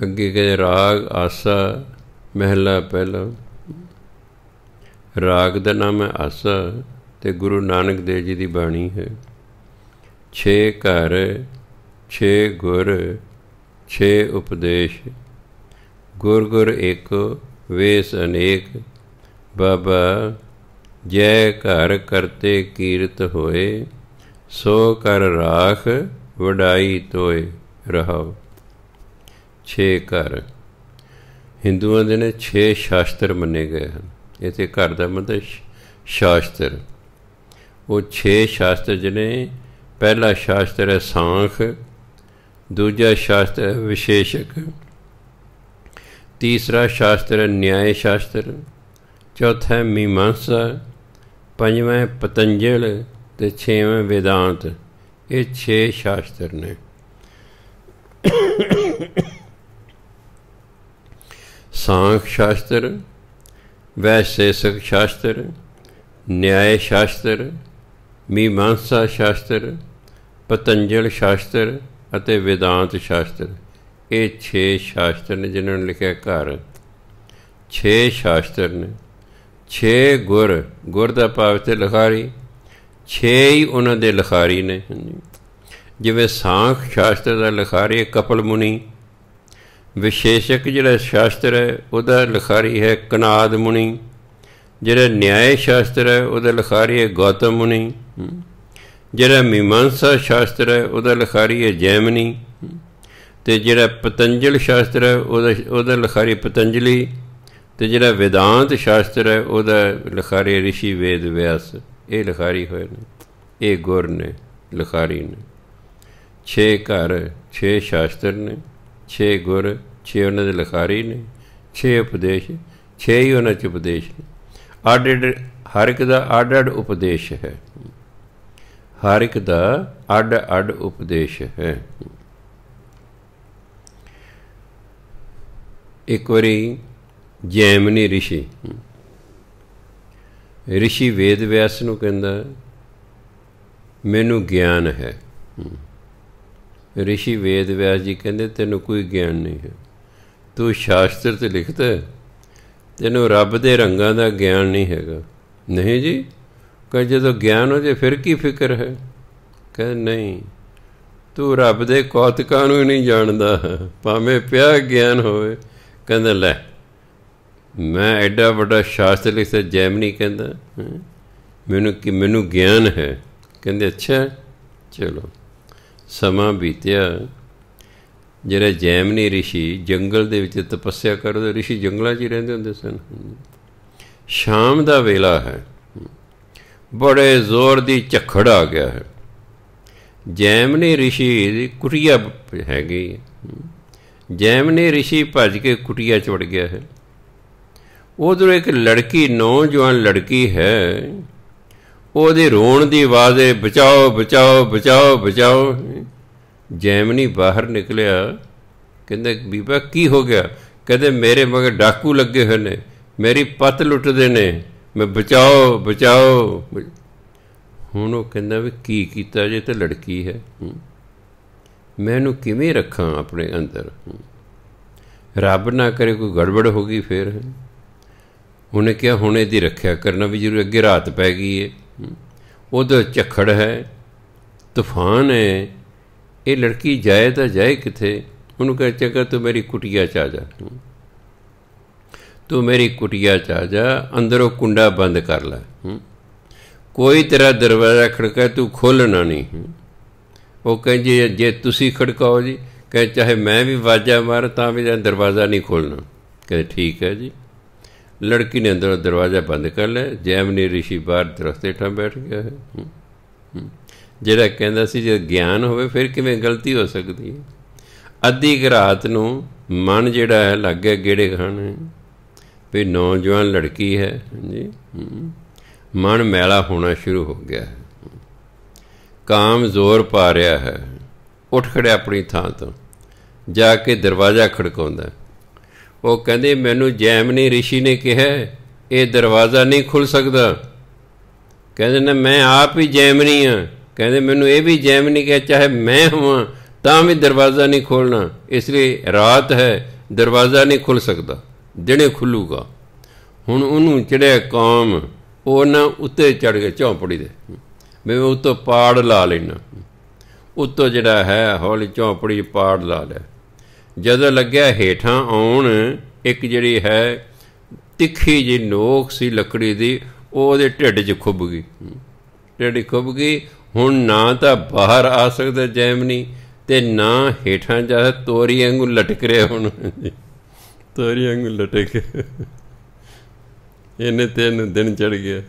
ਅੱਗੇ ਕਹਿੰਦੇ ਰਾਗ ਆਸਾ ਮਹਿਲਾ ਪਹਿਲਾ। ਰਾਗ ਦਾ ਨਾਮ ਹੈ ਆਸਾ ਅਤੇ ਗੁਰੂ ਨਾਨਕ ਦੇਵ ਜੀ ਦੀ ਬਾਣੀ ਹੈ। 6 ਘਰ 6 ਗੁਰ 6 ਉਪਦੇਸ਼, ਗੁਰ ਗੁਰ ਏਕੋ ਵੇਸ ਅਨੇਕ, ਬਾਬਾ ਜੈ ਘਰ ਕਰਤੇ ਕੀਰਤ ਹੋਏ, ਸੋ ਕਰ ਰਾਖ ਵਡਾਈ ਤੋਏ ਰਹਾਓ। 6 ਘਰ ਹਿੰਦੂਆਂ ਦੇ ਨੇ, 6 ਸ਼ਾਸਤਰ ਮੰਨੇ ਗਏ ਹਨ। ਇੱਥੇ ਘਰ ਦਾ ਮਤਲਬ ਸ਼ਾਸਤਰ। ਉਹ 6 ਸ਼ਾਸਤਰ ਜਿਹਨੇ, ਪਹਿਲਾ ਸ਼ਾਸਤਰ ਹੈ ਸਾਂਖ, ਦੂਜਾ ਸ਼ਾਸਤਰ ਹੈ ਵਿਸ਼ੇਸ਼ਕ, ਤੀਸਰਾ ਸ਼ਾਸਤਰ ਹੈ ਨਿਆਏ ਸ਼ਾਸਤਰ, ਚੌਥਾ ਹੈ ਮੀਮਾਂਸਾ, ਪੰਜਵਾਂ ਹੈ ਪਤੰਜਲ ਅਤੇ 6ਵਾਂ ਵੇਦਾਂਤ। ਇਹ 6 ਸ਼ਾਸਤਰ ਨੇ। ਸਾਂਖ ਸ਼ਾਸਤਰ, ਵੈਸ਼ੇਸ਼ਕ ਸ਼ਾਸਤਰ, ਨਿਆਏ ਸ਼ਾਸਤਰ, ਮੀਮਾਂਸਾ ਸ਼ਾਸਤਰ, ਪਤੰਜਲ ਸ਼ਾਸਤਰ ਅਤੇ ਵੇਦਾਂਤ ਸ਼ਾਸਤਰ। ਇਹ 6 ਸ਼ਾਸਤਰ ਨੇ ਜਿਨ੍ਹਾਂ ਨੇ ਲਿਖਿਆ ਘਰ। 6 ਸ਼ਾਸਤਰ ਨੇ। 6 ਗੁਰ, ਗੁਰ ਦਾ ਭਾਵ ਤੇ ਲਿਖਾਰੀ, 6 ਹੀ ਉਹਨਾਂ ਦੇ ਲਿਖਾਰੀ ਨੇ। ਜਿਵੇਂ ਸਾਂਖ ਸ਼ਾਸਤਰ ਦਾ ਲਿਖਾਰੀ ਹੈ ਕਪਲ ਮੁਨੀ, ਵਿਸ਼ੇਸ਼ਕ ਜਿਹੜਾ ਸ਼ਾਸਤਰ ਹੈ ਉਹਦਾ ਲਿਖਾਰੀ ਹੈ ਕਨਾਦ ਮੁਨੀ, ਜਿਹੜਾ ਨਿਆਏ ਸ਼ਾਸਤਰ ਹੈ ਉਹਦਾ ਲਿਖਾਰੀ ਹੈ ਗੌਤਮ ਮੁਨੀ, ਜਿਹੜਾ ਮੀਮਾਂਸਾ ਸ਼ਾਸਤਰ ਹੈ ਉਹਦਾ ਲਿਖਾਰੀ ਹੈ ਜੈਮਨੀ, ਅਤੇ ਜਿਹੜਾ ਪਤੰਜਲ ਸ਼ਾਸਤਰ ਹੈ ਉਹਦਾ ਲਿਖਾਰੀ ਪਤੰਜਲੀ, ਅਤੇ ਜਿਹੜਾ ਵੇਦਾਂਤ ਸ਼ਾਸਤਰ ਹੈ ਉਹਦਾ ਲਿਖਾਰੀ ਰਿਸ਼ੀ ਵੇਦ ਵਿਆਸ। ਇਹ ਲਿਖਾਰੀ ਹੋਏ ਨੇ, ਇਹ ਗੁਰ ਨੇ, ਲਿਖਾਰੀ ਨੇ। 6 ਘਰ 6 ਸ਼ਾਸਤਰ ਨੇ, 6 ਗੁਰ, 6 ਉਹਨਾਂ ਦੇ ਲਿਖਾਰੀ ਨੇ, 6 ਉਪਦੇਸ਼, 6 ਹੀ ਉਹਨਾਂ 'ਚ ਉਪਦੇਸ਼ ਨੇ। ਅੱਡ ਹਰ ਇੱਕ ਦਾ ਅੱਡ ਅੱਡ ਉਪਦੇਸ਼ ਹੈ, ਹਰ ਇੱਕ ਦਾ ਅੱਡ ਅੱਡ ਉਪਦੇਸ਼ ਹੈ। ਇੱਕ ਵਾਰੀ ਜੈਮਨੀ ਰਿਸ਼ੀ ਵੇਦ ਵਿਆਸ ਨੂੰ ਕਹਿੰਦਾ ਮੈਨੂੰ ਗਿਆਨ ਹੈ। ਰਿਸ਼ੀ ਵੇਦ ਵਿਆਸ ਜੀ ਕਹਿੰਦੇ ਤੈਨੂੰ ਕੋਈ ਗਿਆਨ ਨਹੀਂ ਹੈ, ਤੂੰ ਸ਼ਾਸਤਰ 'ਤੇ ਲਿਖਦਾ, ਤੈਨੂੰ ਰੱਬ ਦੇ ਰੰਗਾਂ ਦਾ ਗਿਆਨ ਨਹੀਂ ਹੈਗਾ। ਨਹੀਂ ਜੀ, ਕਹਿੰਦੇ ਜਦੋਂ ਗਿਆਨ ਹੋ ਜਾਏ ਫਿਰ ਕੀ ਫਿਕਰ ਹੈ? ਕਹਿੰਦੇ ਨਹੀਂ, ਤੂੰ ਰੱਬ ਦੇ ਕੌਤਕਾਂ ਨੂੰ ਹੀ ਨਹੀਂ ਜਾਣਦਾ, ਭਾਵੇਂ ਪਿਆ ਗਿਆਨ ਹੋਵੇ। ਕਹਿੰਦਾ ਲੈ, ਮੈਂ ਐਡਾ ਵੱਡਾ ਸ਼ਾਸਤਰ ਲਿਖਦਾ। ਜੈਮਨੀ ਕਹਿੰਦਾ ਮੈਨੂੰ ਗਿਆਨ ਹੈ। ਕਹਿੰਦੇ ਅੱਛਾ ਚਲੋ। ਸਮਾਂ ਬੀਤਿਆ। ਜਿਹੜੇ ਜੈਮਨੀ ਰਿਸ਼ੀ ਜੰਗਲ ਦੇ ਵਿੱਚ ਤਪੱਸਿਆ ਕਰਦੇ, ਰਿਸ਼ੀ ਜੰਗਲਾਂ 'ਚ ਹੀ ਰਹਿੰਦੇ ਹੁੰਦੇ ਸਨ। ਸ਼ਾਮ ਦਾ ਵੇਲਾ ਹੈ, ਬੜੇ ਜ਼ੋਰ ਦੀ ਝੱਖੜ ਆ ਗਿਆ ਹੈ। ਜੈਮਨੀ ਰਿਸ਼ੀ ਦੀ ਕੁਟੀਆ ਹੈਗੀ, ਜੈਮਨੀ ਰਿਸ਼ੀ ਭੱਜ ਕੇ ਕੁਟੀਆ 'ਚ ਵੜ ਗਿਆ ਹੈ। ਉਧਰੋਂ ਇੱਕ ਲੜਕੀ, ਨੌਜਵਾਨ ਲੜਕੀ ਹੈ, ਉਹਦੇ ਰੋਣ ਦੀ ਆਵਾਜ਼ ਹੈ ਬਚਾਓ ਬਚਾਓ ਬਚਾਓ ਬਚਾਓ। ਜੈਮਨੀ ਬਾਹਰ ਨਿਕਲਿਆ, ਕਹਿੰਦਾ ਬੀਬਾ ਕੀ ਹੋ ਗਿਆ? ਕਹਿੰਦੇ ਮੇਰੇ ਮਗਰ ਡਾਕੂ ਲੱਗੇ ਹੋਏ ਨੇ, ਮੇਰੀ ਪੱਤ ਲੁੱਟਦੇ ਨੇ, ਮੈਂ ਬਚਾਓ ਬਚਾਓ। ਹੁਣ ਉਹ ਕਹਿੰਦਾ ਵੀ ਕੀ ਕੀਤਾ ਜੇ? ਤਾਂ ਲੜਕੀ ਹੈ, ਮੈਂ ਇਹਨੂੰ ਕਿਵੇਂ ਰੱਖਾਂ ਆਪਣੇ ਅੰਦਰ? ਰੱਬ ਨਾ ਕਰੇ ਕੋਈ ਗੜਬੜ ਹੋ ਗਈ ਫਿਰ। ਉਹਨੇ ਕਿਹਾ ਹੁਣ ਇਹਦੀ ਰੱਖਿਆ ਕਰਨਾ ਵੀ ਜ਼ਰੂਰ, ਅੱਗੇ ਰਾਤ ਪੈ ਗਈ ਹੈ, ਉਹਦਾ ਝੱਖੜ ਹੈ, ਤੂਫਾਨ ਹੈ, ਇਹ ਲੜਕੀ ਜਾਏ ਤਾਂ ਜਾਏ ਕਿੱਥੇ? ਉਹਨੂੰ ਕਹਿ ਚੰਗਾ ਤੂੰ ਮੇਰੀ ਕੁਟੀਆ 'ਚ ਆ ਜਾ, ਤੂੰ ਮੇਰੀ ਕੁਟੀਆ 'ਚ ਆ ਜਾ, ਅੰਦਰੋਂ ਕੁੰਡਾ ਬੰਦ ਕਰ ਲੈ, ਕੋਈ ਤੇਰਾ ਦਰਵਾਜ਼ਾ ਖੜਕਾ ਤੂੰ ਖੋਲ੍ਹਣਾ ਨਹੀਂ। ਉਹ ਕਹਿੰਦੀ ਜੇ ਤੁਸੀਂ ਖੜਕਾਓ ਜੀ, ਕਹੇ ਚਾਹੇ ਮੈਂ ਵੀ ਵਾਜਾ ਮਾਰ ਤਾਂ ਵੀ ਦਰਵਾਜ਼ਾ ਨਹੀਂ ਖੋਲ੍ਹਣਾ। ਕਹਿੰਦੇ ਠੀਕ ਹੈ ਜੀ। ਲੜਕੀ ਨੇ ਅੰਦਰੋਂ ਦਰਵਾਜ਼ਾ ਬੰਦ ਕਰ ਲਿਆ। ਜੈਮਨੀ ਰਿਸ਼ੀ ਬਾਹਰ ਦਰਖਤ ਹੇਠਾਂ ਬੈਠ ਗਿਆ ਹੈ। ਜਿਹੜਾ ਕਹਿੰਦਾ ਸੀ ਜੇ ਗਿਆਨ ਹੋਵੇ ਫਿਰ ਕਿਵੇਂ ਗਲਤੀ ਹੋ ਸਕਦੀ ਹੈ? ਅੱਧੀ ਕੁ ਰਾਤ ਨੂੰ ਮਨ ਜਿਹੜਾ ਹੈ ਲੱਗ ਗਿਆ ਗੇੜੇ ਖਾਣ ਵੀ ਨੌਜਵਾਨ ਲੜਕੀ ਹੈ ਜੀ, ਮਨ ਮੈਲਾ ਹੋਣਾ ਸ਼ੁਰੂ ਹੋ ਗਿਆ ਹੈ, ਕਾਮ ਜ਼ੋਰ ਪਾ ਰਿਹਾ ਹੈ। ਉੱਠ ਖੜਿਆ ਆਪਣੀ ਥਾਂ ਤੋਂ, ਜਾ ਕੇ ਦਰਵਾਜ਼ਾ ਖੜਕਾਉਂਦਾ। ਉਹ ਕਹਿੰਦੇ ਮੈਨੂੰ ਜੈਮਨੀ ਰਿਸ਼ੀ ਨੇ ਕਿਹਾ ਇਹ ਦਰਵਾਜ਼ਾ ਨਹੀਂ ਖੁੱਲ੍ਹ ਸਕਦਾ। ਕਹਿੰਦੇ ਨਾ ਮੈਂ ਆਪ ਹੀ ਜੈਮਨੀ ਹਾਂ। ਕਹਿੰਦੇ ਮੈਨੂੰ ਇਹ ਵੀ ਜੈਮਨੀ ਕਿਹਾ ਚਾਹੇ ਮੈਂ ਹੋਵਾਂ ਤਾਂ ਵੀ ਦਰਵਾਜ਼ਾ ਨਹੀਂ ਖੋਲ੍ਹਣਾ, ਇਸ ਲਈ ਰਾਤ ਹੈ, ਦਰਵਾਜ਼ਾ ਨਹੀਂ ਖੁੱਲ੍ਹ ਸਕਦਾ, ਦਿਨੇ ਖੁੱਲੂਗਾ। ਹੁਣ ਉਹਨੂੰ ਚੜਿਆ ਕਾਮ, ਉਹ ਨਾ ਉੱਤੇ ਚੜ੍ਹ ਗਿਆ ਝੌਂਪੜੀ ਦੇ, ਮੈਂ ਉੱਤੋਂ ਪਾੜ ਲਾ ਲੈਣਾ। ਉੱਤੋਂ ਜਿਹੜਾ ਹੈ ਹੌਲੀ ਝੌਂਪੜੀ ਪਾੜ ਲਾ ਲਿਆ। ਜਦੋਂ ਲੱਗਿਆ ਹੇਠਾਂ ਆਉਣ, ਇੱਕ ਜਿਹੜੀ ਹੈ ਤਿੱਖੀ ਜਿਹੀ ਨੋਕ ਸੀ ਲੱਕੜੀ ਦੀ, ਉਹ ਉਹਦੇ ਢਿੱਡ 'ਚ ਖੁੱਭ ਗਈ। ਢਿੱਡ ਖੁੱਭ ਗਈ। ਹੁਣ ਨਾ ਤਾਂ ਬਾਹਰ ਆ ਸਕਦਾ ਜੈਮਨੀ ਅਤੇ ਨਾ ਹੇਠਾਂ ਜਾ, ਤੋਰੀ ਵਾਂਗੂ ਲਟਕ ਰਿਹਾ। ਹੁਣ ਤੋਰੀ ਵਾਂਗੂ ਲਟਕ, ਇਹਨੇ ਤੇ ਇਹਨੂੰ ਦਿਨ ਚੜ੍ਹ ਗਿਆ।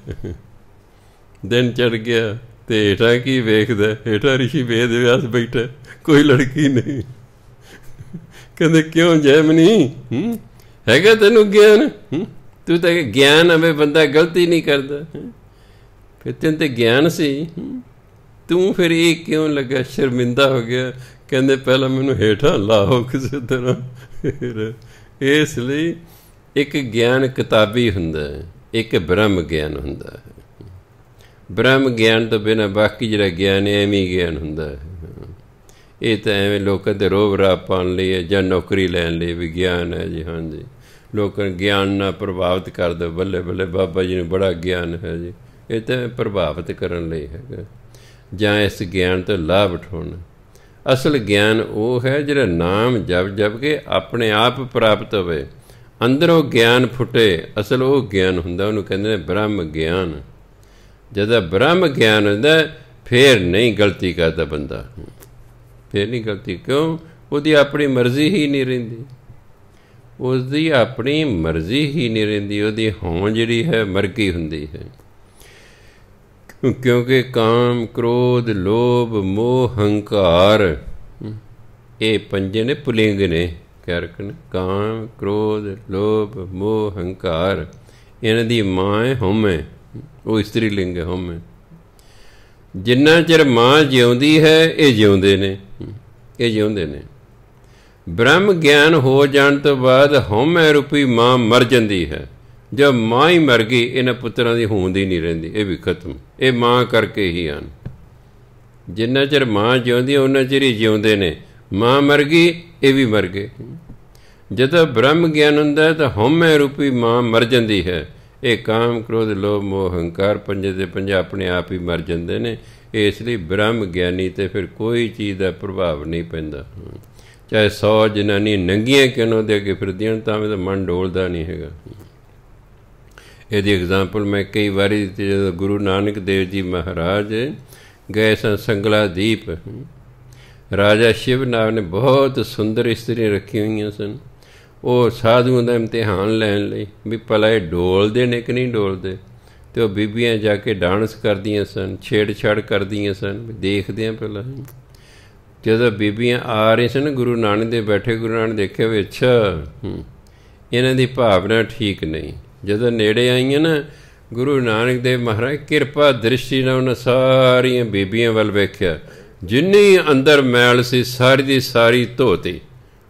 ਦਿਨ ਚੜ੍ਹ ਗਿਆ ਅਤੇ ਹੇਠਾਂ ਕੀ ਵੇਖਦਾ? ਹੇਠਾਂ ਰਿਸ਼ੀ ਵੇਦ ਵਿਆਸ ਬੈਠਾ, ਕੋਈ ਲੜਕੀ ਨਹੀਂ। ਕਹਿੰਦੇ ਕਿਉਂ ਜੈਮਨੀ, ਹੈਗਾ ਤੈਨੂੰ ਗਿਆਨ? ਤੂੰ ਤਾਂ ਗਿਆਨ ਹੋਵੇ ਬੰਦਾ ਗਲਤੀ ਨਹੀਂ ਕਰਦਾ, ਫਿਰ ਤੈਨੂੰ ਤਾਂ ਗਿਆਨ ਸੀ, ਤੂੰ ਫਿਰ ਇਹ ਕਿਉਂ ਲੱਗਾ ਸ਼ਰਮਿੰਦਾ ਹੋ ਗਿਆ? ਕਹਿੰਦੇ ਪਹਿਲਾਂ ਮੈਨੂੰ ਹੇਠਾਂ ਲਾਓ ਕਿਸੇ ਤਰ੍ਹਾਂ। ਇਸ ਲਈ ਇੱਕ ਗਿਆਨ ਕਿਤਾਬੀ ਹੁੰਦਾ ਹੈ, ਇੱਕ ਬ੍ਰਹਮ ਗਿਆਨ ਹੁੰਦਾ ਹੈ। ਬ੍ਰਹਮ ਗਿਆਨ ਤੋਂ ਬਿਨਾਂ ਬਾਕੀ ਜਿਹੜਾ ਗਿਆਨ ਹੈ ਐਵੇਂ ਗਿਆਨ ਹੁੰਦਾ ਹੈ। ਇਹ ਤਾਂ ਐਵੇਂ ਲੋਕਾਂ ਦੇ ਰੋਬ ਰਾਬ ਪਾਉਣ ਲਈ ਹੈ ਜਾਂ ਨੌਕਰੀ ਲੈਣ ਲਈ ਵੀ ਗਿਆਨ ਹੈ ਜੀ। ਹਾਂਜੀ, ਲੋਕਾਂ ਨੂੰ ਗਿਆਨ ਨਾਲ ਪ੍ਰਭਾਵਿਤ ਕਰ ਦਿਓ, ਬੱਲੇ ਬੱਲੇ ਬਾਬਾ ਜੀ ਨੂੰ ਬੜਾ ਗਿਆਨ ਹੈ ਜੀ। ਇਹ ਤਾਂ ਪ੍ਰਭਾਵਿਤ ਕਰਨ ਲਈ ਹੈਗਾ, ਜਾਂ ਇਸ ਗਿਆਨ ਤੋਂ ਲਾਭ ਉਠਾਉਣਾ। ਅਸਲ ਗਿਆਨ ਉਹ ਹੈ ਜਿਹੜਾ ਨਾਮ ਜਪ ਜਪ ਕੇ ਆਪਣੇ ਆਪ ਪ੍ਰਾਪਤ ਹੋਵੇ, ਅੰਦਰੋਂ ਗਿਆਨ ਫੁੱਟੇ। ਅਸਲ ਉਹ ਗਿਆਨ ਹੁੰਦਾ, ਉਹਨੂੰ ਕਹਿੰਦੇ ਨੇ ਬ੍ਰਹਮ ਗਿਆਨ। ਜਦੋਂ ਬ੍ਰਹਮ ਗਿਆਨ ਹੁੰਦਾ ਫਿਰ ਨਹੀਂ ਗਲਤੀ ਕਰਦਾ ਬੰਦਾ, ਫਿਰ ਨਹੀਂ ਗਲਤੀ। ਕਿਉਂ? ਉਹਦੀ ਆਪਣੀ ਮਰਜ਼ੀ ਹੀ ਨਹੀਂ ਰਹਿੰਦੀ, ਉਸਦੀ ਆਪਣੀ ਮਰਜ਼ੀ ਹੀ ਨਹੀਂ ਰਹਿੰਦੀ। ਉਹਦੀ ਹੋਂ ਜਿਹੜੀ ਹੈ ਮਰਗੀ ਹੁੰਦੀ ਹੈ। ਕਿਉਂਕਿ ਕਾਮ, ਕ੍ਰੋਧ, ਲੋਭ, ਮੋਹ, ਹੰਕਾਰ, ਇਹ ਪੰਜੇ ਨੇ ਪੁਲਿੰਗ ਨੇ। ਕਹਿ ਰੱਖਣ ਕਾਮ, ਕ੍ਰੋਧ, ਲੋਭ, ਮੋਹ, ਹੰਕਾਰ। ਇਹਨਾਂ ਦੀ ਮਾਂ ਹੈ ਹਉਮੈ, ਉਹ ਇਸਤਰੀ ਲਿੰਗ ਹੈ ਹਉਮੈ। ਜਿੰਨਾ ਚਿਰ ਮਾਂ ਜਿਉਂਦੀ ਹੈ ਇਹ ਜਿਉਂਦੇ ਨੇ, ਇਹ ਜਿਉਂਦੇ ਨੇ। ਬ੍ਰਹਮ ਗਿਆਨ ਹੋ ਜਾਣ ਤੋਂ ਬਾਅਦ ਹਉਮੈ ਰੂਪੀ ਮਾਂ ਮਰ ਜਾਂਦੀ ਹੈ। ਜਦ ਮਾਂ ਹੀ ਮਰ ਗਈ, ਇਹਨਾਂ ਪੁੱਤਰਾਂ ਦੀ ਹੋਂਦ ਹੀ ਨਹੀਂ ਰਹਿੰਦੀ, ਇਹ ਵੀ ਖਤਮ। ਇਹ ਮਾਂ ਕਰਕੇ ਹੀ ਹਨ। ਜਿੰਨਾ ਚਿਰ ਮਾਂ ਜਿਉਂਦੀ ਉਹਨਾਂ ਚਿਰ ਹੀ ਜਿਉਂਦੇ ਨੇ। ਮਾਂ ਮਰ ਗਈ, ਇਹ ਵੀ ਮਰ ਗਏ। ਜਦੋਂ ਬ੍ਰਹਮ ਗਿਆਨ ਹੁੰਦਾ ਤਾਂ ਹਉਮੈ ਰੂਪੀ ਮਾਂ ਮਰ ਜਾਂਦੀ ਹੈ। ਇਹ ਕਾਮ, ਕ੍ਰੋਧ, ਲੋਭ, ਮੋਹ, ਹੰਕਾਰ ਪੰਜੇ ਦੇ ਪੰਜੇ ਆਪਣੇ ਆਪ ਹੀ ਮਰ ਜਾਂਦੇ ਨੇ। ਇਸ ਲਈ ਬ੍ਰਹਮ ਗਿਆਨੀ 'ਤੇ ਫਿਰ ਕੋਈ ਚੀਜ਼ ਦਾ ਪ੍ਰਭਾਵ ਨਹੀਂ ਪੈਂਦਾ। ਚਾਹੇ 100 ਜਨਾਨੀ ਨੰਗੀਆਂ ਕਿਉਂ ਉਹਦੇ ਅੱਗੇ ਫਿਰਦੀਆਂ, ਤਾਂ ਵੀ ਤਾਂ ਮਨ ਡੋਲਦਾ ਨਹੀਂ ਹੈਗਾ। ਇਹਦੀ ਐਗਜ਼ਾਮਪਲ ਮੈਂ ਕਈ ਵਾਰੀ ਦਿੱਤੀ। ਜਦੋਂ ਗੁਰੂ ਨਾਨਕ ਦੇਵ ਜੀ ਮਹਾਰਾਜ ਗਏ ਸਨ ਸੰਗਲਾਦੀਪ, ਰਾਜਾ ਸ਼ਿਵ ਨਾਮ ਨੇ ਬਹੁਤ ਸੁੰਦਰ ਇਸਤਰੀਆਂ ਰੱਖੀਆਂ ਹੋਈਆਂ ਸਨ। ਉਹ ਸਾਧੂਆਂ ਦਾ ਇਮਤਿਹਾਨ ਲੈਣ ਲਈ ਵੀ ਭਲਾ ਇਹ ਡੋਲਦੇ ਨੇ ਕਿ ਨਹੀਂ ਡੋਲਦੇ, ਅਤੇ ਉਹ ਬੀਬੀਆਂ ਜਾ ਕੇ ਡਾਂਸ ਕਰਦੀਆਂ ਸਨ, ਛੇੜਛਾੜ ਕਰਦੀਆਂ ਸਨ, ਦੇਖਦੇ ਹਾਂ ਪਹਿਲਾਂ। ਜਦੋਂ ਬੀਬੀਆਂ ਆ ਰਹੀਆਂ ਸਨ ਗੁਰੂ ਨਾਨਕ ਦੇ ਬੈਠੇ, ਗੁਰੂ ਨਾਨਕ ਦੇਖਿਆ ਵੀ ਅੱਛਾ ਇਹਨਾਂ ਦੀ ਭਾਵਨਾ ਠੀਕ ਨਹੀਂ। ਜਦੋਂ ਨੇੜੇ ਆਈਆਂ ਨਾ, ਗੁਰੂ ਨਾਨਕ ਦੇਵ ਮਹਾਰਾਜ ਕਿਰਪਾ ਦ੍ਰਿਸ਼ਟੀ ਨਾਲ ਉਹਨਾਂ ਸਾਰੀਆਂ ਬੀਬੀਆਂ ਵੱਲ ਵੇਖਿਆ, ਜਿੰਨੀ ਅੰਦਰ ਮੈਲ ਸੀ ਸਾਰੀ ਦੀ ਸਾਰੀ ਧੋਤੀ,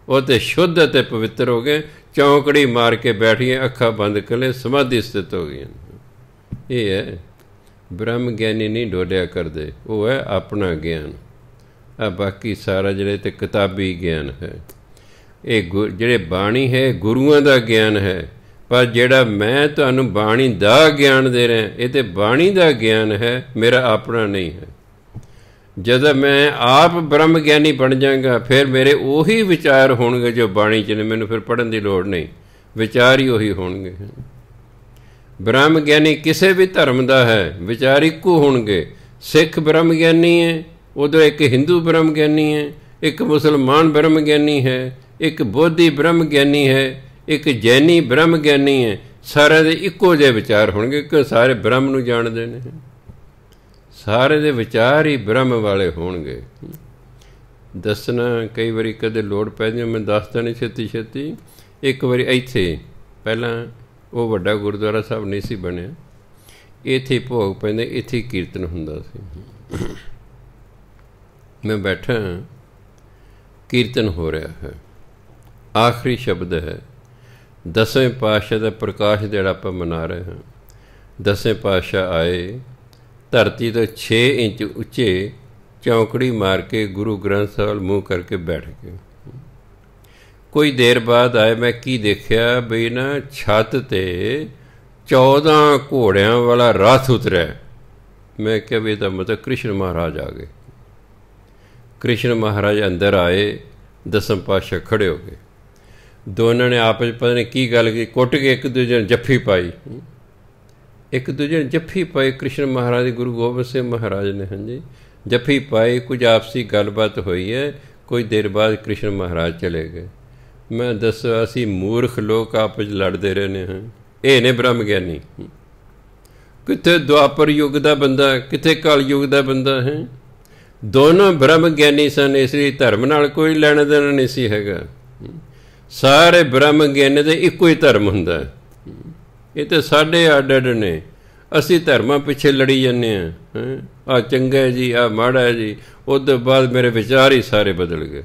ਉਹ ਤੇ ਸ਼ੁੱਧ ਅਤੇ ਪਵਿੱਤਰ ਹੋ ਗਏ। ਚੌਂਕੜੀ ਮਾਰ ਕੇ ਬੈਠ ਗਏ, ਅੱਖਾਂ ਬੰਦ ਕਰ ਲਏ, ਸਮਾਧੀ ਸਥਿਤ ਹੋ ਗਈਆਂ। ਇਹ ਹੈ ਬ੍ਰਹਮ ਗਿਆਨੀ ਨਹੀਂ ਡੋਲਿਆ ਕਰਦੇ, ਉਹ ਹੈ ਆਪਣਾ ਗਿਆਨ। ਆ ਬਾਕੀ ਸਾਰਾ ਜਿਹੜੇ ਤੇ ਕਿਤਾਬੀ ਗਿਆਨ ਹੈ, ਇਹ ਜਿਹੜੇ ਬਾਣੀ ਹੈ ਗੁਰੂਆਂ ਦਾ ਗਿਆਨ ਹੈ। ਪਰ ਜਿਹੜਾ ਮੈਂ ਤੁਹਾਨੂੰ ਬਾਣੀ ਦਾ ਗਿਆਨ ਦੇ ਰਿਹਾ, ਇਹ ਤਾਂ ਬਾਣੀ ਦਾ ਗਿਆਨ ਹੈ, ਮੇਰਾ ਆਪਣਾ ਨਹੀਂ ਹੈ। ਜਦੋਂ ਮੈਂ ਆਪ ਬ੍ਰਹਮ ਗਿਆਨੀ ਬਣ ਜਾਵਾਂਗਾ, ਫਿਰ ਮੇਰੇ ਉਹੀ ਵਿਚਾਰ ਹੋਣਗੇ ਜੋ ਬਾਣੀ 'ਚ ਨੇ, ਮੈਨੂੰ ਫਿਰ ਪੜ੍ਹਨ ਦੀ ਲੋੜ ਨਹੀਂ, ਵਿਚਾਰ ਹੀ ਉਹੀ ਹੋਣਗੇ। ਬ੍ਰਹਮ ਗਿਆਨੀ ਕਿਸੇ ਵੀ ਧਰਮ ਦਾ ਹੈ, ਵਿਚਾਰ ਇੱਕੋ ਹੋਣਗੇ। ਸਿੱਖ ਬ੍ਰਹਮ ਗਿਆਨੀ ਹੈ, ਉਦੋਂ ਇੱਕ ਹਿੰਦੂ ਬ੍ਰਹਮ ਗਿਆਨੀ ਹੈ, ਇੱਕ ਮੁਸਲਮਾਨ ਬ੍ਰਹਮ ਗਿਆਨੀ ਹੈ, ਇੱਕ ਬੋਧੀ ਬ੍ਰਹਮ ਗਿਆਨੀ ਹੈ, ਇੱਕ ਜੈਨੀ ਬ੍ਰਹਮ ਗਿਆਨੀ ਹੈ। ਸਾਰਿਆਂ ਦੇ ਇੱਕੋ ਜਿਹੇ ਵਿਚਾਰ ਹੋਣਗੇ, ਕਿਉਂ ਸਾਰੇ ਬ੍ਰਹਮ ਨੂੰ ਜਾਣਦੇ ਨੇ। ਸਾਰੇ ਦੇ ਵਿਚਾਰ ਹੀ ਬ੍ਰਹਮ ਵਾਲੇ ਹੋਣਗੇ। ਦੱਸਣਾ ਕਈ ਵਾਰੀ ਕਦੇ ਲੋੜ ਪੈ ਜਾਵੇ, ਮੈਂ ਦੱਸਦਾ ਨਹੀਂ ਛੇਤੀ ਛੇਤੀ। ਇੱਕ ਵਾਰੀ ਇੱਥੇ ਪਹਿਲਾਂ ਉਹ ਵੱਡਾ ਗੁਰਦੁਆਰਾ ਸਾਹਿਬ ਨਹੀਂ ਸੀ ਬਣਿਆ, ਇੱਥੇ ਭੋਗ ਪੈਂਦੇ, ਇੱਥੇ ਕੀਰਤਨ ਹੁੰਦਾ ਸੀ। ਮੈਂ ਬੈਠਾ, ਕੀਰਤਨ ਹੋ ਰਿਹਾ ਹੈ, ਆਖਰੀ ਸ਼ਬਦ ਹੈ, 10ਵੇਂ ਪਾਤਸ਼ਾਹ ਦਾ ਪ੍ਰਕਾਸ਼ ਦਿਹਾੜਾ ਆਪਾਂ ਮਨਾ ਰਹੇ ਹਾਂ। 10ਵੇਂ ਪਾਤਸ਼ਾਹ ਆਏ, ਧਰਤੀ ਤੋਂ 6 ਇੰਚ ਉੱਚੇ, ਚੌਂਕੜੀ ਮਾਰ ਕੇ ਗੁਰੂ ਗ੍ਰੰਥ ਸਾਹਿਬ ਮੂੰਹ ਕਰਕੇ ਬੈਠ ਗਏ। ਕੋਈ ਦੇਰ ਬਾਅਦ ਆਏ, ਮੈਂ ਕੀ ਦੇਖਿਆ ਬਈ ਨਾ ਛੱਤ 'ਤੇ 14 ਘੋੜਿਆਂ ਵਾਲਾ ਰਥ ਉਤਰਿਆ। ਮੈਂ ਕਿਹਾ ਵੀ ਇਹਦਾ ਮਤਲਬ ਕ੍ਰਿਸ਼ਨ ਮਹਾਰਾਜ ਆ ਗਏ। ਕ੍ਰਿਸ਼ਨ ਮਹਾਰਾਜ ਅੰਦਰ ਆਏ, 10ਵੇਂ ਪਾਤਸ਼ਾਹ ਖੜ੍ਹੇ ਹੋ ਗਏ। ਦੋਨਾਂ ਨੇ ਆਪਸ ਪਤਾ ਨਹੀਂ ਕੀ ਗੱਲ ਕੀਤੀ, ਕੁੱਟ ਕੇ ਇੱਕ ਦੂਜੇ ਨੂੰ ਜੱਫੀ ਪਾਈ, ਇੱਕ ਦੂਜੇ ਨੂੰ ਜੱਫੀ ਪਾਈ। ਕ੍ਰਿਸ਼ਨ ਮਹਾਰਾਜ ਦੀ ਗੁਰੂ ਗੋਬਿੰਦ ਸਿੰਘ ਮਹਾਰਾਜ ਨੇ, ਹਾਂਜੀ, ਜੱਫੀ ਪਾਈ। ਕੁਝ ਆਪਸੀ ਗੱਲਬਾਤ ਹੋਈ ਹੈ। ਕੁਝ ਦੇਰ ਬਾਅਦ ਕ੍ਰਿਸ਼ਨ ਮਹਾਰਾਜ ਚਲੇ ਗਏ। ਮੈਂ ਦੱਸੋ, ਅਸੀਂ ਮੂਰਖ ਲੋਕ ਆਪਸ ਲੜਦੇ ਰਹਿੰਦੇ ਹਾਂ। ਇਹ ਨੇ ਬ੍ਰਹਮ ਗਿਆਨੀ। ਕਿੱਥੇ ਦੁਆਪਰ ਯੁੱਗ ਦਾ ਬੰਦਾ, ਕਿੱਥੇ ਕਲ ਯੁੱਗ ਦਾ ਬੰਦਾ ਹੈ। ਦੋਨੋਂ ਬ੍ਰਹਮ ਗਿਆਨੀ ਸਨ, ਇਸ ਲਈ ਧਰਮ ਨਾਲ ਕੋਈ ਲੈਣਾ ਦੇਣਾ ਨਹੀਂ ਸੀ ਹੈਗਾ। ਸਾਰੇ ਬ੍ਰਹਮ ਗਿਆਨੀ ਦੇ ਇੱਕੋ ਹੀ ਧਰਮ ਹੁੰਦਾ। ਇਹ ਤਾਂ ਸਾਡੇ ਅੱਡ ਅੱਡ ਨੇ, ਅਸੀਂ ਧਰਮਾਂ ਪਿੱਛੇ ਲੜੀ ਜਾਂਦੇ ਹਾਂ। ਆਹ ਚੰਗਾ ਹੈ ਜੀ, ਆਹ ਮਾੜਾ ਹੈ ਜੀ। ਉਸ ਤੋਂ ਬਾਅਦ ਮੇਰੇ ਵਿਚਾਰ ਹੀ ਸਾਰੇ ਬਦਲ ਗਏ।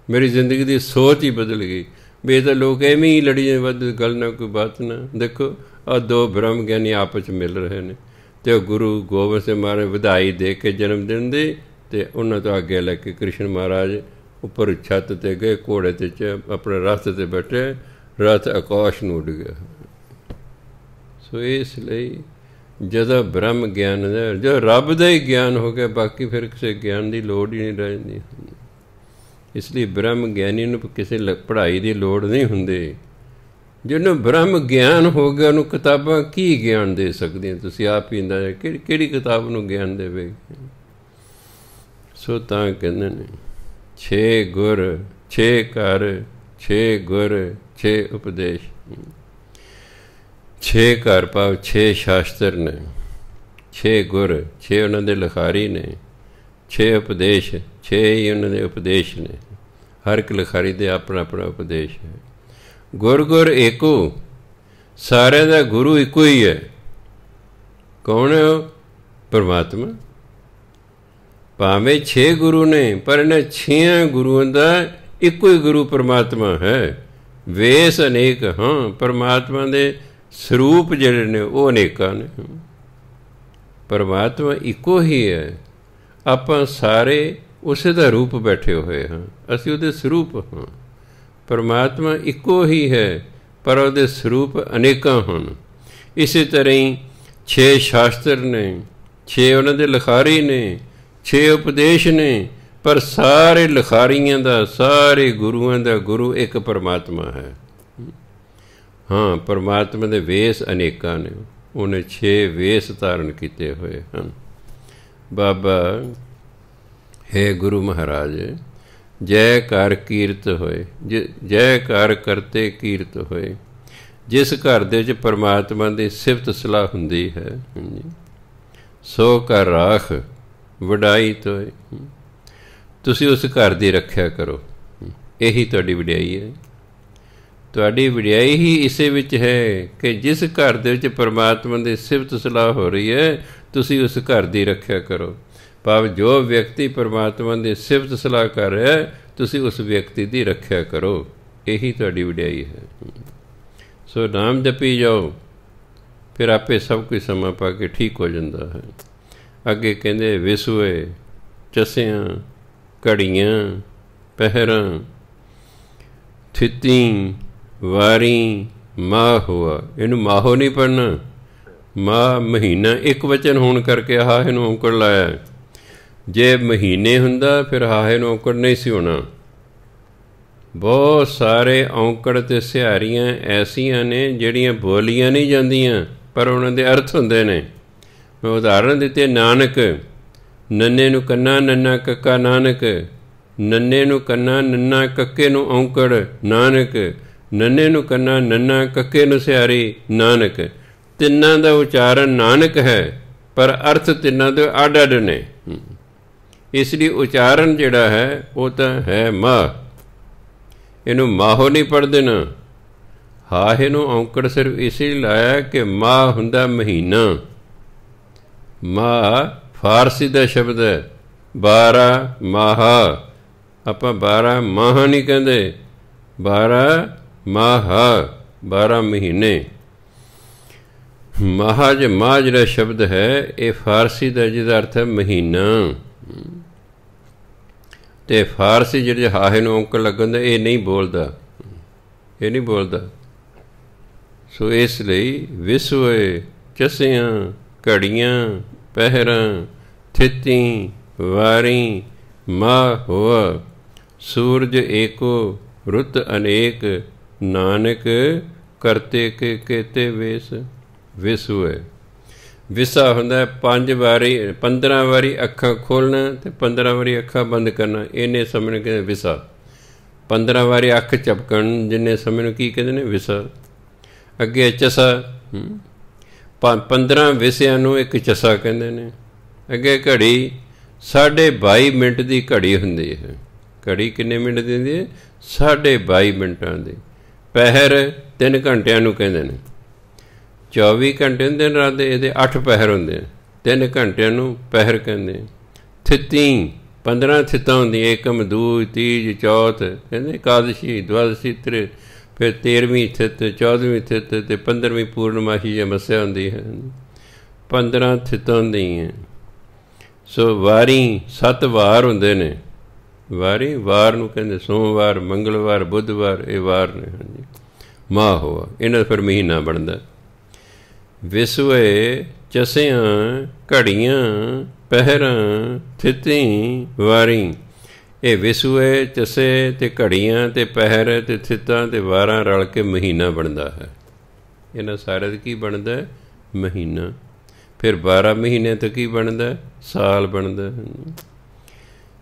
ਮੇਰੀ ਜ਼ਿੰਦਗੀ ਦੀ ਸੋਚ ਹੀ ਬਦਲ ਗਈ ਵੀ ਇਹ ਤਾਂ ਲੋਕ ਐਵੇਂ ਹੀ ਲੜੀ ਜਾਂਦੇ, ਵੱਧ ਗੱਲ ਨਾ ਕੋਈ ਬਾਤ ਨਾ। ਦੇਖੋ ਆਹ 2 ਬ੍ਰਹਮ ਗਿਆਨੀ ਆਪਸ 'ਚ ਮਿਲ ਰਹੇ ਨੇ, ਅਤੇ ਉਹ ਗੁਰੂ ਗੋਬਿੰਦ ਸਿੰਘ ਮਹਾਰਾਜ ਵਧਾਈ ਦੇ ਕੇ ਜਨਮ ਦਿਨ ਦੀ, ਅਤੇ ਉਹਨਾਂ ਤੋਂ ਅੱਗੇ ਲੈ ਕੇ ਕ੍ਰਿਸ਼ਨ ਮਹਾਰਾਜ ਉੱਪਰ ਛੱਤ 'ਤੇ ਗਏ, ਘੋੜੇ 'ਤੇ ਆਪਣੇ ਰਥ 'ਤੇ ਬੈਠੇ, ਰਥ ਆਕਾਸ਼ ਨੂੰ ਉੱਡ ਗਿਆ। ਸੋ ਇਸ ਲਈ ਜਦੋਂ ਬ੍ਰਹਮ ਗਿਆਨ ਦਾ, ਜਦੋਂ ਰੱਬ ਦਾ ਹੀ ਗਿਆਨ ਹੋ ਗਿਆ, ਬਾਕੀ ਫਿਰ ਕਿਸੇ ਗਿਆਨ ਦੀ ਲੋੜ ਹੀ ਨਹੀਂ ਰਹਿੰਦੀ। ਇਸ ਲਈ ਬ੍ਰਹਮ ਗਿਆਨੀ ਨੂੰ ਕਿਸੇ ਪੜ੍ਹਾਈ ਦੀ ਲੋੜ ਨਹੀਂ ਹੁੰਦੀ। ਜਿਹਨੂੰ ਬ੍ਰਹਮ ਗਿਆਨ ਹੋ ਗਿਆ, ਉਹਨੂੰ ਕਿਤਾਬਾਂ ਕੀ ਗਿਆਨ ਦੇ ਸਕਦੀਆਂ। ਤੁਸੀਂ ਆਪ ਹੀ ਅੰਦਾਜ਼ਾ, ਕਿਹੜੀ ਕਿਤਾਬ ਨੂੰ ਗਿਆਨ ਦੇਵੇਗੀ। ਸੋ ਤਾਂ ਕਹਿੰਦੇ ਨੇ 6 ਗੁਰ 6 ਘਰ 6 ਗੁਰ 6 ਉਪਦੇਸ਼। 6 ਘਰ ਭਾਵ 6 ਸ਼ਾਸਤਰ ਨੇ, 6 ਗੁਰ 6 ਉਹਨਾਂ ਦੇ ਲਿਖਾਰੀ ਨੇ, 6 ਉਪਦੇਸ਼ 6 ਹੀ ਉਹਨਾਂ ਦੇ ਉਪਦੇਸ਼ ਨੇ। ਹਰ ਇੱਕ ਲਿਖਾਰੀ ਦੇ ਆਪਣਾ ਆਪਣਾ ਉਪਦੇਸ਼ ਹੈ। ਗੁਰ ਗੁਰ ਏਕੋ, ਸਾਰਿਆਂ ਦਾ ਗੁਰੂ ਇੱਕੋ ਹੀ ਹੈ। ਕੌਣ ਹੈ ਉਹ? ਪਰਮਾਤਮਾ। ਭਾਵੇਂ 6 ਗੁਰੂ ਨੇ, ਪਰ ਇਹਨਾਂ 6 ਗੁਰੂਆਂ ਦਾ ਇੱਕੋ ਹੀ ਗੁਰੂ ਪਰਮਾਤਮਾ ਹੈ। ਵੇਸ ਅਨੇਕ, ਹਾਂ, ਪਰਮਾਤਮਾ ਦੇ ਸਰੂਪ ਜਿਹੜੇ ਨੇ ਉਹ ਅਨੇਕਾਂ ਨੇ। ਪਰਮਾਤਮਾ ਇੱਕੋ ਹੀ ਹੈ। ਆਪਾਂ ਸਾਰੇ ਉਸੇ ਦਾ ਰੂਪ ਬੈਠੇ ਹੋਏ ਹਾਂ, ਅਸੀਂ ਉਹਦੇ ਸਰੂਪ ਹਾਂ। ਪਰਮਾਤਮਾ ਇੱਕੋ ਹੀ ਹੈ, ਪਰ ਉਹਦੇ ਸਰੂਪ ਅਨੇਕਾਂ ਹਨ। ਇਸੇ ਤਰ੍ਹਾਂ ਹੀ 6 ਸ਼ਾਸਤਰ ਨੇ, 6 ਉਹਨਾਂ ਦੇ ਲਿਖਾਰੀ ਨੇ, 6 ਉਪਦੇਸ਼ ਨੇ, ਪਰ ਸਾਰੇ ਲਿਖਾਰੀਆਂ ਦਾ, ਸਾਰੇ ਗੁਰੂਆਂ ਦਾ ਗੁਰੂ ਇੱਕ ਪਰਮਾਤਮਾ ਹੈ। ਹਾਂ, ਪਰਮਾਤਮਾ ਦੇ ਵੇਸ ਅਨੇਕਾਂ ਨੇ। ਉਹਨੇ 6 ਵੇਸ ਧਾਰਨ ਕੀਤੇ ਹੋਏ ਹਨ। ਬਾਬਾ ਹੈ ਗੁਰੂ ਮਹਾਰਾਜ, ਜੈ ਕਰ ਕੀਰਤ ਹੋਏ, ਜੈ ਕਰ ਕਰਤੇ ਕੀਰਤ ਹੋਏ। ਜਿਸ ਘਰ ਦੇ ਵਿੱਚ ਪਰਮਾਤਮਾ ਦੀ ਸਿਫਤ ਸਲਾਹ ਹੁੰਦੀ ਹੈ, ਸੋ ਘਰ ਰਾਖ ਵਡਾਈ ਤੋਏ। ਤੁਸੀਂ ਉਸ ਘਰ ਦੀ ਰੱਖਿਆ ਕਰੋ, ਇਹੀ ਤੁਹਾਡੀ ਵਡਿਆਈ ਹੈ। ਤੁਹਾਡੀ ਵਡਿਆਈ ਹੀ ਇਸੇ ਵਿੱਚ ਹੈ ਕਿ ਜਿਸ ਘਰ ਦੇ ਵਿੱਚ ਪਰਮਾਤਮਾ ਦੀ ਸਿਫਤ ਸਲਾਹ ਹੋ ਰਹੀ ਹੈ, ਤੁਸੀਂ ਉਸ ਘਰ ਦੀ ਰੱਖਿਆ ਕਰੋ। ਭਾਵ ਜੋ ਵਿਅਕਤੀ ਪਰਮਾਤਮਾ ਦੀ ਸਿਫਤ ਸਲਾਹ ਕਰ ਰਿਹਾ, ਤੁਸੀਂ ਉਸ ਵਿਅਕਤੀ ਦੀ ਰੱਖਿਆ ਕਰੋ, ਇਹੀ ਤੁਹਾਡੀ ਵਡਿਆਈ ਹੈ। ਸੋ ਨਾਮ ਜਪੀ ਜਾਓ, ਫਿਰ ਆਪੇ ਸਭ ਕੁਝ ਸਮਾਂ ਪਾ ਕੇ ਠੀਕ ਹੋ ਜਾਂਦਾ ਹੈ। ਅੱਗੇ ਕਹਿੰਦੇ ਵਿਸੂਏ ਚਸਿਆਂ ਘੜੀਆਂ ਪਹਿਰਾਂ ਥਿਤੀ ਵਾਰੀ ਮਾਹ ਹੋਆ। ਇਹਨੂੰ ਮਾਹੋ ਨਹੀਂ ਪੜ੍ਹਨਾ, ਮਾਹ ਮਹੀਨਾ ਇੱਕ ਵਚਨ ਹੋਣ ਕਰਕੇ ਹਾਹੇ ਨੂੰ ਔਂਕੜ ਲਾਇਆ। ਜੇ ਮਹੀਨੇ ਹੁੰਦਾ ਫਿਰ ਹਾਹੇ ਨੂੰ ਔਂਕੜ ਨਹੀਂ ਸੀ ਹੋਣਾ। ਬਹੁਤ ਸਾਰੇ ਔਂਕੜ ਅਤੇ ਸਿਹਾਰੀਆਂ ਐਸੀਆਂ ਨੇ ਜਿਹੜੀਆਂ ਬੋਲੀਆਂ ਨਹੀਂ ਜਾਂਦੀਆਂ, ਪਰ ਉਹਨਾਂ ਦੇ ਅਰਥ ਹੁੰਦੇ ਨੇ। ਮੈਂ ਉਦਾਹਰਨ ਦਿੱਤੀ, ਨਾਨਕ, ਨੰਨੇ ਨੂੰ ਕੰਨਾ ਨੰਨਾ ਕੱਕਾ ਨਾਨਕ, ਨੰਨੇ ਨੂੰ ਕੰਨਾ ਨੰਨਾ ਕੱਕੇ ਨੂੰ ਔਂਕੜ ਨਾਨਕ, ਨੰਨੇ ਨੂੰ ਕੰਨਾ ਨੰਨਾ ਕੱਕੇ ਨੂੰ ਸਿਹਾਰੀ ਨਾਨਕ। ਤਿੰਨਾਂ ਦਾ ਉਚਾਰਨ ਨਾਨਕ ਹੈ, ਪਰ ਅਰਥ ਤਿੰਨਾਂ ਦੇ ਅੱਡ ਅੱਡ ਨੇ। ਇਸ ਲਈ ਉਚਾਰਨ ਜਿਹੜਾ ਹੈ ਉਹ ਤਾਂ ਹੈ ਮਾਹ। ਇਹਨੂੰ ਮਾਹੋ ਨਹੀਂ ਪੜ੍ਹ ਦੇਣਾ। ਹਾਹੇ ਨੂੰ ਔਂਕੜ ਸਿਰਫ ਇਸ ਲਈ ਲਾਇਆ ਕਿ ਮਾਹ ਹੁੰਦਾ ਮਹੀਨਾ। ਮਾਹ ਫਾਰਸੀ ਦਾ ਸ਼ਬਦ ਹੈ, 12 ਮਾਹਾ। ਆਪਾਂ 12 ਮਾਹ ਨਹੀਂ ਕਹਿੰਦੇ, 12 ਮਾਹ, 12 ਮਹੀਨੇ। ਮਾਹ ਜਿਹੜਾ ਸ਼ਬਦ ਹੈ ਇਹ ਫਾਰਸੀ ਦਾ, ਜਿਹਦਾ ਅਰਥ ਹੈ ਮਹੀਨਾ। ਅਤੇ ਫਾਰਸੀ ਜਿਹੜੇ ਹਾਹੇ ਨੂੰ ਔਂਕੜ ਲੱਗਣ ਦਾ ਇਹ ਨਹੀਂ ਬੋਲਦਾ, ਇਹ ਨਹੀਂ ਬੋਲਦਾ। ਸੋ ਇਸ ਲਈ ਵਿਸੂਏ ਚਸਿਆਂ ਘੜੀਆਂ ਪਹਿਰਾਂ ਥਿਤੀ ਵਾਰੀ ਮਾਹ ਹੋਆ। ਸੂਰਜ ਏਕੋ ਰੁੱਤ ਅਨੇਕ, ਨਾਨਕ ਕਰਤੇ ਕੇ ਕੇਤੇ ਵੇਸ। ਵਿਸੂਏ ਵਿਸਾ ਹੁੰਦਾ 5 ਵਾਰੀ, 15 ਵਾਰੀ ਅੱਖਾਂ ਖੋਲ੍ਹਣਾ ਅਤੇ 15 ਵਾਰੀ ਅੱਖਾਂ ਬੰਦ ਕਰਨਾ, ਇਹਨੇ ਸਮੇਂ ਨੂੰ ਕਹਿੰਦੇ ਵਿਸਾ। 15 ਵਾਰੀ ਅੱਖ ਝਪਕਣ ਜਿੰਨੇ ਸਮੇਂ ਨੂੰ ਕੀ ਕਹਿੰਦੇ ਨੇ ਵਿਸਾ। ਅੱਗੇ ਚਸਾ, 15 ਵਿਸਿਆਂ ਨੂੰ ਇੱਕ ਚਸਾ ਕਹਿੰਦੇ ਨੇ। ਅੱਗੇ ਘੜੀ 22.5 ਮਿੰਟ ਦੀ ਘੜੀ ਹੁੰਦੀ ਹੈ। ਘੜੀ ਕਿੰਨੇ ਮਿੰਟ ਦੀ ਹੁੰਦੀ ਹੈ? 22.5 ਮਿੰਟਾਂ ਦੀ। ਪਹਿਰ 3 ਘੰਟਿਆਂ ਨੂੰ ਕਹਿੰਦੇ ਨੇ। 24 ਘੰਟੇ ਦਿਨ ਰਾਤ ਦੇ, ਇਹਦੇ 8 ਪਹਿਰ ਹੁੰਦੇ ਆ। 3 ਘੰਟਿਆਂ ਨੂੰ ਪਹਿਰ ਕਹਿੰਦੇ। ਥਿਤੀ 15 ਥਿਤਾਂ ਹੁੰਦੀਆਂ, ਏਕਮ ਦੂਜ ਤੀਜ ਚੌਥ ਕਹਿੰਦੇ, ਇਕਾਦਸ਼ੀ ਦਵਾਦਸ਼ੀ ਤ੍ਰਿ, ਫਿਰ 13ਵੀਂ ਥਿਤ, 14ਵੀਂ ਥਿਤ ਅਤੇ 15ਵੀਂ ਪੂਰਨਮਾਸ਼ੀ ਜਾਂ ਮੱਸਿਆ ਹੁੰਦੀ ਹੈ। 15 ਥਿਤਾਂ ਹੁੰਦੀਆਂ। ਸੋ ਵਾਰੀ 7 ਵਾਰ ਹੁੰਦੇ ਨੇ। ਵਾਰੀ ਵਾਰ ਨੂੰ ਕਹਿੰਦੇ ਸੋਮਵਾਰ, ਮੰਗਲਵਾਰ, ਬੁੱਧਵਾਰ, ਇਹ ਵਾਰ ਨੇ। ਹਾਂਜੀ, ਮਾਹ ਹੋਆ, ਇਹਨਾਂ ਦਾ ਫਿਰ ਮਹੀਨਾ ਬਣਦਾ। ਵਿਸੂਏ ਚਸਿਆਂ ਘੜੀਆਂ ਪਹਿਰਾਂ ਥਿਤੀ ਵਾਰੀ। ਇਹ ਵਿਸੂਏ ਚਸੇ ਅਤੇ ਘੜੀਆਂ ਅਤੇ ਪਹਿਰ ਅਤੇ ਥਿਤਾਂ ਅਤੇ ਵਾਰਾਂ ਰਲ ਕੇ ਮਹੀਨਾ ਬਣਦਾ ਹੈ। ਇਹਨਾਂ ਸਾਰੇ ਦਾ ਕੀ ਬਣਦਾ? ਮਹੀਨਾ। ਫਿਰ 12 ਮਹੀਨੇ ਤੋਂ ਕੀ ਬਣਦਾ? ਸਾਲ ਬਣਦਾ।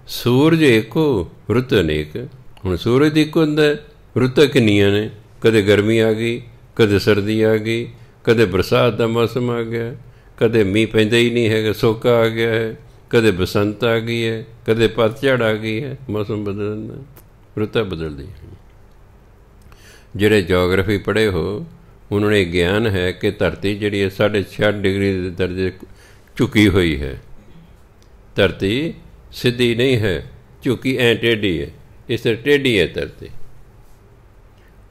ਸੂਰਜ ਏਕੋ ਰੁੱਤ ਅਨੇਕ। ਹੁਣ ਸੂਰਜ ਦੀ ਇੱਕ ਹੁੰਦਾ, ਰੁੱਤਾਂ ਕਿੰਨੀਆਂ ਨੇ? ਕਦੇ ਗਰਮੀ ਆ ਗਈ, ਕਦੇ ਸਰਦੀ ਆ ਗਈ, ਕਦੇ ਬਰਸਾਤ ਦਾ ਮੌਸਮ ਆ ਗਿਆ, ਕਦੇ ਮੀਂਹ ਪੈਂਦਾ ਹੀ ਨਹੀਂ ਹੈਗਾ, ਸੋਕਾ ਆ ਗਿਆ ਹੈ, ਕਦੇ ਬਸੰਤ ਆ ਗਈ ਹੈ, ਕਦੇ ਪਤਝੜ ਆ ਗਈ ਹੈ। ਮੌਸਮ ਬਦਲਦਾ, ਰੁੱਤਾਂ ਬਦਲਦੀਆਂ। ਜਿਹੜੇ ਜੋਗਰਾਫੀ ਪੜ੍ਹੇ ਹੋ ਉਹਨਾਂ ਨੂੰ ਇਹ ਗਿਆਨ ਹੈ ਕਿ ਧਰਤੀ ਜਿਹੜੀ ਹੈ 66 ਡਿਗਰੀ ਦੇ ਦਰਜੇ ਝੁਕੀ ਹੋਈ ਹੈ। ਧਰਤੀ ਸਿੱਧੀ ਨਹੀਂ ਹੈ, ਝੁਕੀ ਐਂ ਟੇਢੀ ਹੈ। ਇਸ ਤਰ੍ਹਾਂ ਟੇਢੀ ਹੈ ਧਰਤੀ।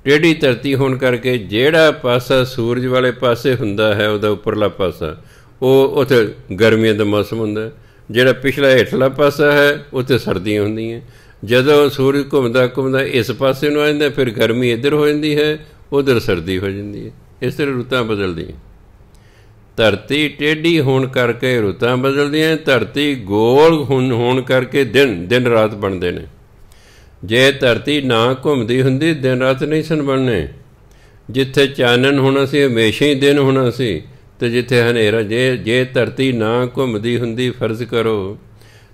ਟੇਢੀ ਧਰਤੀ ਹੋਣ ਕਰਕੇ ਜਿਹੜਾ ਪਾਸਾ ਸੂਰਜ ਵਾਲੇ ਪਾਸੇ ਹੁੰਦਾ ਹੈ, ਉਹਦਾ ਉੱਪਰਲਾ ਪਾਸਾ, ਉਹ ਉੱਥੇ ਗਰਮੀਆਂ ਦਾ ਮੌਸਮ ਹੁੰਦਾ। ਜਿਹੜਾ ਪਿਛਲਾ ਹੇਠਲਾ ਪਾਸਾ ਹੈ ਉੱਥੇ ਸਰਦੀਆਂ ਹੁੰਦੀਆਂ। ਜਦੋਂ ਸੂਰਜ ਘੁੰਮਦਾ ਘੁੰਮਦਾ ਇਸ ਪਾਸੇ ਨੂੰ ਆ ਜਾਂਦਾ, ਫਿਰ ਗਰਮੀ ਇੱਧਰ ਹੋ ਜਾਂਦੀ ਹੈ, ਉੱਧਰ ਸਰਦੀ ਹੋ ਜਾਂਦੀ ਹੈ। ਇਸ ਤਰ੍ਹਾਂ ਰੁੱਤਾਂ ਬਦਲਦੀਆਂ। ਧਰਤੀ ਟੇਢੀ ਹੋਣ ਕਰਕੇ ਰੁੱਤਾਂ ਬਦਲਦੀਆਂ। ਧਰਤੀ ਗੋਲ ਹੋਣ ਕਰਕੇ ਦਿਨ ਰਾਤ ਬਣਦੇ ਨੇ। ਜੇ ਧਰਤੀ ਨਾ ਘੁੰਮਦੀ ਹੁੰਦੀ ਦਿਨ ਰਾਤ ਨਹੀਂ ਸਨ ਬਣਨੇ। ਜਿੱਥੇ ਚਾਨਣ ਹੋਣਾ ਸੀ ਹਮੇਸ਼ਾ ਹੀ ਦਿਨ ਹੋਣਾ ਸੀ, ਅਤੇ ਜਿੱਥੇ ਹਨੇਰਾ, ਜੇ ਧਰਤੀ ਨਾ ਘੁੰਮਦੀ ਹੁੰਦੀ ਫਰਜ਼ ਕਰੋ,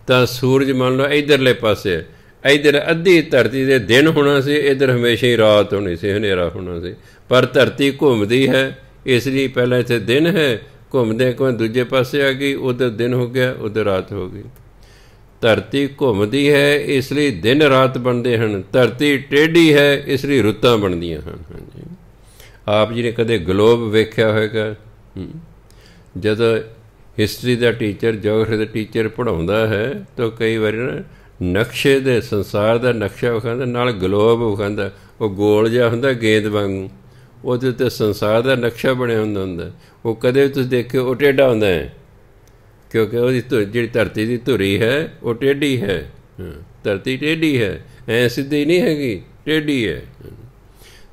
ਤਾਂ ਸੂਰਜ ਮੰਨ ਲਓ ਇੱਧਰਲੇ ਪਾਸੇ, ਇੱਧਰ ਅੱਧੀ ਧਰਤੀ ਦੇ ਦਿਨ ਹੋਣਾ ਸੀ, ਇੱਧਰ ਹਮੇਸ਼ਾ ਹੀ ਰਾਤ ਹੋਣੀ ਸੀ, ਹਨੇਰਾ ਹੋਣਾ ਸੀ। ਪਰ ਧਰਤੀ ਘੁੰਮਦੀ ਹੈ, ਇਸ ਲਈ ਪਹਿਲਾਂ ਇੱਥੇ ਦਿਨ ਹੈ, ਘੁੰਮਦੇ ਘੁੰਮਦੇ ਦੂਜੇ ਪਾਸੇ ਆ ਗਈ, ਉੱਧਰ ਦਿਨ ਹੋ ਗਿਆ, ਉੱਧਰ ਰਾਤ ਹੋ ਗਈ। ਧਰਤੀ ਘੁੰਮਦੀ ਹੈ, ਇਸ ਲਈ ਦਿਨ ਰਾਤ ਬਣਦੇ ਹਨ। ਧਰਤੀ ਟੇਢੀ ਹੈ, ਇਸ ਲਈ ਰੁੱਤਾਂ ਬਣਦੀਆਂ ਹਨ। ਹਾਂਜੀ, ਆਪ ਜੀ ਨੇ ਕਦੇ ਗਲੋਬ ਵੇਖਿਆ ਹੋਵੇਗਾ। ਜਦੋਂ ਹਿਸਟਰੀ ਦਾ ਟੀਚਰ, ਜੋਗ੍ਰਾਫੀ ਦਾ ਟੀਚਰ ਪੜ੍ਹਾਉਂਦਾ ਹੈ ਤਾਂ ਕਈ ਵਾਰੀ ਨਾ ਨਕਸ਼ੇ ਦੇ ਸੰਸਾਰ ਦਾ ਨਕਸ਼ਾ ਵਿਖਾਉਂਦਾ, ਨਾਲ ਗਲੋਬ ਵਿਖਾਉਂਦਾ। ਉਹ ਗੋਲ ਜਿਹਾ ਹੁੰਦਾ ਗੇਂਦ ਵਾਂਗੂ, ਉਹਦੇ ਉੱਤੇ ਸੰਸਾਰ ਦਾ ਨਕਸ਼ਾ ਬਣਿਆ ਹੁੰਦਾ। ਉਹ ਕਦੇ ਵੀ ਤੁਸੀਂ ਦੇਖਿਓ ਉਹ ਟੇਢਾ ਹੁੰਦਾ ਹੈ, ਕਿਉਂਕਿ ਉਹਦੀ ਜਿਹੜੀ ਧਰਤੀ ਦੀ ਧੁਰੀ ਹੈ ਉਹ ਟੇਢੀ ਹੈ। ਧਰਤੀ ਟੇਢੀ ਹੈ, ਐਂ ਸਿੱਧੀ ਨਹੀਂ ਹੈਗੀ, ਟੇਢੀ ਹੈ।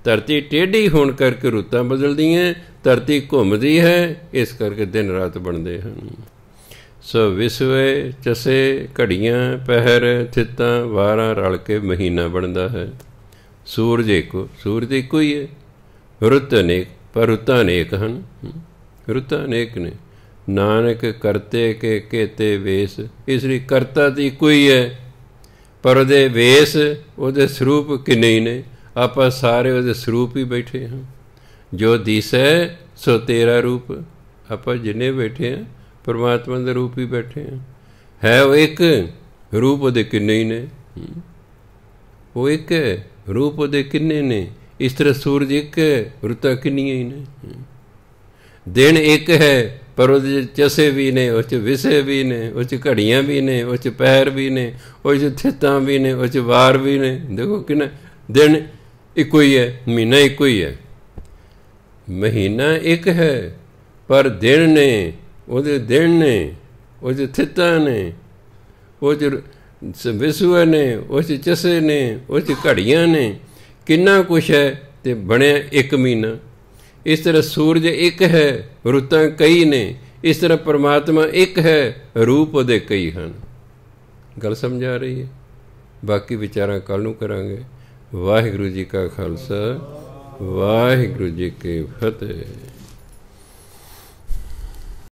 ਧਰਤੀ ਟੇਢੀ ਹੋਣ ਕਰਕੇ ਰੁੱਤਾਂ ਬਦਲਦੀਆਂ, ਧਰਤੀ ਘੁੰਮਦੀ ਹੈ, ਇਸ ਕਰਕੇ ਦਿਨ ਰਾਤ ਬਣਦੇ ਹਨ। ਸੋ ਵਿਸਵੇ ਚਸੇ ਘੜੀਆਂ, ਪਹਿਰ ਥਿੱਤਾਂ ਵਾਰਾਂ ਰਲ ਕੇ ਮਹੀਨਾ ਬਣਦਾ ਹੈ। ਸੂਰਜ ਇੱਕੋ ਹੀ ਹੈ। ਰੁੱਤ ਅਨੇਕ, ਪਰ ਰੁੱਤਾਂ ਅਨੇਕ ਹਨ। ਰੁੱਤਾਂ ਅਨੇਕ ਨੇ। ਨਾਨਕ ਕਰਤੇ ਕੇ ਕੇਤੇ ਵੇਸ, ਇਸ ਲਈ ਕਰਤਾ ਤਾਂ ਇੱਕੋ ਹੀ ਹੈ, ਪਰ ਉਹਦੇ ਵੇਸ, ਉਹਦੇ ਸਰੂਪ ਕਿੰਨੇ ਹੀ ਨੇ। ਆਪਾਂ ਸਾਰੇ ਉਹਦੇ ਸਰੂਪ ਹੀ ਬੈਠੇ ਹਾਂ। ਜੋ ਦਿਸੈ ਸੋ ਤੇਰਾ ਰੂਪ, ਆਪਾਂ ਜਿੰਨੇ ਬੈਠੇ ਹਾਂ ਪਰਮਾਤਮਾ ਦੇ ਰੂਪ ਹੀ ਬੈਠੇ ਹਾਂ। ਹੈ ਉਹ ਇੱਕ, ਰੂਪ ਉਹਦੇ ਕਿੰਨੇ ਹੀ ਨੇ। ਉਹ ਇੱਕ ਹੈ, ਰੂਪ ਉਹਦੇ ਕਿੰਨੇ ਨੇ। ਇਸ ਤਰ੍ਹਾਂ ਸੂਰਜ ਇੱਕ ਹੈ, ਰੁੱਤਾਂ ਕਿੰਨੀਆਂ ਹੀ ਨੇ। ਦਿਨ ਇੱਕ ਹੈ, ਪਰ ਉਹਦੇ 'ਚ ਚਸੇ ਵੀ ਨੇ, ਉਹ 'ਚ ਵਿਸੇ ਵੀ ਨੇ, ਉਹ 'ਚ ਘੜੀਆਂ ਵੀ ਨੇ, ਉਹ 'ਚ ਪਹਿਰ ਵੀ ਨੇ, ਉਹ 'ਚ ਥਿੱਤਾਂ ਵੀ ਨੇ, ਉਹ 'ਚ ਵਾਰ ਵੀ ਨੇ। ਦੇਖੋ ਕਿੰਨਾ ਦਿਨ ਇੱਕੋ ਹੀ ਹੈ, ਮਹੀਨਾ ਇੱਕੋ ਹੀ ਹੈ। ਮਹੀਨਾ ਇੱਕ ਹੈ, ਪਰ ਦਿਨ ਨੇ, ਉਹਦੇ ਦਿਨ ਨੇ, ਉਹ 'ਚ ਥਿੱਤਾਂ ਨੇ, ਉਹ 'ਚ ਵਿਸੂਏ ਨੇ, ਉਹ 'ਚ ਚਸੇ ਨੇ, ਉਹ 'ਚ ਘੜੀਆਂ ਨੇ, ਕਿੰਨਾ ਕੁਛ ਹੈ ਅਤੇ ਬਣਿਆ ਇੱਕ ਮਹੀਨਾ। ਇਸ ਤਰ੍ਹਾਂ ਸੂਰਜ ਇੱਕ ਹੈ, ਰੁੱਤਾਂ ਕਈ ਨੇ। ਇਸ ਤਰ੍ਹਾਂ ਪਰਮਾਤਮਾ ਇੱਕ ਹੈ, ਰੂਪ ਉਹਦੇ ਕਈ ਹਨ। ਗੱਲ ਸਮਝ ਆ ਰਹੀ ਹੈ? ਬਾਕੀ ਵਿਚਾਰਾਂ ਕੱਲ੍ਹ ਨੂੰ ਕਰਾਂਗੇ। ਵਾਹਿਗੁਰੂ ਜੀ ਕਾ ਖਾਲਸਾ, ਵਾਹਿਗੁਰੂ ਜੀ ਕੀ ਫਤਿਹ।